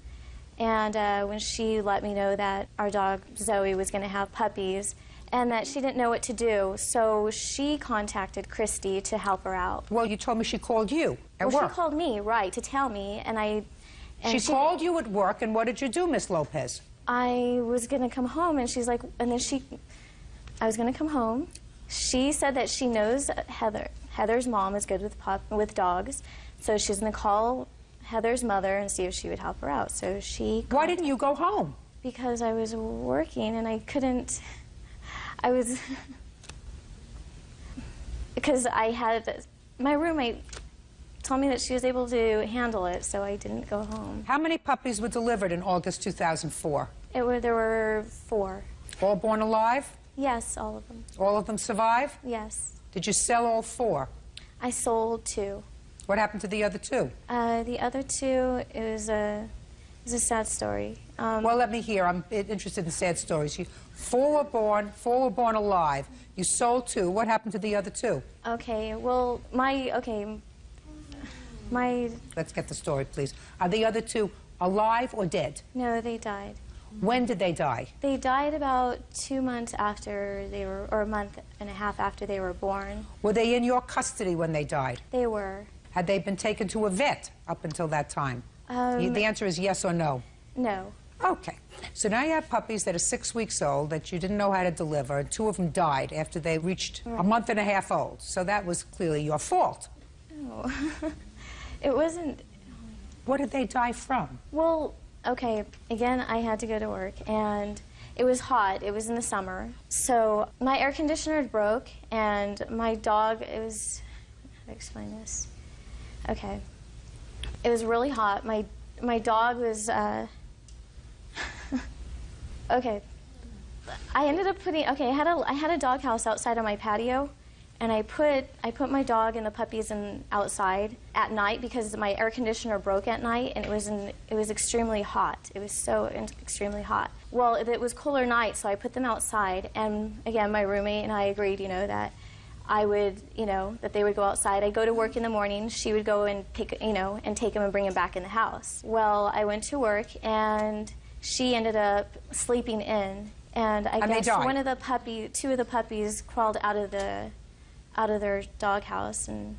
And when she let me know that our dog, Zoe, was going to have puppies, and that she didn't know what to do, so she contacted Christy to help her out. Well, you told me she called you at work. She called me, right, to tell me, and I... She called you at work, and what did you do, Miss Lopez? I was going to come home, and she's like, and then I was going to come home. She said that she knows Heather. Heather's mom is good with dogs, so she's going to call Heather's mother and see if she would help her out. So she... Why didn't you go home? Because I was working, and I couldn't... I was... because I had... My roommate told me that she was able to handle it, so I didn't go home. How many puppies were delivered in August 2004? There were 4. All born alive? Yes, all of them. All of them survive? Yes. Did you sell all 4? I sold 2. What happened to the other 2? The other 2, it was a sad story. Well, let me hear. I'm interested in sad stories. 4 were born alive. You sold 2. What happened to the other 2? Okay, well, my... Let's get the story, please. Are the other 2 alive or dead? No, they died. When did they die? They died about 2 months after they were, or a month and a half after they were born. Were they in your custody when they died? They were. Had they been taken to a vet up until that time? The answer is yes or no. No. Okay. So now you have puppies that are 6 weeks old that you didn't know how to deliver, and 2 of them died after they reached a month and a half old. So that was clearly your fault. No. It wasn't... What did they die from? Well, okay, again, I had to go to work, and it was hot. It was in the summer. So my air conditioner broke, and my dog, it was... How to explain this? Okay. It was really hot. My dog was... Okay. I ended up putting... Okay, I had a doghouse outside on my patio, and I put my dog and the puppies outside at night because my air conditioner broke at night, and it was extremely hot. It was so extremely hot. Well, it was cooler night, so I put them outside, and again, my roommate and I agreed, that I would, that they would go outside. I'd go to work in the morning. She would go and pick, and take them and bring them back in the house. Well, I went to work, and she ended up sleeping in, and I guess two of the puppies crawled out of their doghouse, and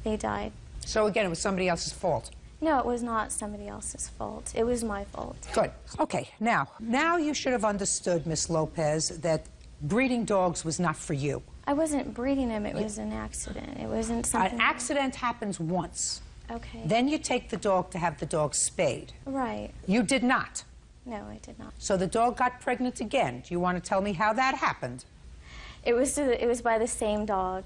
they died. So again, it was somebody else's fault? No, it was not somebody else's fault. It was my fault. Good. Okay, now you should have understood, Miss Lopez, that breeding dogs was not for you. I wasn't breeding them. It was an accident. It wasn't something... An accident happens once. Okay. Then you take the dog to have the dog spayed. Right. You did not. No, I did not. So the dog got pregnant again. Do you want to tell me how that happened? It was by the same dog.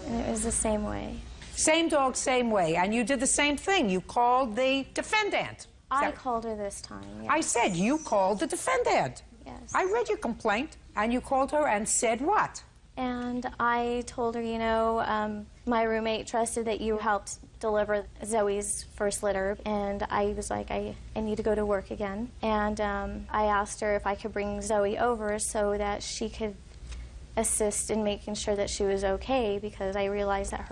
And it was the same way. Same dog, same way. And you did the same thing. You called the defendant. I called her this time, yes. I said you called the defendant. Yes. I read your complaint, and you called her and said what? And I told her, my roommate trusted that you helped deliver Zoe's first litter, and I was like, I need to go to work again. And I asked her if I could bring Zoe over so that she could assist in making sure that she was okay, because I realized that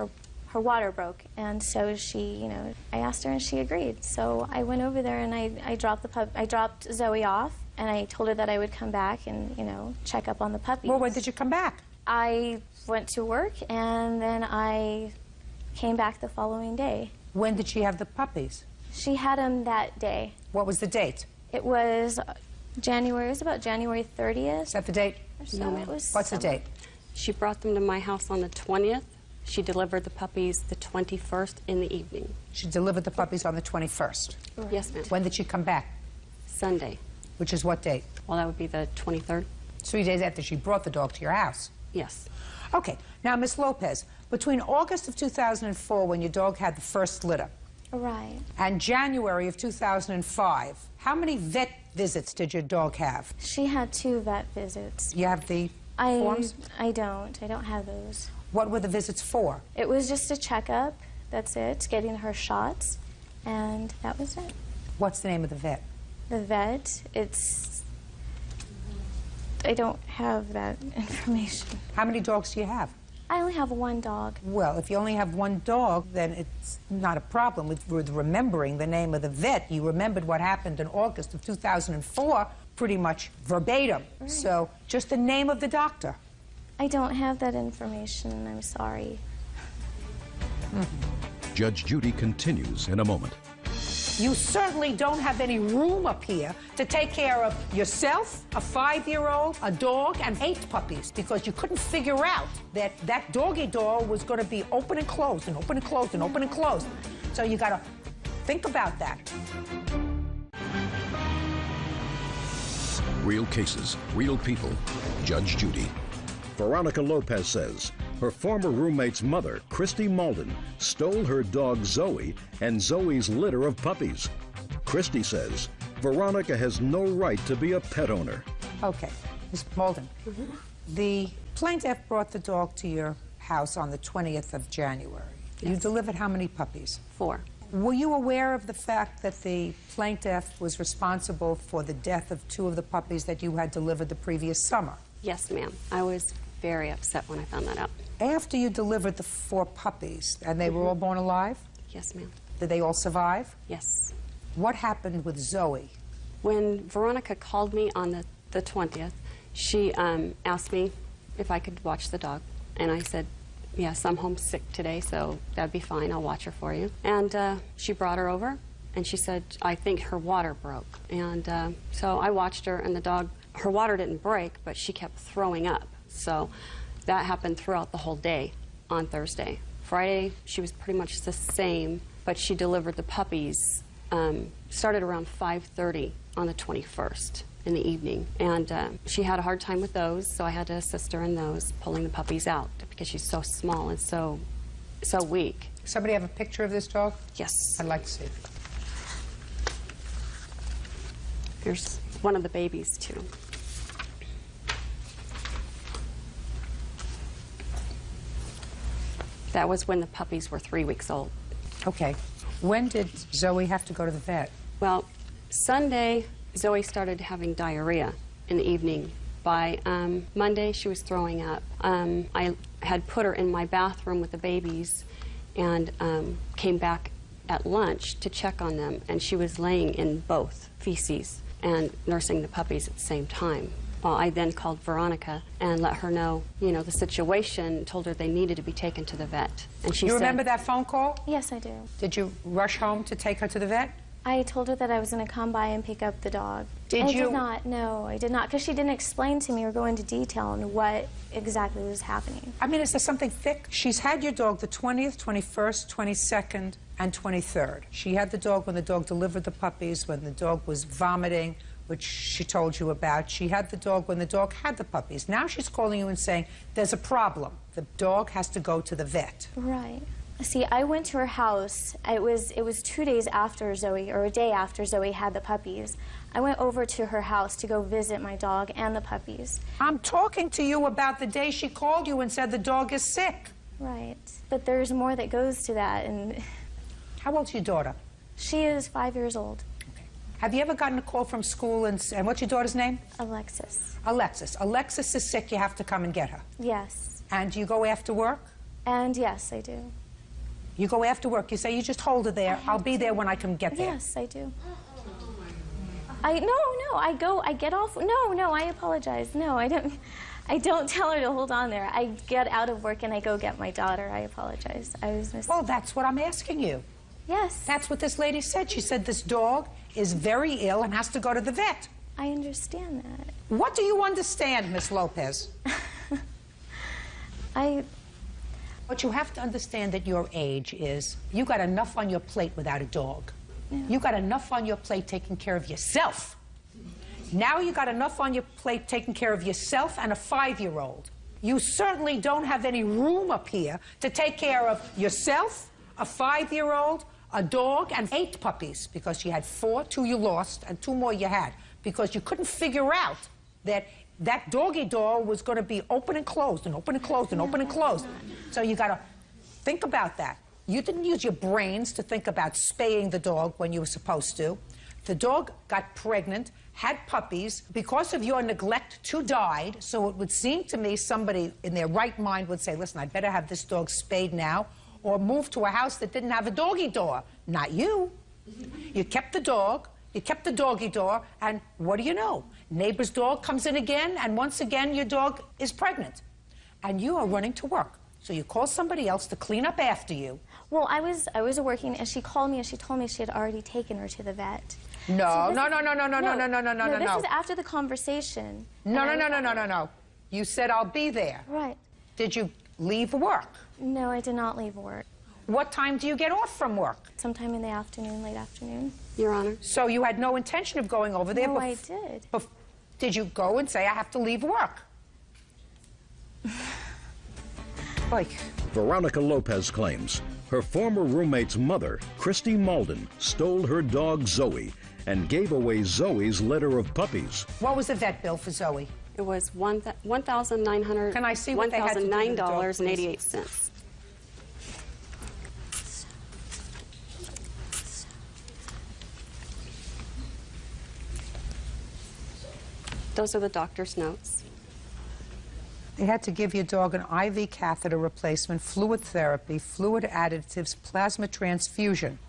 her water broke, and so she, I asked her and she agreed. So I went over there and I dropped Zoe off, and I told her that I would come back and, check up on the puppies. Well, when did you come back? I went to work, and then I came back the following day. When did she have the puppies? She had them that day. What was the date? It was January. It was about January 30th. Is that the date? Or so. No, ma'am. What's the date? She brought them to my house on the 20th. She delivered the puppies the 21st in the evening. She delivered the puppies on the 21st? Right. Yes, ma'am. When did she come back? Sunday. Which is what date? Well, that would be the 23rd. 3 days after she brought the dog to your house? Yes. Okay. Now, Miss Lopez, between August of 2004, when your dog had the first litter, right, and January of 2005, how many vet visits did your dog have? She had 2 vet visits. You have the forms? I don't have those. What were the visits for? It was just a checkup. That's it. Getting her shots, and that was it. What's the name of the vet? The vet, I don't have that information. How many dogs do you have? I only have 1 dog. Well, if you only have 1 dog, then it's not a problem with remembering the name of the vet. You remembered what happened in August of 2004 pretty much verbatim. Right. So just the name of the doctor. I don't have that information. I'm sorry. Judge Judy continues in a moment. You certainly don't have any room up here to take care of yourself, a 5-year-old, a dog, and 8 puppies, because you couldn't figure out that that doggy door was going to be open and closed and open and closed and open and closed. So you got to think about that. Real cases, real people. Judge Judy. Veronica Lopez says her former roommate's mother, Christy Malden, stole her dog Zoe and Zoe's litter of puppies. Christy says Veronica has no right to be a pet owner. Okay, Ms. Malden, the plaintiff brought the dog to your house on the 20th of January. Yes. You delivered how many puppies? 4. Were you aware of the fact that the plaintiff was responsible for the death of 2 of the puppies that you had delivered the previous summer? Yes, ma'am. I was very upset when I found that out. After you delivered the 4 puppies, and they were all born alive? Yes, ma'am. Did they all survive? Yes. What happened with Zoe? When Veronica called me on the 20th, she asked me if I could watch the dog. And I said, yes, I'm homesick today, so that'd be fine. I'll watch her for you. And she brought her over, and she said, I think her water broke. And so I watched her, and the dog, her water didn't break, but she kept throwing up. So that happened throughout the whole day on Thursday. Friday, she was pretty much the same, but she delivered the puppies, started around 5:30 on the 21st in the evening. And she had a hard time with those, so I had to assist her in those, pulling the puppies out because she's so small and so weak. Somebody have a picture of this dog? Yes. I'd like to see. Here's one of the babies, too. That was when the puppies were 3 weeks old. Okay. When did Zoe have to go to the vet? Well, Sunday, Zoe started having diarrhea in the evening. By Monday, she was throwing up. I had put her in my bathroom with the babies and came back at lunch to check on them, and she was laying in both feces and nursing the puppies at the same time. Well, I then called Veronica and let her know, the situation, told her they needed to be taken to the vet. And she You said, remember that phone call? Yes, I do. Did you rush home to take her to the vet? I told her that I was going to come by and pick up the dog. Did I you? did not. No, I did not, because she didn't explain to me or go into detail on what exactly was happening. I mean, is there something thick? She's had your dog the 20th, 21st, 22nd, and 23rd. She had the dog when the dog delivered the puppies, when the dog was vomiting, which she told you about. She had the dog when the dog had the puppies. Now she's calling you and saying, there's a problem. The dog has to go to the vet. Right. See, I went to her house. It was 2 days after Zoe, or a day after Zoe had the puppies. I went over to her house to go visit my dog and the puppies. I'm talking to you about the day she called you and said the dog is sick. Right. But there's more that goes to that. And how old's your daughter? She is 5 years old. Have you ever gotten a call from school and what's your daughter's name? Alexis. Alexis. Alexis is sick. You have to come and get her. Yes. And do you go after work? And yes, I do. You go after work. You say, you just hold her there. I'll be there when I can get there. Yes, I do. I get off. No, I apologize. No, I don't tell her to hold on there. I get out of work and I go get my daughter. I apologize. I was missing. Well, that's what I'm asking you. Yes. That's what this lady said. She said this dog is very ill and has to go to the vet. I understand that. What do you understand, Miss Lopez? What you have to understand at your age is you got enough on your plate without a dog. Yeah. You got enough on your plate taking care of yourself. Now you got enough on your plate taking care of yourself and a 5-year-old. You certainly don't have any room up here to take care of yourself, a 5-year-old, a dog, and 8 puppies, because you had 4, 2 you lost, and 2 more you had, because you couldn't figure out that that doggy door was going to be open and closed and open and closed and open and closed. So you got to think about that. You didn't use your brains to think about spaying the dog when you were supposed to. The dog got pregnant, had puppies. Because of your neglect, 2 died. So it would seem to me somebody in their right mind would say, listen, I'd better have this dog spayed now or move to a house that didn't have a doggy door. Not you. You kept the dog. You kept the doggy door, and what do you know? Neighbor's dog comes in again, and once again, your dog is pregnant. And you are running to work. So you call somebody else to clean up after you. Well, I was working, and she called me, and she told me she had already taken her to the vet. No. This is after the conversation. No. You said, I'll be there. Right. Did you leave work? No, I did not leave work. What time do you get off from work? Sometime in the afternoon, late afternoon. Your Honor. So you had no intention of going over there? No, I did. Did you go and say, I have to leave work? Veronica Lopez claims her former roommate's mother, Christy Malden, stole her dog Zoe and gave away Zoe's litter of puppies. What was the vet bill for Zoe? It was $1,900. Can I see what they had to do with the dog, $1,009.88. Those are the doctor's notes. They had to give your dog an IV catheter replacement, fluid therapy, fluid additives, plasma transfusion.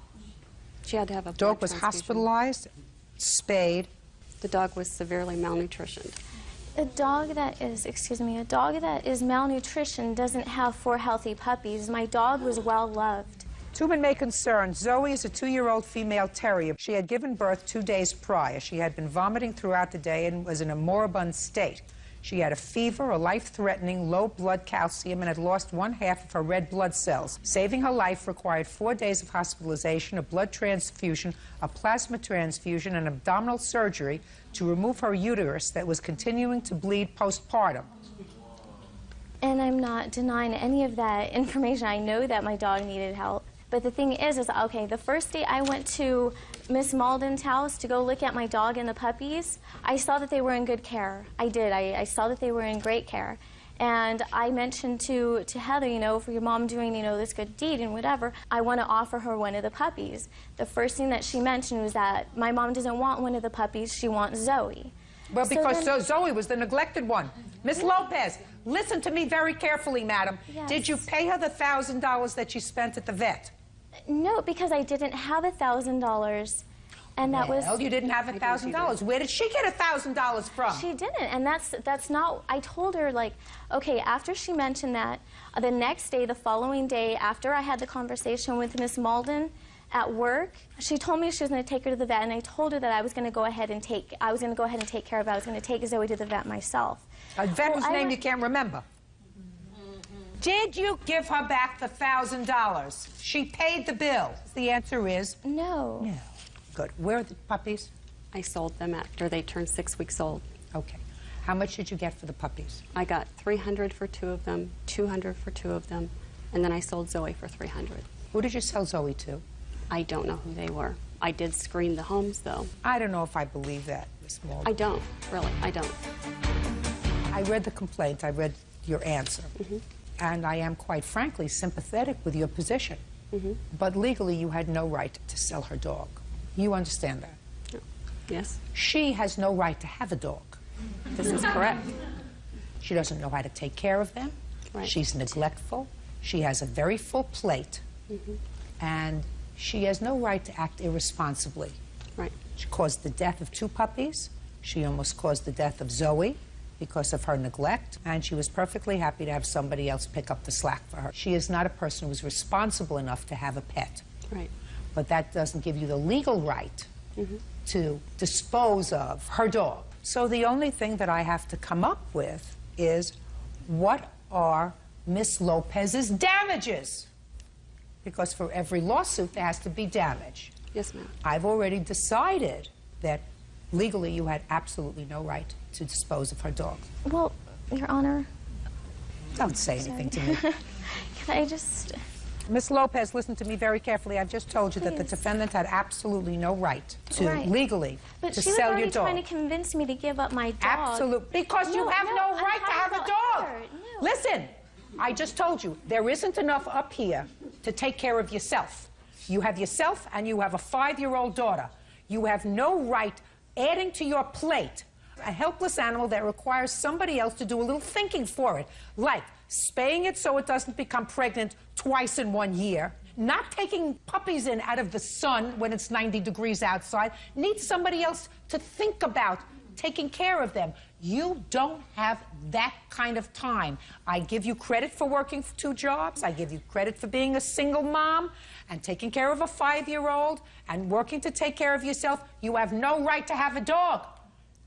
She had to have a dog was hospitalized, spayed. The dog was severely malnutritioned. A dog that is malnutritioned doesn't have 4 healthy puppies. My dog was well loved. 2 men may concern. Zoe is a 2-year-old female terrier. She had given birth 2 days prior. She had been vomiting throughout the day and was in a moribund state. She had a fever, a life-threatening low blood calcium, and had lost 1/2 of her red blood cells. Saving her life required 4 days of hospitalization, a blood transfusion, a plasma transfusion, and abdominal surgery to remove her uterus that was continuing to bleed postpartum. And I'm not denying any of that information. I know that my dog needed help. But the thing is, okay, the first day I went to Miss Malden's house to go look at my dog and the puppies, I saw that they were in good care. I did. I saw that they were in great care. And I mentioned to Heather, you know, for your mom doing, you know, this good deed and whatever, I want to offer her one of the puppies. The first thing that she mentioned was that my mom doesn't want one of the puppies, she wants Zoe. Well, because Zoe was the neglected one. Miss Lopez, listen to me very carefully, madam. Yes. Did you pay her the $1,000 that you spent at the vet? No, because I didn't have $1,000, and that was... Well, you didn't have $1,000. Where did she get $1,000 from? She didn't, and that's not... I told her, like, okay, after she mentioned that, the next day, the following day, after I had the conversation with Miss Malden at work, she told me she was going to take her to the vet, and I told her that I was going to go ahead and take care of it. I was going to take Zoe to the vet myself. A vet whose name you can't remember. Did you give her back the $1,000? She paid the bill. The answer is no. No. Good. Where are the puppies? I sold them after they turned 6 weeks old. Okay. How much did you get for the puppies? I got $300 for 2 of them, $200 for 2 of them, and then I sold Zoe for $300. Who did you sell Zoe to? I don't know who they were. I did screen the homes, though. I don't know if I believe that, Miss Malden. I don't, really, I don't. I read the complaint. I read your answer. Mm-hmm. And I am, quite frankly, sympathetic with your position. Mm-hmm. But legally, you had no right to sell her dog. You understand that? Yes. She has no right to have a dog. This is correct. She doesn't know how to take care of them. Right. She's neglectful. She has a very full plate. And she has no right to act irresponsibly. Right. She caused the death of 2 puppies. She almost caused the death of Zoe because of her neglect, and she was perfectly happy to have somebody else pick up the slack for her. She is not a person who is responsible enough to have a pet. Right. But that doesn't give you the legal right to dispose of her dog. So the only thing that I have to come up with is, what are Miss Lopez's damages? Because for every lawsuit, there has to be damage. Yes, ma'am. I've already decided that legally you had absolutely no right to dispose of her dog. Well, Your Honor. Don't say anything to me. Can I just... Miss Lopez, listen to me very carefully. I've just told you that the defendant had absolutely no right to legally But to she was sell already your dog. trying to convince me to give up my dog. Absolutely. Because you have no right to have a dog. No. Listen, I just told you, there isn't enough up here to take care of yourself. You have yourself and you have a 5-year-old daughter. You have no right adding to your plate a helpless animal that requires somebody else to do a little thinking for it, like spaying it so it doesn't become pregnant twice in 1 year, not taking puppies in out of the sun when it's 90 degrees outside, needs somebody else to think about taking care of them. You don't have that kind of time. I give you credit for working 2 jobs. I give you credit for being a single mom and taking care of a 5-year-old and working to take care of yourself. You have no right to have a dog.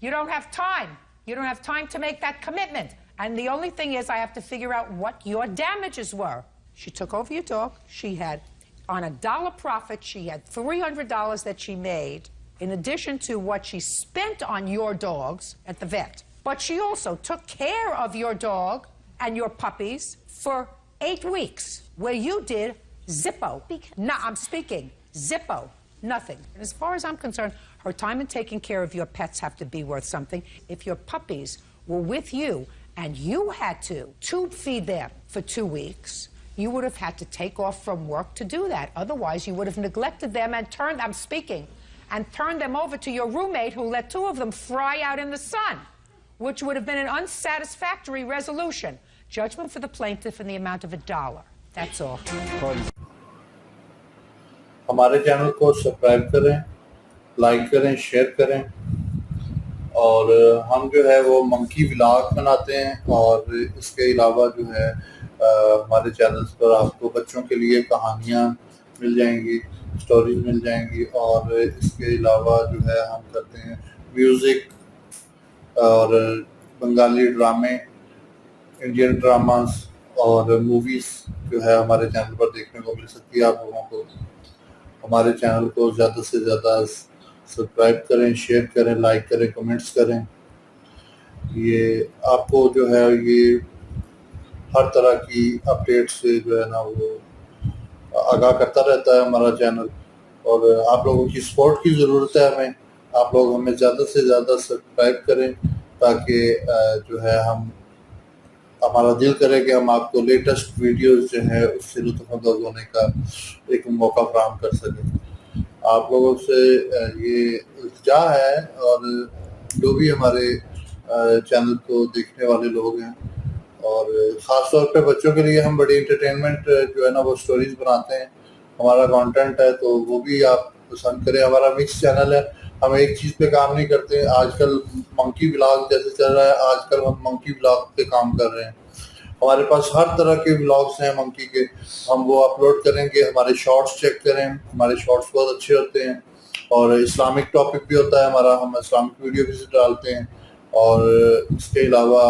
You don't have time. You don't have time to make that commitment. And the only thing is, I have to figure out what your damages were. She took over your dog. She had, on a dollar profit, she had $300 that she made, in addition to what she spent on your dogs at the vet. But she also took care of your dog and your puppies for 8 weeks, where you did zippo. No, I'm speaking zippo, nothing. And as far as I'm concerned, her time in taking care of your pets have to be worth something. If your puppies were with you and you had to tube feed them for 2 weeks, you would have had to take off from work to do that. Otherwise, you would have neglected them and turned them over to your roommate, who let 2 of them fry out in the sun, which would have been an unsatisfactory resolution. Judgment for the plaintiff in the amount of $1. That's all. हमारे channel को subscribe करें, like करें, share करें, और हम जो है वो मंकी व्लॉग बनाते हैं, और इसके अलावा जो है हमारे चैनल्स पर आपको बच्चों के लिए कहानियाँ मिल जाएंगी, स्टोरीज मिल जाएंगी, और इसके अलावा जो है हम करते हैं म्यूज़िक और बंगाली ड्रामे, इंडियन ड्रामास और मूवीज़ जो है हमारे चैनल पर देखने को मिल सकती है। आप लोगों को हमारे चैनल को ज़्यादा से ज़्यादा सब्सक्राइब करें, शेयर करें, लाइक करें, कमेंट्स करें। ये आपको जो है ये हर तरह की अपडेट से जो है ना वो आगाह करता रहता है हमारा चैनल, और आप लोगों की सपोर्ट की ज़रूरत है हमें। आप लोग हमें ज़्यादा से ज़्यादा सब्सक्राइब करें, ताकि जो है हमारा दिल करे कि हम आपको लेटेस्ट वीडियोस जो है उससे लुत्फ़अंदोज़ होने का एक मौका फराहम कर सकें। आप लोगों से ये इल्तिजा है, और जो भी हमारे चैनल को देखने वाले लोग हैं, और ख़ास तौर पे बच्चों के लिए हम बड़ी एंटरटेनमेंट जो है ना वो स्टोरीज बनाते हैं। हमारा कंटेंट है तो वो भी आप पसंद करें। हमारा मिक्स चैनल है, हम एक चीज़ पे काम नहीं करते। आजकल मंकी व्लॉग जैसे चल रहा है, आजकल हम मंकी व्लॉग पे काम कर रहे हैं। हमारे पास हर तरह के व्लॉग्स हैं मंकी के, हम वो अपलोड करेंगे। हमारे शॉर्ट्स चेक करें, हमारे शॉर्ट्स बहुत अच्छे होते हैं, और इस्लामिक टॉपिक भी होता है हमारा, हम इस्लामिक वीडियो भी डालते हैं, और इसके अलावा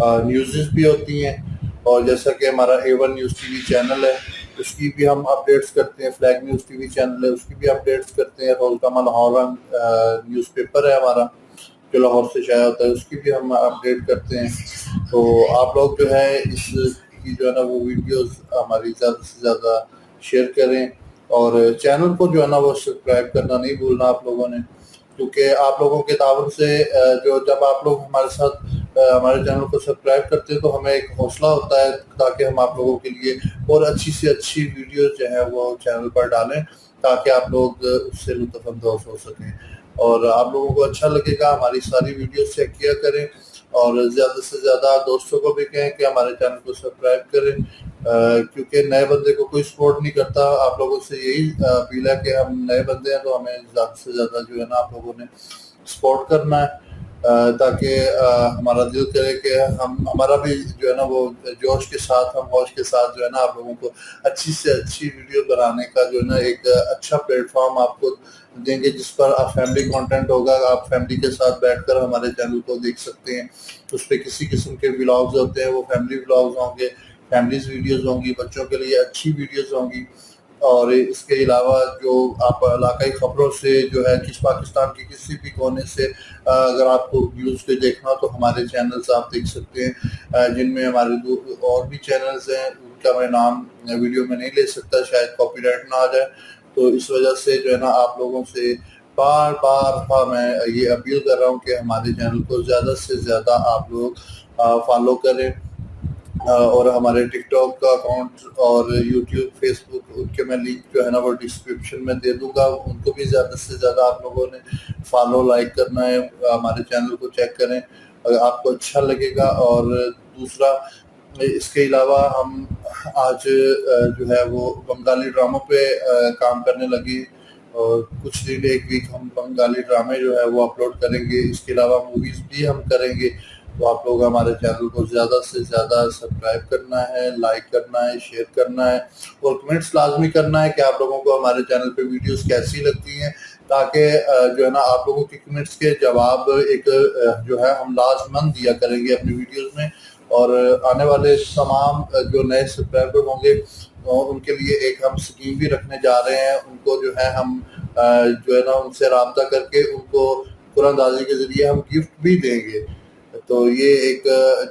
न्यूज़ भी होती हैं। और जैसा कि हमारा A1 न्यूज़ TV चैनल है, उसकी भी हम अपडेट्स करते हैं। फ्लैग न्यूज़ TV चैनल है, उसकी भी अपडेट्स करते हैं। रोज़नामा लाहौर न्यूज़पेपर है हमारा, जो लाहौर से शाया होता है, उसकी भी हम अपडेट करते हैं। तो आप लोग जो है इसकी जो है ना वो वीडियोस हमारी ज़्यादा से ज़्यादा शेयर करें, और चैनल को जो है ना वो सब्सक्राइब करना नहीं भूलना आप लोगों ने, क्योंकि आप लोगों के ताबन से जो जब आप लोग हमारे साथ हमारे चैनल को सब्सक्राइब करते हैं तो हमें एक हौसला होता है, ताकि हम आप लोगों के लिए और अच्छी से अच्छी वीडियोस जो है वो चैनल पर डालें, ताकि आप लोग उससे लुत्फ़अंदोज़ हो सकें, और आप लोगों को अच्छा लगेगा। हमारी सारी वीडियोस चेक किया करें, और ज़्यादा से ज़्यादा दोस्तों को भी कहें कि हमारे चैनल को सब्सक्राइब करें, کیونکہ نئے بندے کو کوئی سپورٹ نہیں کرتا. آپ لوگوں سے یہی اپیل ہے کہ ہم نئے بندے ہیں تو ہمیں زیادہ سے زیادہ جو ہے نا آپ لوگوں نے سپورٹ کرنا ہے, تاکہ ہمارا دل کرے کہ ہمارا بھی جو ہے نا وہ جوش کے ساتھ, ہم ہوش کے ساتھ جو ہے نا آپ لوگوں کو اچھی سے اچھی ویڈیو بنانے کا جو ہے نا ایک اچھا پلیٹ فارم آپ کو دیں گے, جس پر آپ فیملی کانٹینٹ ہوگا, آپ فیملی کے ساتھ بیٹھ کر ہمارے چینل کو دیکھ سکتے ہیں. اس پہ کسی قسم کے ولاگز ہوتے ہیں, وہ فیملی ولاگز ہوں گے, فیملیز ویڈیوز ہوں گی, بچوں کے لیے اچھی ویڈیوز ہوں گی. اور اس کے علاوہ جو آپ علاقائی خبروں سے جو ہے پاکستان کے کسی بھی کونے سے اگر آپ کو نیوز پہ دیکھنا تو ہمارے چینلز آپ دیکھ سکتے ہیں, جن میں ہمارے اور بھی چینلز ہیں, ان کا میں نام ویڈیو میں نہیں لے سکتا, شاید کاپی رائٹ نہ آ جائے. تو اس وجہ سے جو ہے نا آپ لوگوں سے بار بار میں یہ اپیل کر رہا ہوں کہ ہمارے چینل کو زیادہ سے زیادہ آپ لوگ فالو کریں, اور ہمارے ٹک ٹاک کا اکاؤنٹ اور یوٹیوب, فیس بک, ان کے میں لنک جو ہے نا وہ ڈسکرپشن میں دے دوں گا, ان کو بھی زیادہ سے زیادہ آپ لوگوں نے فالو لائک کرنا ہے. ہمارے چینل کو چیک کریں, اگر آپ کو اچھا لگے گا. اور دوسرا اس کے علاوہ ہم آج جو ہے وہ بنگالی ڈراموں پہ کام کرنے لگے, اور کچھ دن ایک ویک ہم بنگالی ڈرامے جو ہے وہ اپلوڈ کریں گے. اس کے علاوہ موویز بھی ہم کریں گے. تو آپ لوگ ہمارے چینل کو زیادہ سے زیادہ سبسکرائب کرنا ہے, لائک کرنا ہے, شیئر کرنا ہے, اور کمنٹس لازمی کرنا ہے کہ آپ لوگوں کو ہمارے چینل پہ ویڈیوز کیسی لگتی ہیں, تاکہ جو ہے نا آپ لوگوں کی کمنٹس کے جواب ایک جو ہے ہم لازماً دیا کریں گے اپنی ویڈیوز میں. اور آنے والے تمام جو نئے سبسکرائبر ہوں گے ان کے لیے ایک ہم اسکیم بھی رکھنے جا رہے ہیں. ان کو جو ہے ہم جو ہے نا ان سے رابطہ کر کے ان کو قرآن اندازی کے ذریعے ہم گفٹ بھی دیں گے. تو یہ ایک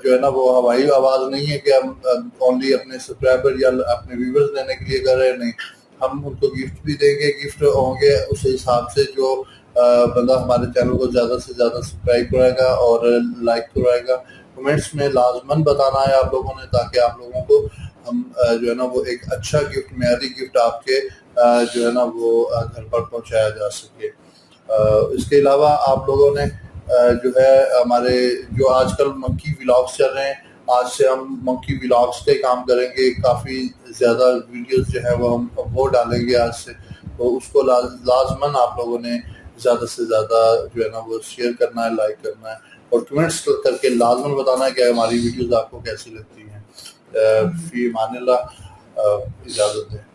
جو ہے نا وہ ہوائی آواز نہیں ہے کہ ہم اونلی اپنے سبسکرائبر یا اپنے ویورز لینے کے لیے کر رہے ہیں, نہیں, ہم ان کو گفٹ بھی دیں گے. گفٹ ہوں گے اس حساب سے جو بندہ ہمارے چینل کو زیادہ سے زیادہ سبسکرائب کرائے گا اور لائک کرائے گا. کمنٹس میں لازماً بتانا ہے آپ لوگوں نے, تاکہ آپ لوگوں کو ہم جو ہے نا وہ ایک اچھا گفٹ, معیاری گفٹ آپ کے جو ہے نا وہ گھر پر پہنچایا جا سکے. اس کے علاوہ آپ لوگوں نے جو ہے ہمارے جو آج کل منکی ولاگس چل رہے ہیں, آج سے ہم منکی ولاگس پہ کام کریں گے. کافی زیادہ ویڈیوز جو ہے وہ ہم وہ ڈالیں گے آج سے. تو اس کو لازماً آپ لوگوں نے زیادہ سے زیادہ جو ہے نا وہ شیئر کرنا ہے, لائک کرنا ہے, اور کمنٹس کر کے لازماً بتانا ہے کہ ہماری ویڈیوز آپ کو کیسی لگتی ہیں. فی امان اللہ, اجازت دیں.